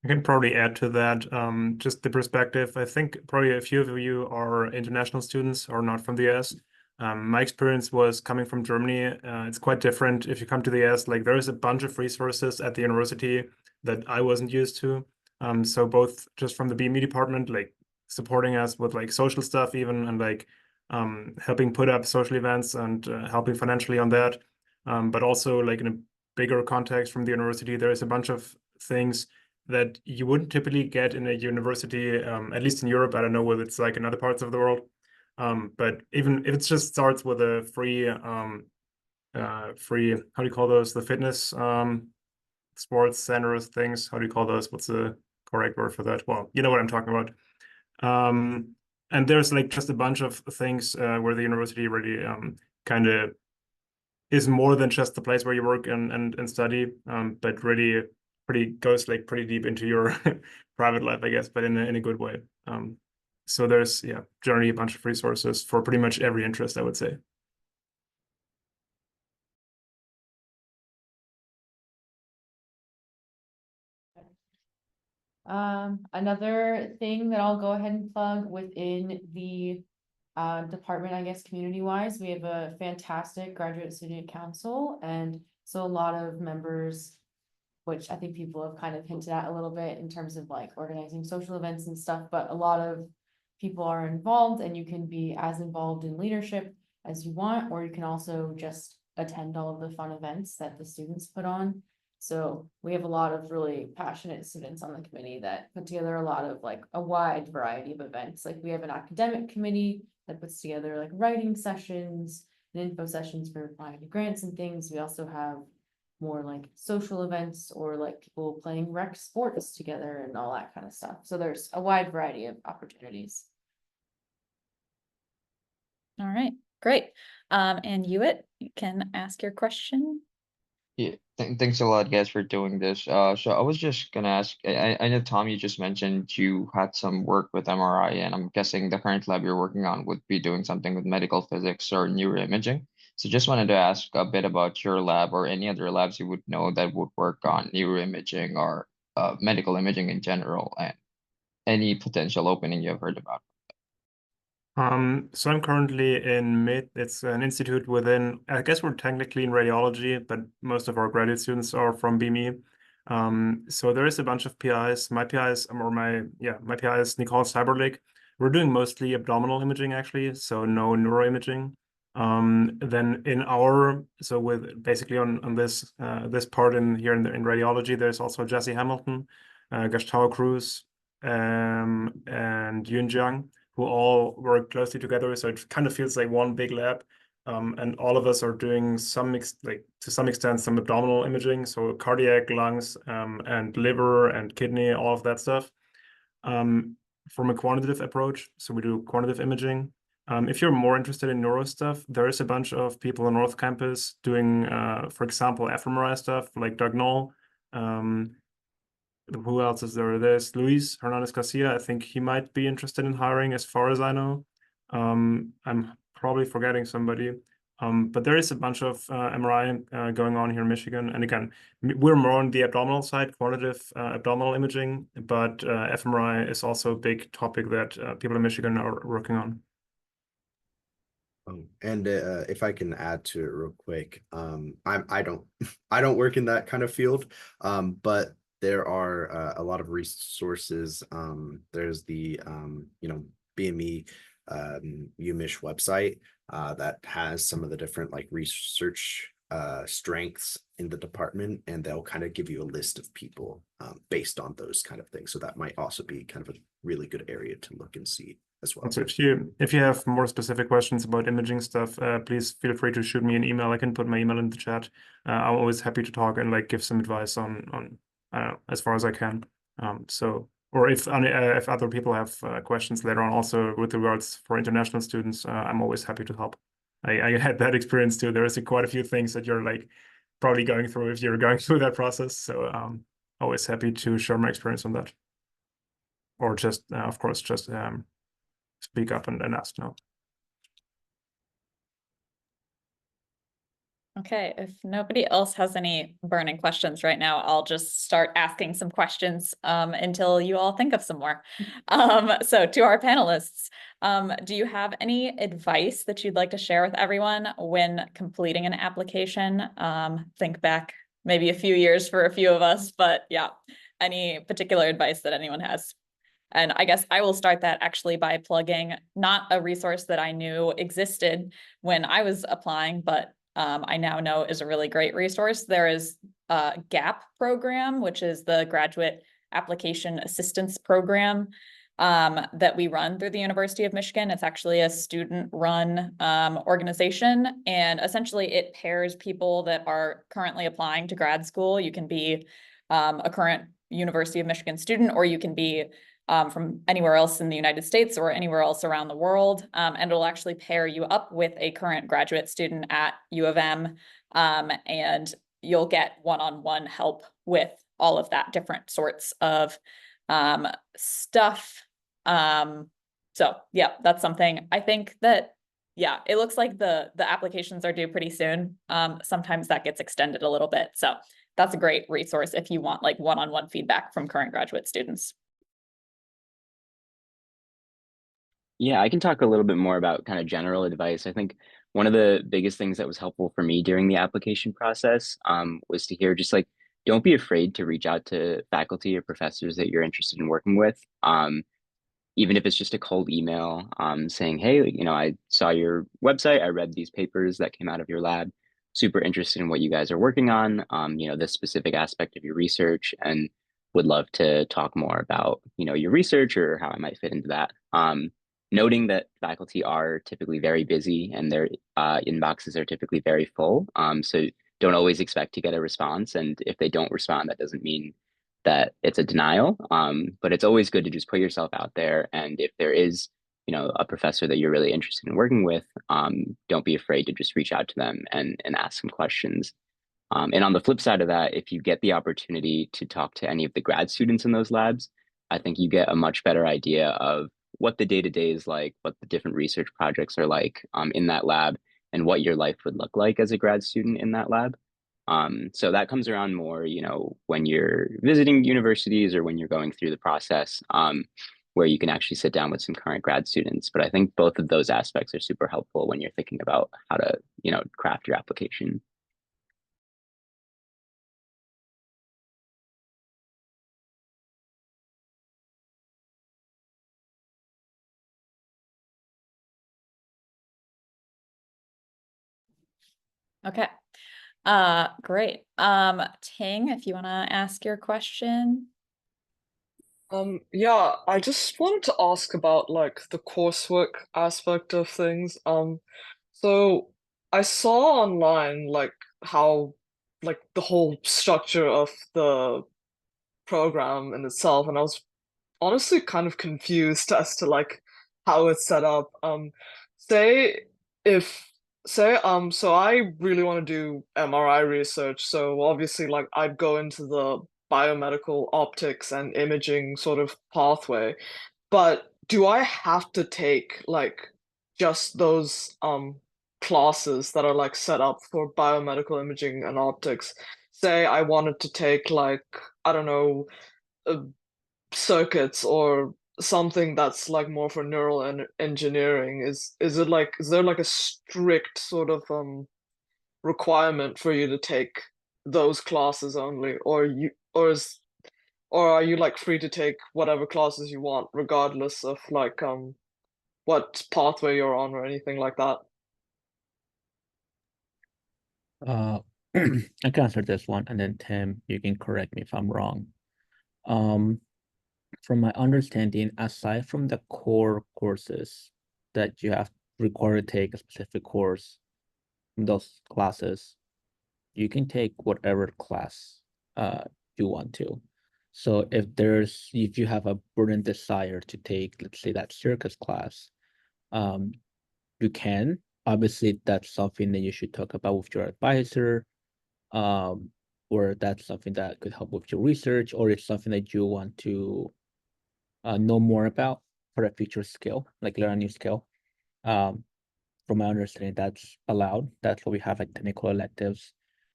I can probably add to that just the perspective. I think probably a few of you are international students or not from the US. My experience was coming from Germany. It's quite different if you come to the US. There is a bunch of resources at the university that I wasn't used to. So both just from the BME department, supporting us with social stuff even, and helping put up social events and helping financially on that. But also in a bigger context from the university, there is a bunch of things that you wouldn't typically get in a university, at least in Europe. I don't know whether it's in other parts of the world. But even if it just starts with a free, how do you call those? The fitness sports centers things. How do you call those? What's the correct word for that? Well, you know what I'm talking about. And there's just a bunch of things where the university really kind of is more than just the place where you work and study, but really goes pretty deep into your private life, I guess, but in a good way. So there's generally a bunch of resources for pretty much every interest, I would say. Another thing that I'll go ahead and plug within the department, I guess, community-wise, we have a fantastic graduate student council, and so a lot of members, which I think people have kind of hinted at a little bit in terms of organizing social events and stuff, but a lot of people are involved, and you can be as involved in leadership as you want, or you can also just attend all of the fun events that the students put on. So we have a lot of really passionate students on the committee that put together a lot of a wide variety of events. We have an academic committee that puts together writing sessions and info sessions for applying to grants and things. We also have more social events or people playing rec sports together and all that kind of stuff. So there's a wide variety of opportunities. All right, great. And Hewitt, you can ask your question. Yeah, thanks a lot, guys, for doing this. So I was just gonna ask, I know, Tom, you just mentioned you had some work with MRI, and I'm guessing the current lab you're working on would be doing something with medical physics or neuroimaging. So just wanted to ask a bit about your lab or any other labs you would know that would work on neuroimaging or medical imaging in general, and any potential opening you've heard about. So I'm currently in MIT. It's an institute within, I guess we're technically in radiology, but most of our graduate students are from BME. So there is a bunch of PIs. My PI is Nicole Cyberlick, we're doing mostly abdominal imaging actually, so no neuroimaging. Then in our, so with basically on this this part in here in radiology, there's also Jesse Hamilton, Gustavo Cruz, and Yun Jiang, who all work closely together. So it kind of feels like one big lab. And all of us are doing to some extent some abdominal imaging, so cardiac, lungs, and liver and kidney, all of that stuff. From a quantitative approach, so we do quantitative imaging. If you're more interested in neuro stuff, there is a bunch of people on North Campus doing, for example, fMRI stuff, like Doug Knoll. Who else is there? There's Luis Hernandez Garcia. I think he might be interested in hiring, as far as I know. I'm probably forgetting somebody. But there is a bunch of MRI going on here in Michigan. And again, we're more on the abdominal side, quantitative abdominal imaging, but fMRI is also a big topic that people in Michigan are working on. And if I can add to it real quick, I don't I don't work in that kind of field, but there are a lot of resources. There's the BME UMich website that has some of the different like research strengths in the department, and they'll kind of give you a list of people based on those kind of things. So that might also be kind of a really good area to look and see as well. So if you have more specific questions about imaging stuff, please feel free to shoot me an email. I can put my email in the chat. I'm always happy to talk and like give some advice on as far as I can. Or if other people have questions later on, also with regards for international students, I'm always happy to help. I had that experience too. There is quite a few things that you're like probably going through if you're going through that process. So always happy to share my experience on that. Or just, of course, just speak up and ask no. Okay, if nobody else has any burning questions right now, I'll just start asking some questions until you all think of some more. So to our panelists, do you have any advice that you'd like to share with everyone when completing an application? Think back maybe a few years for a few of us, but yeah, any particular advice that anyone has? And I guess I will start that actually by plugging not a resource that I knew existed when I was applying, but I now know is a really great resource. There is a GAP program, which is the Graduate Application Assistance Program that we run through the University of Michigan. It's actually a student-run organization, and essentially it pairs people that are currently applying to grad school. You can be a current University of Michigan student, or you can be from anywhere else in the United States or anywhere else around the world. And it'll actually pair you up with a current graduate student at U of M. And you'll get one-on-one help with all of that different sorts of stuff. So yeah, that's something I think that, yeah, it looks like the applications are due pretty soon. Sometimes that gets extended a little bit. So that's a great resource if you want like one-on-one feedback from current graduate students. Yeah, I can talk a little bit more about kind of general advice. I think one of the biggest things that was helpful for me during the application process was to hear just like, don't be afraid to reach out to faculty or professors that you're interested in working with. Even if it's just a cold email saying, hey, I saw your website, I read these papers that came out of your lab, super interested in what you guys are working on, this specific aspect of your research, and would love to talk more about, your research or how I might fit into that. Noting that faculty are typically very busy and their inboxes are typically very full. So don't always expect to get a response. And if they don't respond, that doesn't mean that it's a denial. But it's always good to just put yourself out there. And if there is, a professor that you're really interested in working with, don't be afraid to just reach out to them and ask some questions. And on the flip side of that, if you get the opportunity to talk to any of the grad students in those labs, I think you get a much better idea of what the day-to-day is like, what the different research projects are like in that lab, and what your life would look like as a grad student in that lab. So that comes around more, when you're visiting universities or when you're going through the process, where you can actually sit down with some current grad students. But I think both of those aspects are super helpful when you're thinking about how to, craft your application. Okay. Great. Ting, if you want to ask your question. Yeah, I just wanted to ask about like the coursework aspect of things. So I saw online like how like the whole structure of the program in itself, and I was honestly kind of confused as to like how it's set up. Say if so I really want to do MRI research, so obviously like I'd go into the biomedical optics and imaging sort of pathway. But do I have to take like just those classes that are like set up for biomedical imaging and optics? Say I wanted to take like, I don't know, uh, circuits or something that's like more for neural engineering. Is it like, is there like a strict sort of requirement for you to take those classes only, or are you like free to take whatever classes you want regardless of like what pathway you're on or anything like that? Uh, I can answer this one, and then Tim, you can correct me if I'm wrong. From my understanding, aside from the core courses that you have required to take a specific course in those classes, you can take whatever class you want to. So if you have a burning desire to take, let's say, that circus class, you can. Obviously, that's something that you should talk about with your advisor, or that's something that could help with your research, or it's something that you want to know more about for a future skill, like learn a new skill. From my understanding, that's allowed. That's what we have like technical electives.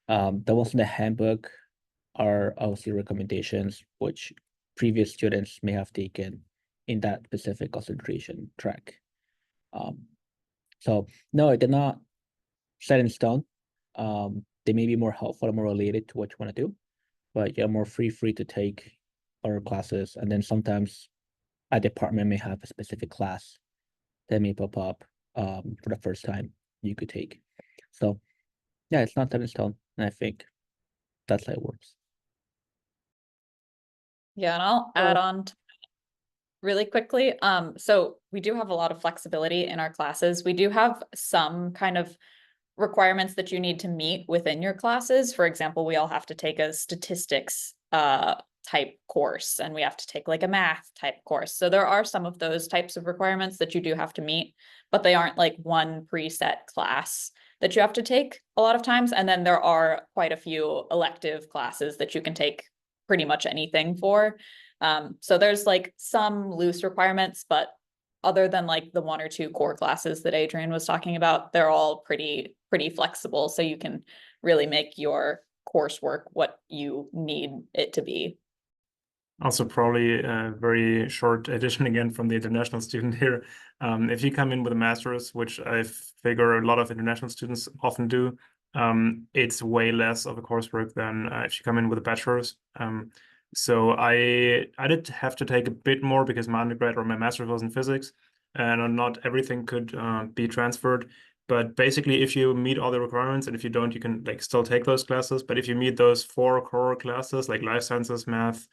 That was in the handbook are obviously recommendations which previous students may have taken in that specific concentration track. So no, they're not set in stone. They may be more helpful and more related to what you want to do, but you're more free to take other classes. And then sometimes a department may have a specific class that may pop up for the first time you could take. So yeah, it's not set in stone. And I think that's how it works. Yeah, and I'll add on to really quickly. So we do have a lot of flexibility in our classes. We do have some kind of requirements that you need to meet within your classes. For example, we all have to take a statistics type course, and we have to take like a math type course. So there are some of those types of requirements that you do have to meet, but they aren't like one preset class that you have to take a lot of times. And then there are quite a few elective classes that you can take pretty much anything for. So there's like some loose requirements, but other than like the one or two core classes that Adrian was talking about, they're all pretty flexible. So you can really make your coursework what you need it to be. Also, probably a very short addition again from the international student here. If you come in with a master's, which I figure a lot of international students often do, it's way less of a coursework than if you come in with a bachelor's. So I did have to take a bit more because my undergrad or my master's was in physics, and not everything could be transferred. But basically, if you meet all the requirements, and if you don't, you can like still take those classes. But if you meet those 4 core classes like life sciences, math,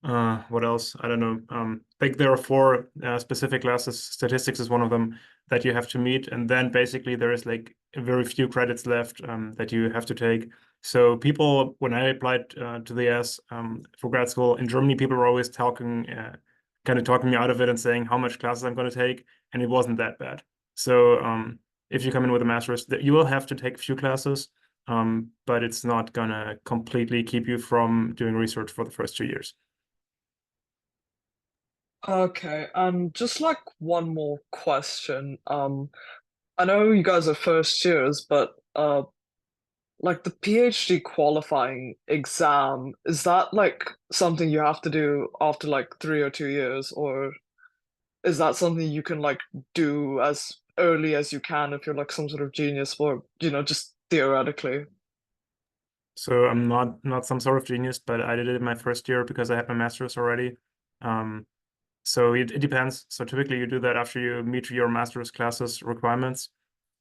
what else? I don't know. Like there are 4 specific classes. Statistics is one of them that you have to meet, and then basically there is like very few credits left that you have to take. So people, when I applied to the US for grad school in Germany, people were always talking, kind of talking me out of it and saying how much classes I'm going to take, and it wasn't that bad. So if you come in with a master's, you will have to take a few classes, but it's not gonna completely keep you from doing research for the first 2 years. Okay, just like one more question. I know you guys are first years, but like the PhD qualifying exam, is that like something you have to do after like 3 or 2 years, or is that something you can like do as early as you can if you're like some sort of genius, or just theoretically? So I'm not some sort of genius, but I did it in my first year because I had my master's already. So it depends. So typically you do that after you meet your master's classes requirements.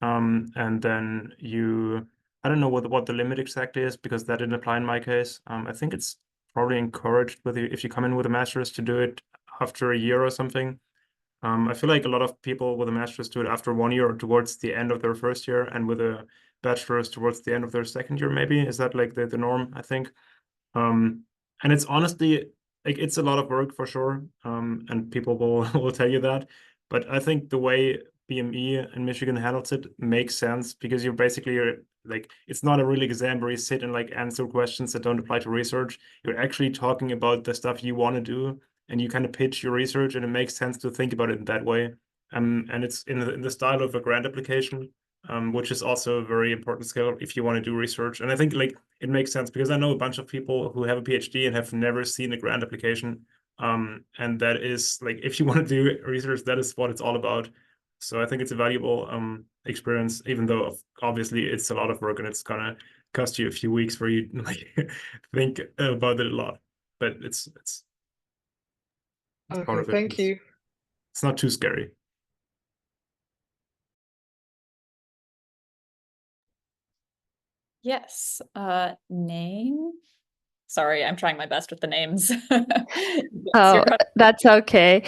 And then you I don't know what the limit exactly is because that didn't apply in my case. I think it's probably encouraged if you come in with a master's to do it after a year or something. I feel like a lot of people with a master's do it after 1 year or towards the end of their first year, and with a bachelor's towards the end of their second year, maybe. Is that like the norm, I think? And it's honestly, like, it's a lot of work for sure. And people will tell you that. But I think the way BME in Michigan handles it makes sense, because you're basically like, it's not a real exam where you sit and like answer questions that don't apply to research. You're actually talking about the stuff you want to do, and you kind of pitch your research, and it makes sense to think about it in that way. And it's in the style of a grant application, which is also a very important skill if you want to do research. And I think like it makes sense because I know a bunch of people who have a PhD and have never seen a grant application. And that is like, if you want to do research, that is what it's all about. So I think it's a valuable experience, even though obviously it's a lot of work and it's gonna cost you a few weeks where you like think about it a lot. But it's part Okay, of it. thank you. It's not too scary. Yes, name. Sorry, I'm trying my best with the names. Oh, that's okay.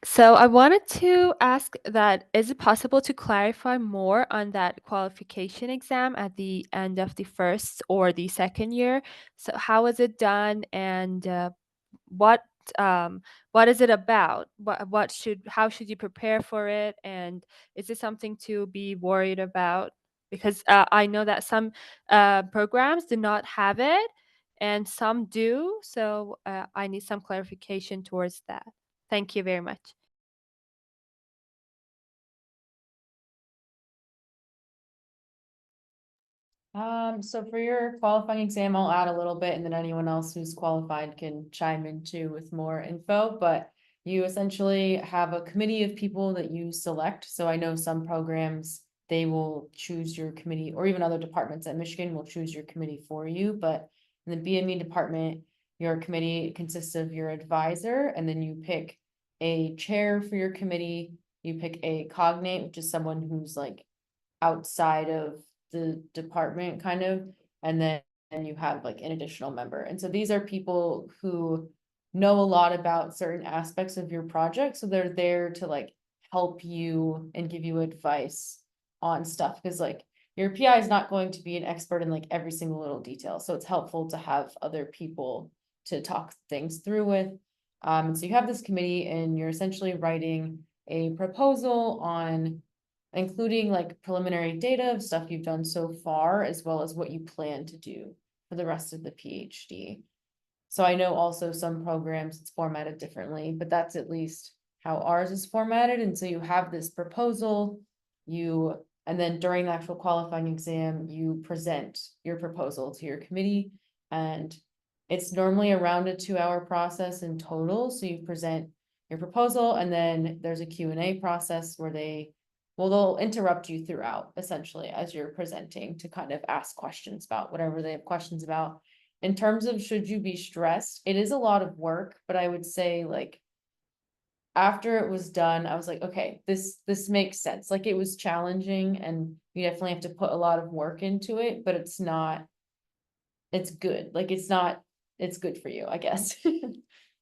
So I wanted to ask that, is it possible to clarify more on that qualification exam at the end of the first or the second year? So how is it done, and what what is it about? How should you prepare for it? And is it something to be worried about? Because I know that some programs do not have it and some do. So I need some clarification towards that. Thank you very much. So for your qualifying exam, I'll add a little bit, and then anyone else who's qualified can chime in too with more info, but you essentially have a committee of people that you select. So I know some programs, they will choose your committee, or even other departments at Michigan will choose your committee for you, but in the BME department, your committee consists of your advisor, and then you pick a chair for your committee, you pick a cognate, which is someone who's like outside of the department kind of, and then you have like an additional member. And so these are people who know a lot about certain aspects of your project. So they're there to like help you and give you advice on stuff. Because like your PI is not going to be an expert in like every single little detail. So it's helpful to have other people to talk things through with. And so you have this committee and you're essentially writing a proposal on including like preliminary data of stuff you've done so far, as well as what you plan to do for the rest of the PhD. So I know also some programs it's formatted differently, but that's at least how ours is formatted. And so you have this proposal, and then during the actual qualifying exam, you present your proposal to your committee, and it's normally around a 2-hour process in total. So you present your proposal, and then there's a Q&A process where they'll interrupt you throughout, essentially, as you're presenting to kind of ask questions about whatever they have questions about. In terms of should you be stressed, it is a lot of work, but I would say like after it was done, I was like, okay, this makes sense. Like it was challenging and you definitely have to put a lot of work into it, but it's good. Like it's good for you, I guess.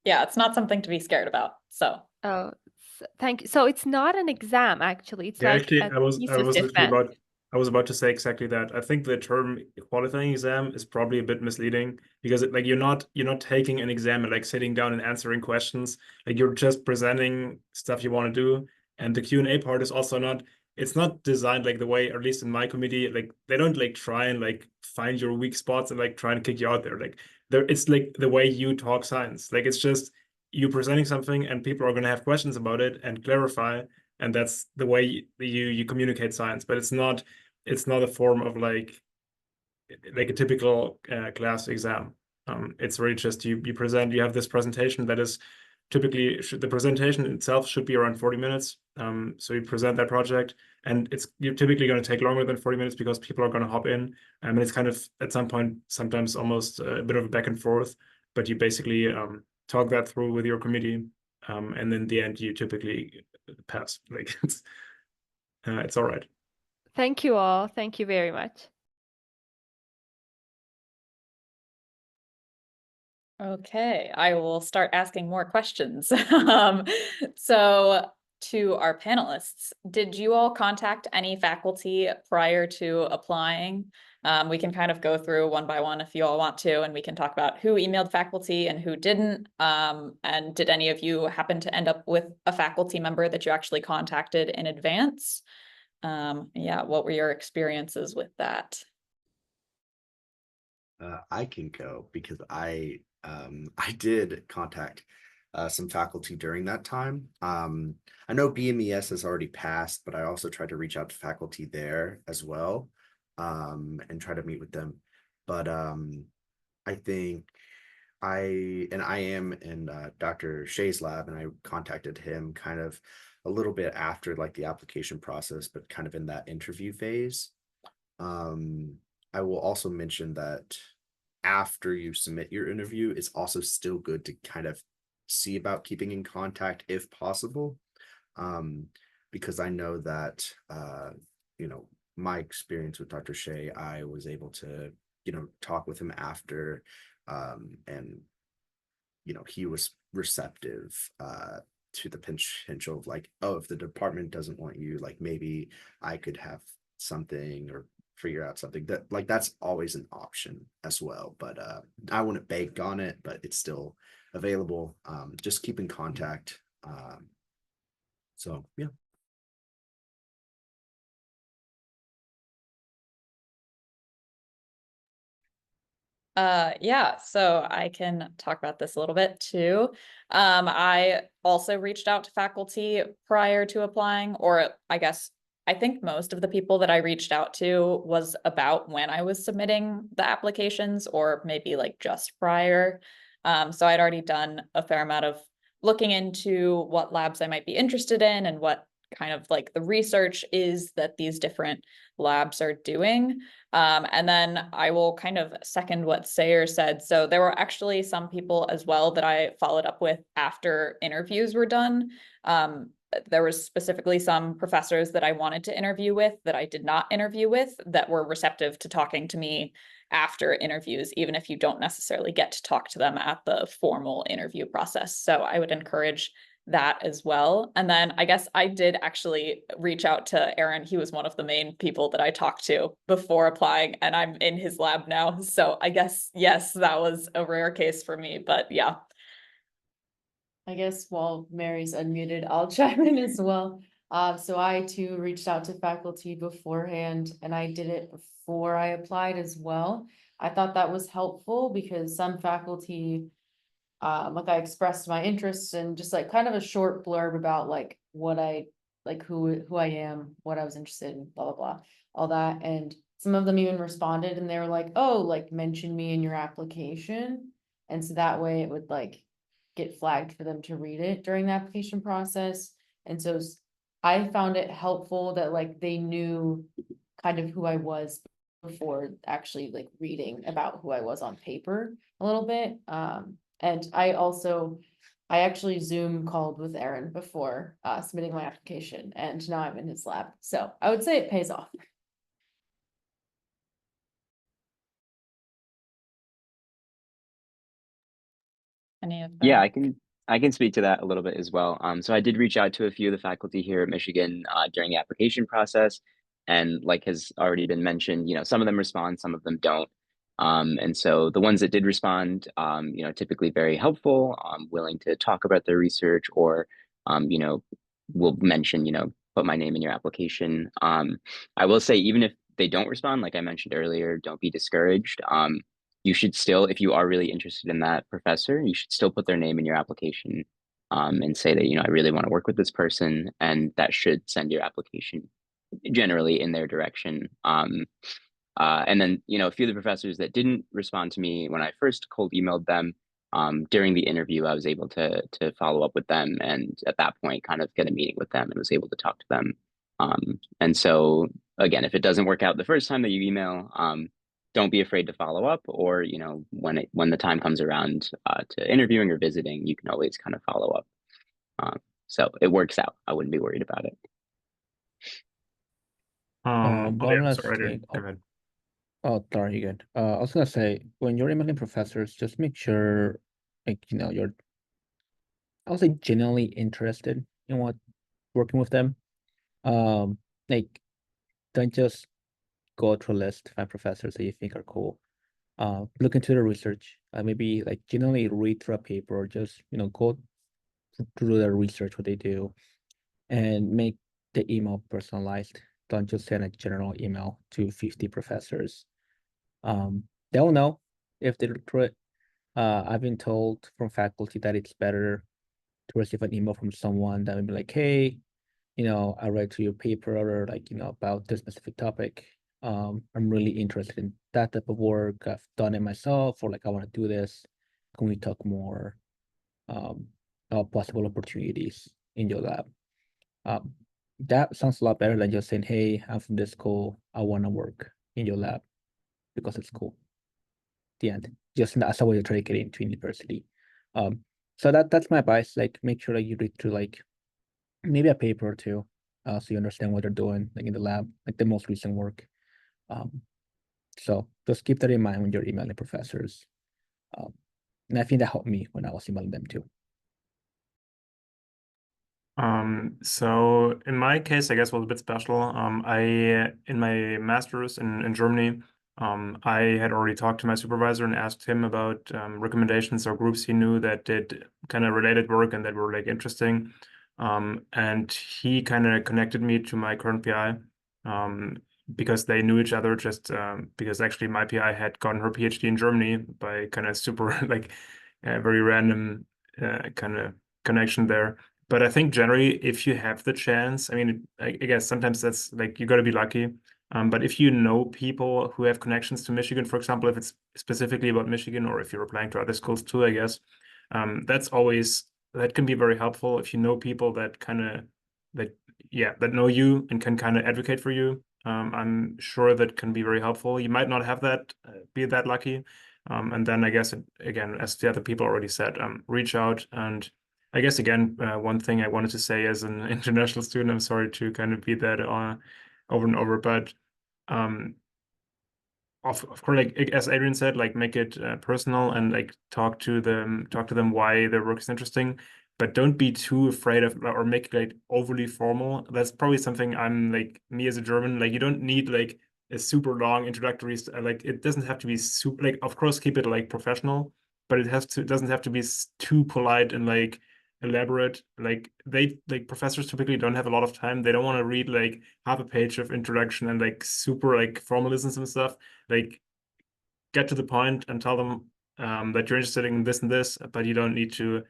Yeah, it's not something to be scared about. So Oh, thank you. So it's not an exam, actually. It's Yeah, like actually, a I was thesis literally defense. I was about to say exactly that. I think the term qualifying exam is probably a bit misleading because like you're not taking an exam and like sitting down and answering questions. Like you're just presenting stuff you want to do. And the Q&A part is also it's not designed like the way, or at least in my committee, like they don't like try and like find your weak spots and like try and kick you out there. Like it's like the way you talk science. Like it's just you presenting something and people are gonna have questions about it and clarify, and that's the way you communicate science. But it's not a form of like a typical class exam. It's really just you present, you have this presentation that is typically the presentation itself should be around 40 minutes. So you present that project, and you're typically going to take longer than 40 minutes because people are going to hop in. And it's kind of at some point sometimes almost a bit of a back and forth, but you basically talk that through with your committee, and in the end you typically pass. Like it's all right. Thank you all. Thank you very much. Okay, I will start asking more questions. So to our panelists, did you all contact any faculty prior to applying? We can kind of go through one by one if you all want to, and we can talk about who emailed faculty and who didn't. And did any of you happen to end up with a faculty member that you actually contacted in advance? Yeah, what were your experiences with that? I can go because I did contact some faculty during that time. I know BMES has already passed, but I also tried to reach out to faculty there as well, and try to meet with them. But I think I am in Dr. Shea's lab, and I contacted him kind of a little bit after like the application process, but kind of in that interview phase. I will also mention that after you submit your interview, it's also still good to kind of see about keeping in contact if possible. Because I know that, you know, my experience with Dr. Shea, I was able to, you know, talk with him after, and, you know, he was receptive, to the potential of like, oh, if the department doesn't want you, like maybe I could have something or figure out something that like that's always an option as well. But I wouldn't bank on it, but it's still available. Just keep in contact. So yeah. Yeah, so I can talk about this a little bit too. I also reached out to faculty prior to applying, or I guess I think most of the people that I reached out to was about when I was submitting the applications, or maybe like just prior. So I'd already done a fair amount of looking into what labs I might be interested in and what kind of like the research is that these different labs are doing. And then I will kind of second what Sayer said. So there were actually some people as well that I followed up with after interviews were done. There was specifically some professors that I wanted to interview with that I did not interview with that were receptive to talking to me after interviews, even if you don't necessarily get to talk to them at the formal interview process. So I would encourage that as well. And then I guess I did actually reach out to Aaron. He was one of the main people that I talked to before applying, and I'm in his lab now. So I guess, yes, that was a rare case for me, but yeah. I guess while Mary's unmuted, I'll chime in as well. So I too reached out to faculty beforehand, and I did it before I applied as well. I thought that was helpful because some faculty, like I expressed my interests and just like kind of a short blurb about like what I like, who I am, what I was interested in, blah, blah, blah, all that. And some of them even responded and they were like, oh, like mention me in your application. And so that way it would like get flagged for them to read it during the application process. And so I found it helpful that like they knew kind of who I was before actually like reading about who I was on paper a little bit. And I actually Zoom called with Aaron before submitting my application, and now I'm in his lab. So I would say it pays off. Any of Yeah, the I can speak to that a little bit as well. So I did reach out to a few of the faculty here at Michigan during the application process, and like has already been mentioned, you know, some of them respond, some of them don't. And so the ones that did respond, you know, typically very helpful, willing to talk about their research, or you know, will mention, you know, put my name in your application. I will say, even if they don't respond, like I mentioned earlier, don't be discouraged. You should still, if you are really interested in that professor, you should still put their name in your application, and say that, you know, I really want to work with this person, and that should send your application generally in their direction. And then, you know, a few of the professors that didn't respond to me when I first cold emailed them, during the interview, I was able to follow up with them, and at that point kind of get a meeting with them and was able to talk to them. And so again, if it doesn't work out the first time that you email, don't be afraid to follow up, or, you know, when the time comes around to interviewing or visiting, you can always kind of follow up. So it works out. I wouldn't be worried about it. Oh One yeah, last sorry, thing. go ahead. Oh, sorry, you good. I was gonna say, when you're emailing professors, just make sure, like, you're, I would say, genuinely interested in what working with them. Like, don't just go through a list, find professors that you think are cool. Look into the research. Maybe like genuinely read through a paper, or just go through their research, what they do, and make the email personalized. Don't just send a general email to 50 professors. They'll know if they look through it. I've been told from faculty that it's better to receive an email from someone that would be like, hey, I read through your paper, or like, about this specific topic. I'm really interested in that type of work. I've done it myself, or like I want to do this. Can we talk more about possible opportunities in your lab? That sounds a lot better than just saying, hey, I'm from this school. I want to work in your lab because it's cool. The end. Just as a way to try to get into university. So that's my advice. Like, make sure that you read through like maybe a paper or two, so you understand what they're doing, like in the lab, like the most recent work. So just keep that in mind when you're emailing professors. And I think that helped me when I was emailing them too. So in my case, I guess was a bit special. In my master's in Germany, I had already talked to my supervisor and asked him about recommendations or groups he knew that did kind of related work and that were like interesting. And he kind of connected me to my current PI, because they knew each other, just because actually my PI had gotten her PhD in Germany by kind of super like very random kind of connection there. But I think generally, if you have the chance, I mean, I guess sometimes that's like you got to be lucky. But if you know people who have connections to Michigan, for example, if it's specifically about Michigan, or if you're applying to other schools too, I guess, that can be very helpful if you know people that that know you and can kind of advocate for you. I'm sure that can be very helpful. You might not have that, be that lucky. And then I guess, again, as the other people already said, reach out. And I guess, again, one thing I wanted to say as an international student, I'm sorry to kind of beat that over and over, but of course, like as Adrian said, like make it personal and like talk to them why their work is interesting, but don't be too afraid of or make it like overly formal. That's probably something I'm like, me as a German, like you don't need like a super long introductory like it doesn't have to be super, like of course keep it like professional, but it doesn't have to be too polite and like elaborate. Like professors typically don't have a lot of time. They don't want to read like half a page of introduction and like super like formalisms and stuff. Like get to the point and tell them that you're interested in this and this, but you don't need to.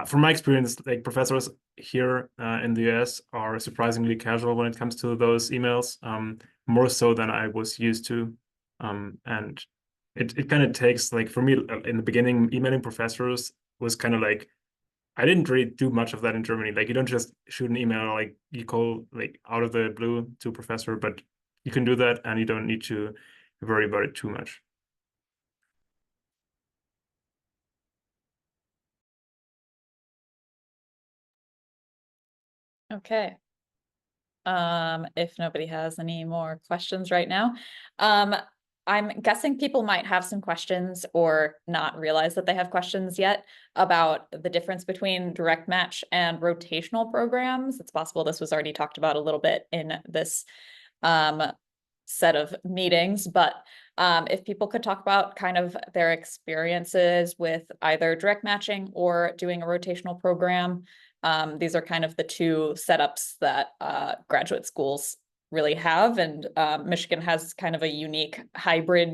From my experience, like professors here in the US are surprisingly casual when it comes to those emails, more so than I was used to. And it kind of takes, like for me in the beginning, emailing professors was kind of like, I didn't really do much of that in Germany. Like you don't just shoot an email, like you call like out of the blue to a professor, but you can do that and you don't need to worry about it too much. Okay. If nobody has any more questions right now, I'm guessing people might have some questions or not realize that they have questions yet about the difference between direct match and rotational programs. It's possible this was already talked about a little bit in this set of meetings, but if people could talk about kind of their experiences with either direct matching or doing a rotational program. These are kind of the two setups that graduate schools really have, and Michigan has kind of a unique hybrid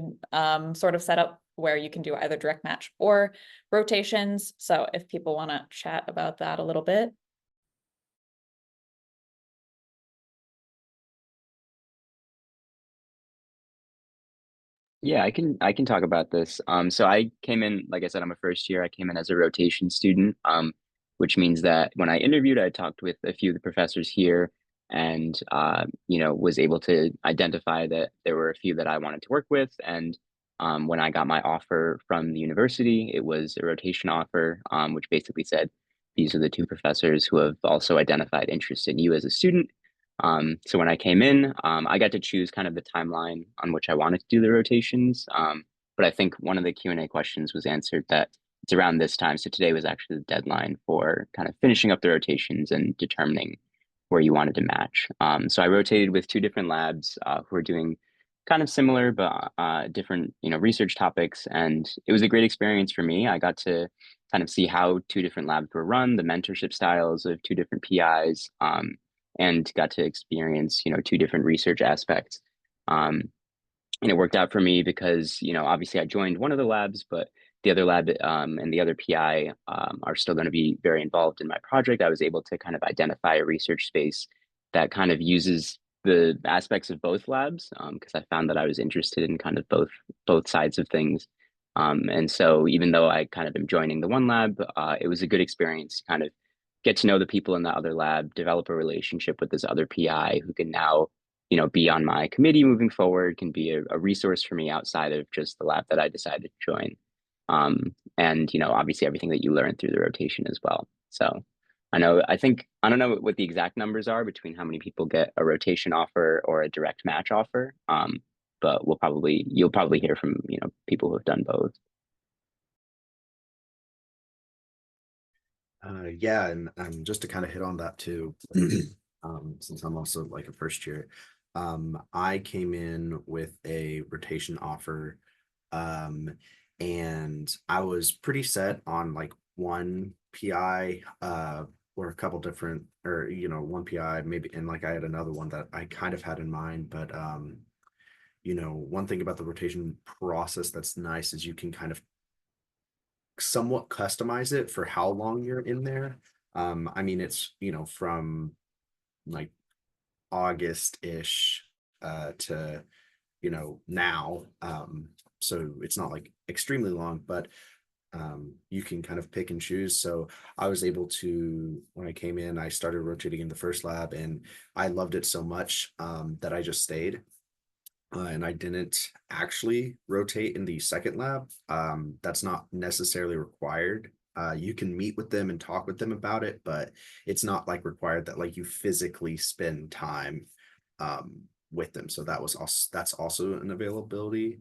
sort of setup where you can do either direct match or rotations. So if people want to chat about that a little bit. Yeah, I can talk about this. So I came in, like I said, I'm a first year. I came in as a rotation student, which means that when I interviewed, I talked with a few of the professors here, and was able to identify that there were a few that I wanted to work with. And when I got my offer from the university, it was a rotation offer, which basically said these are the two professors who have also identified interest in you as a student. So when I came in, I got to choose kind of the timeline on which I wanted to do the rotations. But I think one of the Q&A questions was answered that it's around this time. So today was actually the deadline for kind of finishing up the rotations and determining where you wanted to match. So I rotated with 2 different labs who are doing kind of similar but different, research topics, and it was a great experience for me. I got to kind of see how 2 different labs were run, the mentorship styles of 2 different PIs, and got to experience 2 different research aspects. And it worked out for me because obviously I joined one of the labs, but the other lab and the other PI are still going to be very involved in my project. I was able to kind of identify a research space that kind of uses the aspects of both labs, because I found that I was interested in kind of both sides of things. And so even though I kind of am joining the one lab, it was a good experience to kind of get to know the people in the other lab, develop a relationship with this other PI who can now be on my committee moving forward, can be a resource for me outside of just the lab that I decided to join. And obviously everything that you learn through the rotation as well. So I don't know what the exact numbers are between how many people get a rotation offer or a direct match offer. But you'll probably hear from people who have done both. Yeah, and just to kind of hit on that too, since I'm also like a first year, I came in with a rotation offer, and I was pretty set on like one PI, or a couple different, or one PI maybe, and like I had another one that I kind of had in mind, but one thing about the rotation process that's nice is you can kind of somewhat customize it for how long you're in there. I mean, it's from like August-ish to now. So it's not like extremely long, but you can kind of pick and choose. So I was able to, when I came in, I started rotating in the first lab, and I loved it so much that I just stayed. And I didn't actually rotate in the second lab. That's not necessarily required. You can meet with them and talk with them about it, but it's not like required that like you physically spend time with them. So that's also an availability.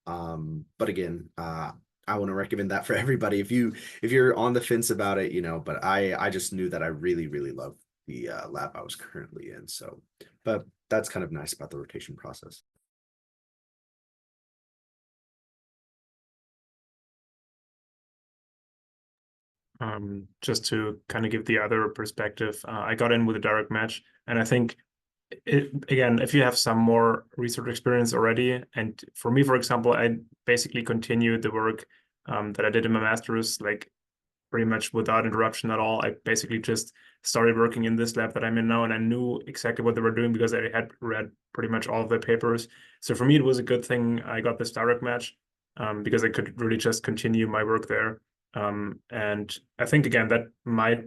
But again, I want to recommend that for everybody. If you're on the fence about it, but I just knew that I really, really love the lab I was currently in. So, but that's kind of nice about the rotation process. Just to kind of give the other perspective, I got in with a direct match, and I think again, if you have some more research experience already, and for me, for example, I basically continued the work that I did in my master's, like pretty much without interruption at all. I basically just started working in this lab that I'm in now, and I knew exactly what they were doing because I had read pretty much all of their papers. So for me, it was a good thing I got this direct match, because I could really just continue my work there. And I think, again, that might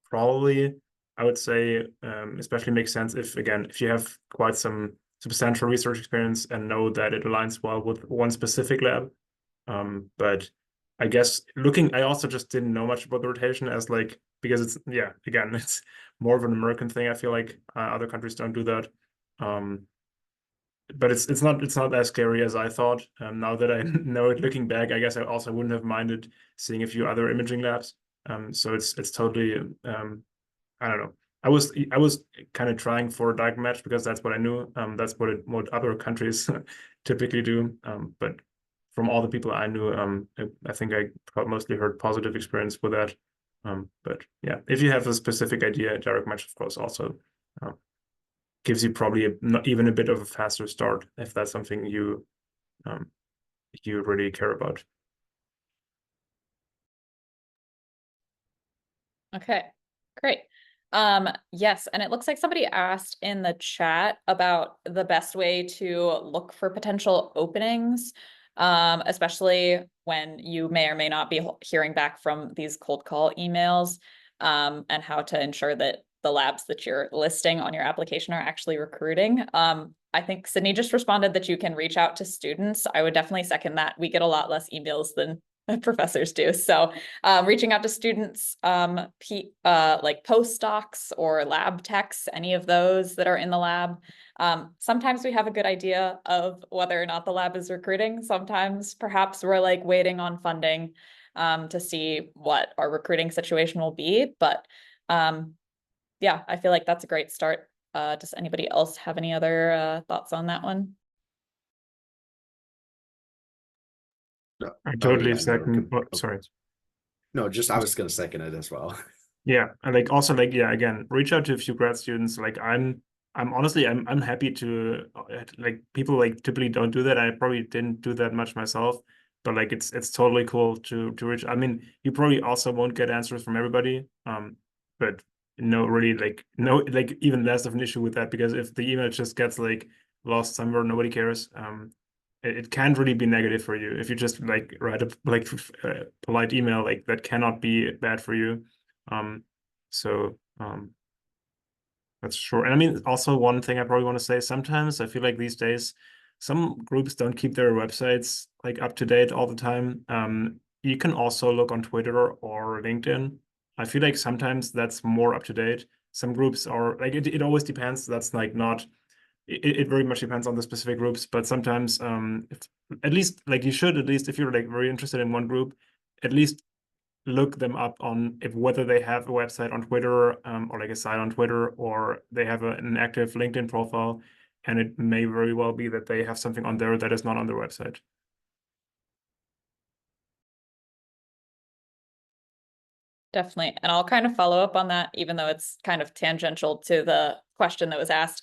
probably, I would say, especially make sense if you have quite some substantial research experience and know that it aligns well with one specific lab. But I guess I also just didn't know much about the rotation because it's, again, it's more of an American thing. I feel like other countries don't do that. But it's not as scary as I thought. Now that I know it, looking back, I guess I also wouldn't have minded seeing a few other imaging labs. So it's totally, I don't know. I was kind of trying for a direct match because that's what I knew. That's what other countries typically do. But from all the people I knew, I think I mostly heard positive experience with that. But yeah, if you have a specific idea, direct match, of course, also gives you probably even a bit of a faster start if that's something you really care about. Okay, great. Yes, and it looks like somebody asked in the chat about the best way to look for potential openings, especially when you may or may not be hearing back from these cold call emails, and how to ensure that the labs that you're listing on your application are actually recruiting. I think Sydney just responded that you can reach out to students. I would definitely second that. We get a lot less emails than professors do. So reaching out to students, like postdocs or lab techs, any of those that are in the lab. Sometimes we have a good idea of whether or not the lab is recruiting. Sometimes perhaps we're like waiting on funding to see what our recruiting situation will be. But yeah, I feel like that's a great start. Does anybody else have any other thoughts on that one? I Oh totally yeah, no, second. Oh, sorry. no, just I was gonna second it as well. Yeah, and like also like yeah, again, reach out to a few grad students. Like I'm honestly I'm happy to like people like typically don't do that. I probably didn't do that much myself, but like it's totally cool to reach. I mean, you probably also won't get answers from everybody. But no, really no even less of an issue with that, because if the email just gets like lost somewhere, nobody cares. It can't really be negative for you if you just like write a like polite email, like that cannot be bad for you. So that's sure. And I mean, also one thing I probably want to say, sometimes I feel like these days some groups don't keep their websites like up to date all the time. You can also look on Twitter or LinkedIn. I feel like sometimes that's more up to date. Some groups are like it always depends. That's like not it very much depends on the specific groups, but sometimes if, at least like you should, at least if you're like very interested in one group, at least look them up on whether they have a website on Twitter or like a site on Twitter, or they have an active LinkedIn profile, and it may very well be that they have something on there that is not on their website. Definitely. And I'll kind of follow up on that, even though it's kind of tangential to the question that was asked.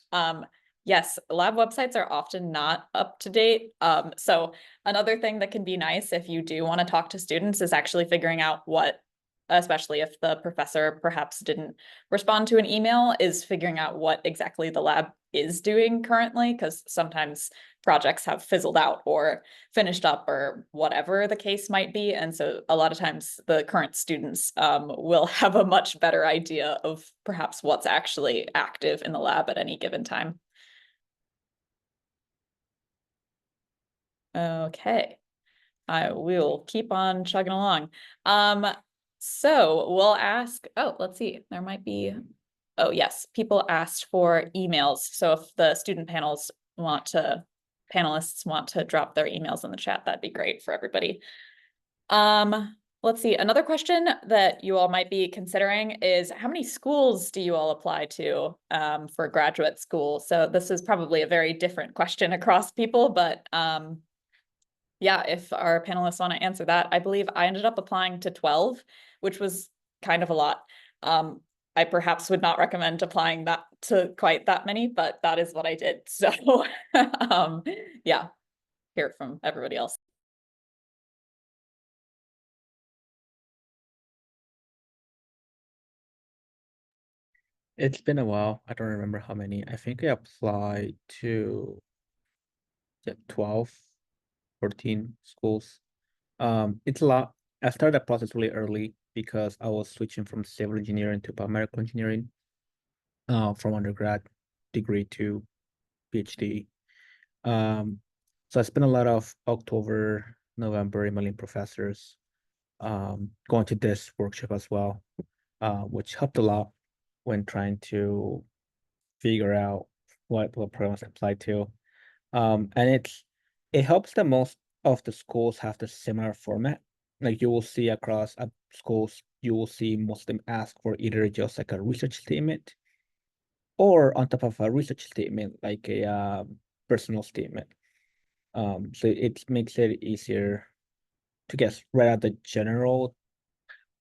Yes, lab websites are often not up to date. So another thing that can be nice if you do want to talk to students is actually figuring out what, especially if the professor perhaps didn't respond to an email, is figuring out what exactly the lab is doing currently, because sometimes projects have fizzled out or finished up or whatever the case might be. And so a lot of times the current students will have a much better idea of perhaps what's actually active in the lab at any given time. Okay, I will keep on chugging along. So we'll ask, oh, let's see, there might be, oh yes, people asked for emails. So if the student panelists want to drop their emails in the chat, that'd be great for everybody. Let's see, another question that you all might be considering is how many schools do you all apply to for graduate school? So this is probably a very different question across people, but yeah, if our panelists want to answer that, I believe I ended up applying to 12, which was kind of a lot. I perhaps would not recommend applying that to quite that many, but that is what I did. So yeah, hear it from everybody else. It's been a while. I don't remember how many. I think I applied to 12, 14 schools. It's a lot. I started the process really early because I was switching from civil engineering to biomedical engineering, from undergrad degree to PhD. So I spent a lot of October, November emailing professors, going to this workshop as well, which helped a lot when trying to figure out what programs to apply to. And it helps that most of the schools have the similar format. Like you will see across schools, you will see most of them ask for either just like a research statement, or on top of a research statement, like a personal statement. So it makes it easier to guess right at the general,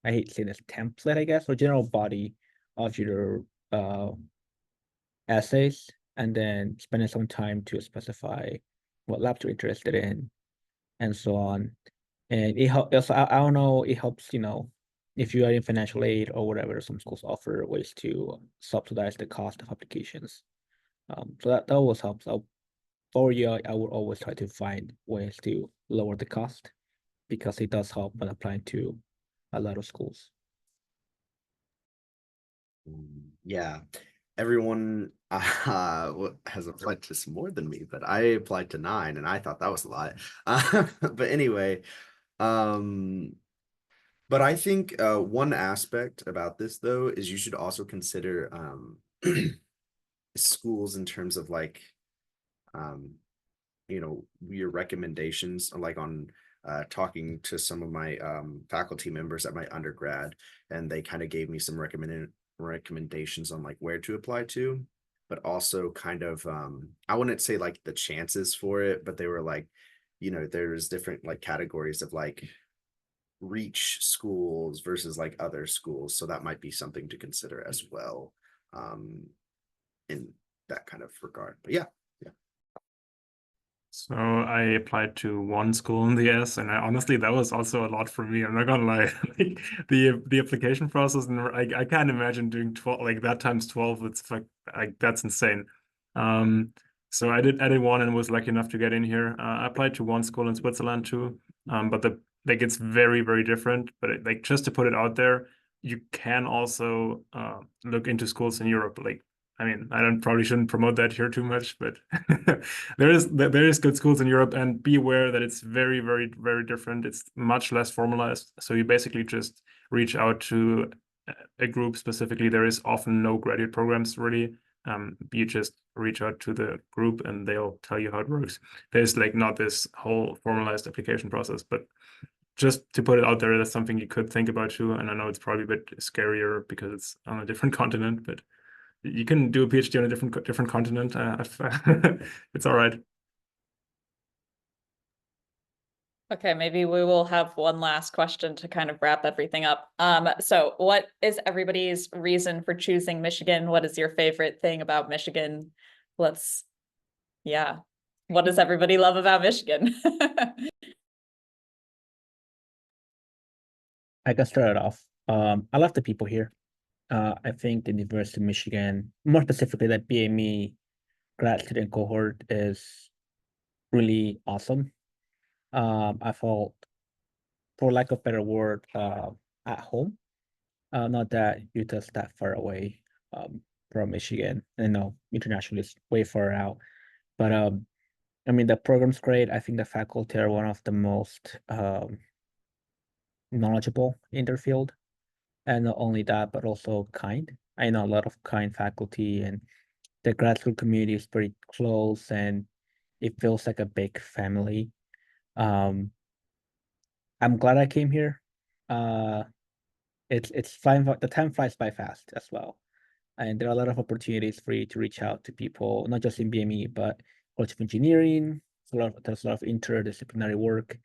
I hate saying this, template, I guess, or general body of your essays, and then spending some time to specify what labs you're interested in and so on. And it also, I don't know, it helps, if you are in financial aid or whatever, some schools offer ways to subsidize the cost of applications. So that always helps. For you, I would always try to find ways to lower the cost, because it does help when applying to a lot of schools. Yeah, everyone has applied to some more than me, but I applied to 9 and I thought that was a lot. But anyway, But I think one aspect about this though is you should also consider schools in terms of like your recommendations, like on talking to some of my faculty members at my undergrad, and they kind of gave me some recommendations on like where to apply to, but also kind of I wouldn't say like the chances for it, but they were like, there's different like categories of like reach schools versus like other schools, so that might be something to consider as well in that kind of regard. But yeah. So I applied to one school in the US, and honestly, that was also a lot for me. I'm not gonna lie. Like the application process, and I can't imagine doing 12 like that times 12. It's like that's insane. So I did one and was lucky enough to get in here. I applied to one school in Switzerland too, but like it's very, very different. But like just to put it out there, you can also look into schools in Europe. Like I mean, probably shouldn't promote that here too much, but there is good schools in Europe, and be aware that it's very, very, very different. It's much less formalized. So you basically just reach out to a group specifically. There is often no graduate programs really. You just reach out to the group and they'll tell you how it works. There's like not this whole formalized application process, but just to put it out there, that's something you could think about too. And I know it's probably a bit scarier because it's on a different continent, but you can do a PhD on a different continent. It's all right. Okay, maybe we will have one last question to kind of wrap everything up. So what is everybody's reason for choosing Michigan? What is your favorite thing about Michigan? What does everybody love about Michigan? I can start it off. I love the people here. I think the University of Michigan, more specifically that BME grad student cohort, is really awesome. I felt, for lack of a better word, at home. Not that Utah's that far away from Michigan. I know internationally it's way far out, but I mean the program's great. I think the faculty are one of the most knowledgeable in their field, and not only that, but also kind. I know a lot of kind faculty, and the grad school community is pretty close, and it feels like a big family. I'm glad I came here. It's fine. The time flies by fast as well, and there are a lot of opportunities for you to reach out to people, not just in BME, but College of Engineering. There's a lot of interdisciplinary work.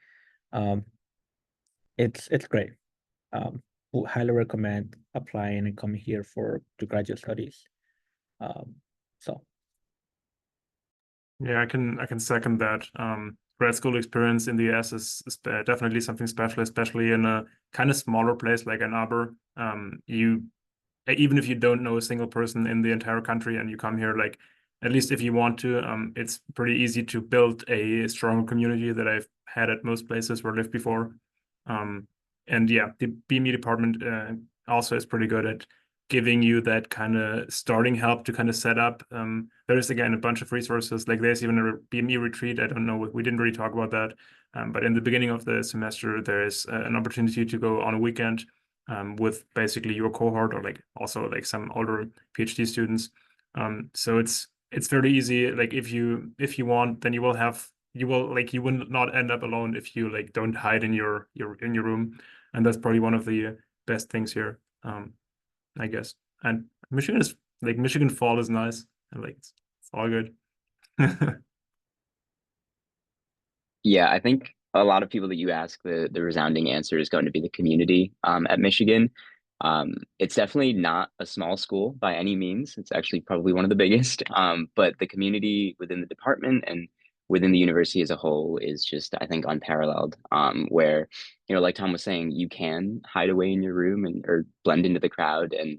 It's great. Would highly recommend applying and coming here for graduate studies. So yeah, I can second that. Grad school experience in the US is definitely something special, especially in a kind of smaller place like Ann Arbor. Even if you don't know a single person in the entire country and you come here, like at least if you want to, it's pretty easy to build a strong community that I've had at most places where I lived before. And yeah, the BME department also is pretty good at giving you that kind of starting help to kind of set up. There is again a bunch of resources, like there's even a BME retreat. I don't know, we didn't really talk about that, but in the beginning of the semester, there is an opportunity to go on a weekend with basically your cohort, or like also like some older PhD students. So it's fairly easy. Like if you want, then you will not end up alone if you like don't hide in your room, and that's probably one of the best things here, I guess. And Michigan fall is nice, and like it's all good. Yeah, I think a lot of people that you ask, the resounding answer is going to be the community at Michigan. It's definitely not a small school by any means. It's actually probably one of the biggest. But the community within the department and within the university as a whole is just, I think, unparalleled. Where, like Tom was saying, you can hide away in your room or blend into the crowd and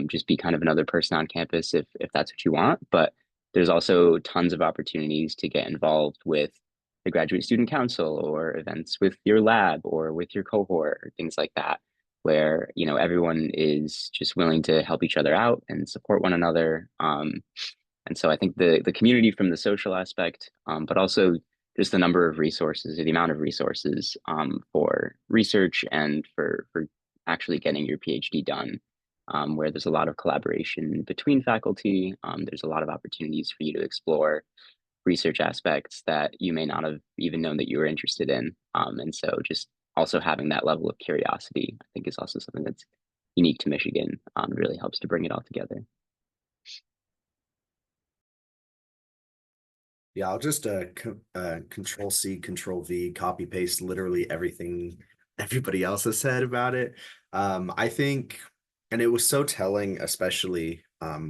just be kind of another person on campus if that's what you want. But there's also tons of opportunities to get involved with the graduate student council or events with your lab or with your cohort or things like that, where everyone is just willing to help each other out and support one another. And so I think the community from the social aspect, but also just the number of resources or the amount of resources for research and for actually getting your PhD done, where there's a lot of collaboration between faculty. There's a lot of opportunities for you to explore research aspects that you may not have even known that you were interested in. And so just also having that level of curiosity, I think, is also something that's unique to Michigan. Really helps to bring it all together. Yeah, I'll just Control C, Control V, copy paste literally everything everybody else has said about it. I think, and it was so telling, especially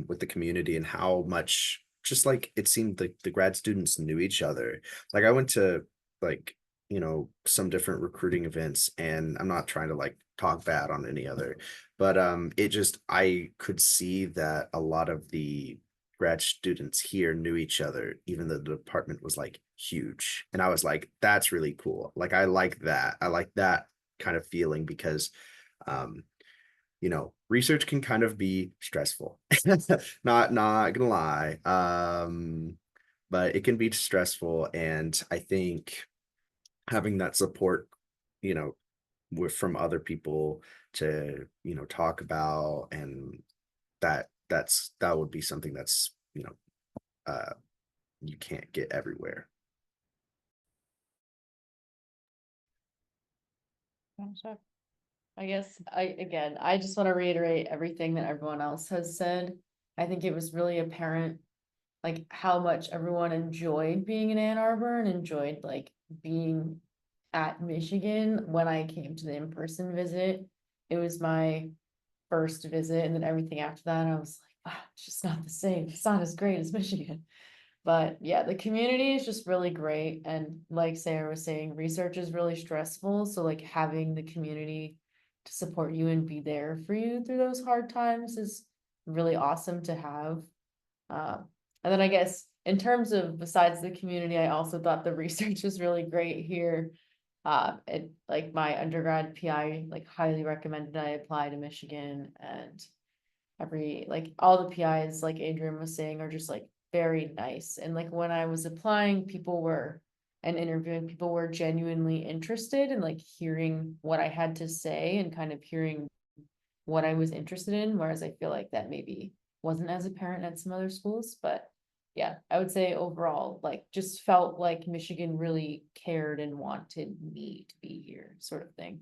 with the community and how much just like it seemed like the grad students knew each other. Like I went to like, you know, some different recruiting events, and I'm not trying to like talk bad on any other, but it just I could see that a lot of the grad students here knew each other, even though the department was like huge. And I was like, that's really cool. Like I like that. I like that kind of feeling because you know, research can kind of be stressful. Not gonna lie. But it can be stressful. And I think having that support, you know, from other people to, you know, talk about, and that would be something that's, you know, you can't get everywhere. I guess I just want to reiterate everything that everyone else has said. I think it was really apparent like how much everyone enjoyed being in Ann Arbor and enjoyed like being at Michigan when I came to the in-person visit. It was my first visit, and then everything after that, I was like, wow, it's just not the same. It's not as great as Michigan. But yeah, the community is just really great. And like Sarah was saying, research is really stressful. So like having the community to support you and be there for you through those hard times is really awesome to have. And then I guess in terms of besides the community, I also thought the research was really great here. It like my undergrad PI like highly recommended I apply to Michigan, and like all the PIs, like Adrian was saying, are just like very nice. And like when I was applying, and interviewing, people were genuinely interested in like hearing what I had to say and kind of hearing what I was interested in, whereas I feel like that maybe wasn't as apparent at some other schools. But yeah, I would say overall, like just felt like Michigan really cared and wanted me to be here, sort of thing.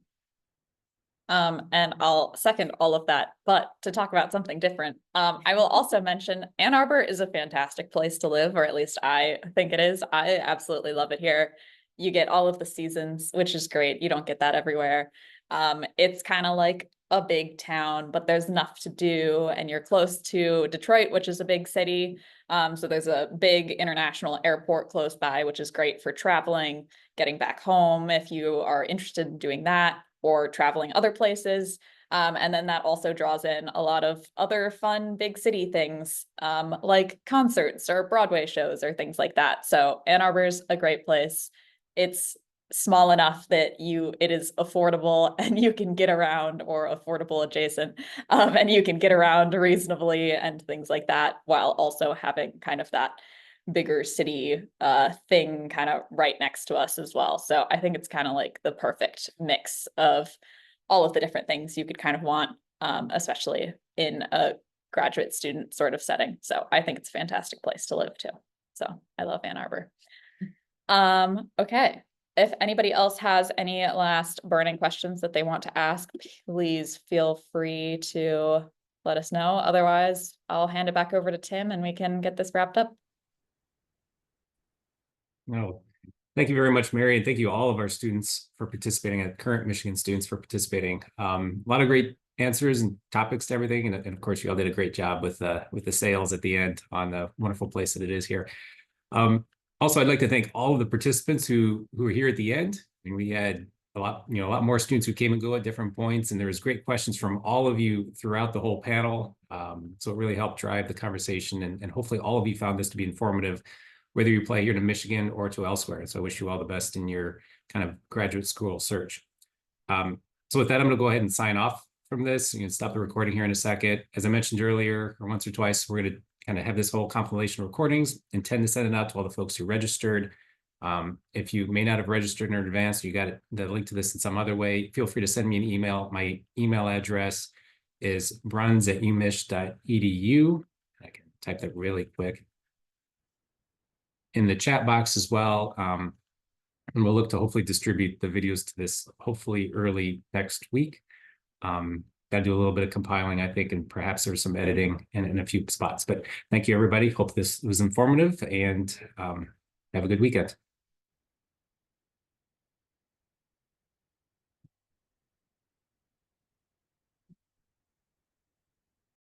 And I'll second all of that, but to talk about something different, I will also mention Ann Arbor is a fantastic place to live, or at least I think it is. I absolutely love it here. You get all of the seasons, which is great. You don't get that everywhere. It's kind of like a big town, but there's enough to do, and you're close to Detroit, which is a big city. So there's a big international airport close by, which is great for traveling, getting back home if you are interested in doing that, or traveling other places. And then that also draws in a lot of other fun big city things, like concerts or Broadway shows or things like that. So Ann Arbor's a great place. It's small enough that it is affordable and you can get around, or affordable adjacent, and you can get around reasonably and things like that, while also having kind of that bigger city thing kind of right next to us as well. So I think it's kind of like the perfect mix of all of the different things you could kind of want, especially in a graduate student sort of setting. So I think it's a fantastic place to live too. So I love Ann Arbor. Okay. If anybody else has any last burning questions that they want to ask, please feel free to let us know. Otherwise, I'll hand it back over to Tim and we can get this wrapped up. No, thank you very much, Mary, and thank you all of our students for participating, and current Michigan students for participating. A lot of great answers and topics to everything, and of course, you all did a great job with the sales at the end on the wonderful place that it is here. Also, I'd like to thank all of the participants who were here at the end, and we had a lot more students who came and go at different points, and there was great questions from all of you throughout the whole panel. So it really helped drive the conversation, and hopefully all of you found this to be informative, whether you apply here to Michigan or to elsewhere. So I wish you all the best in your kind of graduate school search. So with that, I'm going to go ahead and sign off from this. You can stop the recording here in a second. As I mentioned earlier, or once or twice, we're going to kind of have this whole compilation of recordings, intend to send it out to all the folks who registered. If you may not have registered in advance, you got the link to this in some other way, feel free to send me an email. My email address is bruns@umich.edu. I can type that really quick in the chat box as well. And we'll look to hopefully distribute the videos to this hopefully early next week. Got to do a little bit of compiling, I think, and perhaps there's some editing in a few spots. But thank you, everybody. Hope this was informative, and have a good weekend.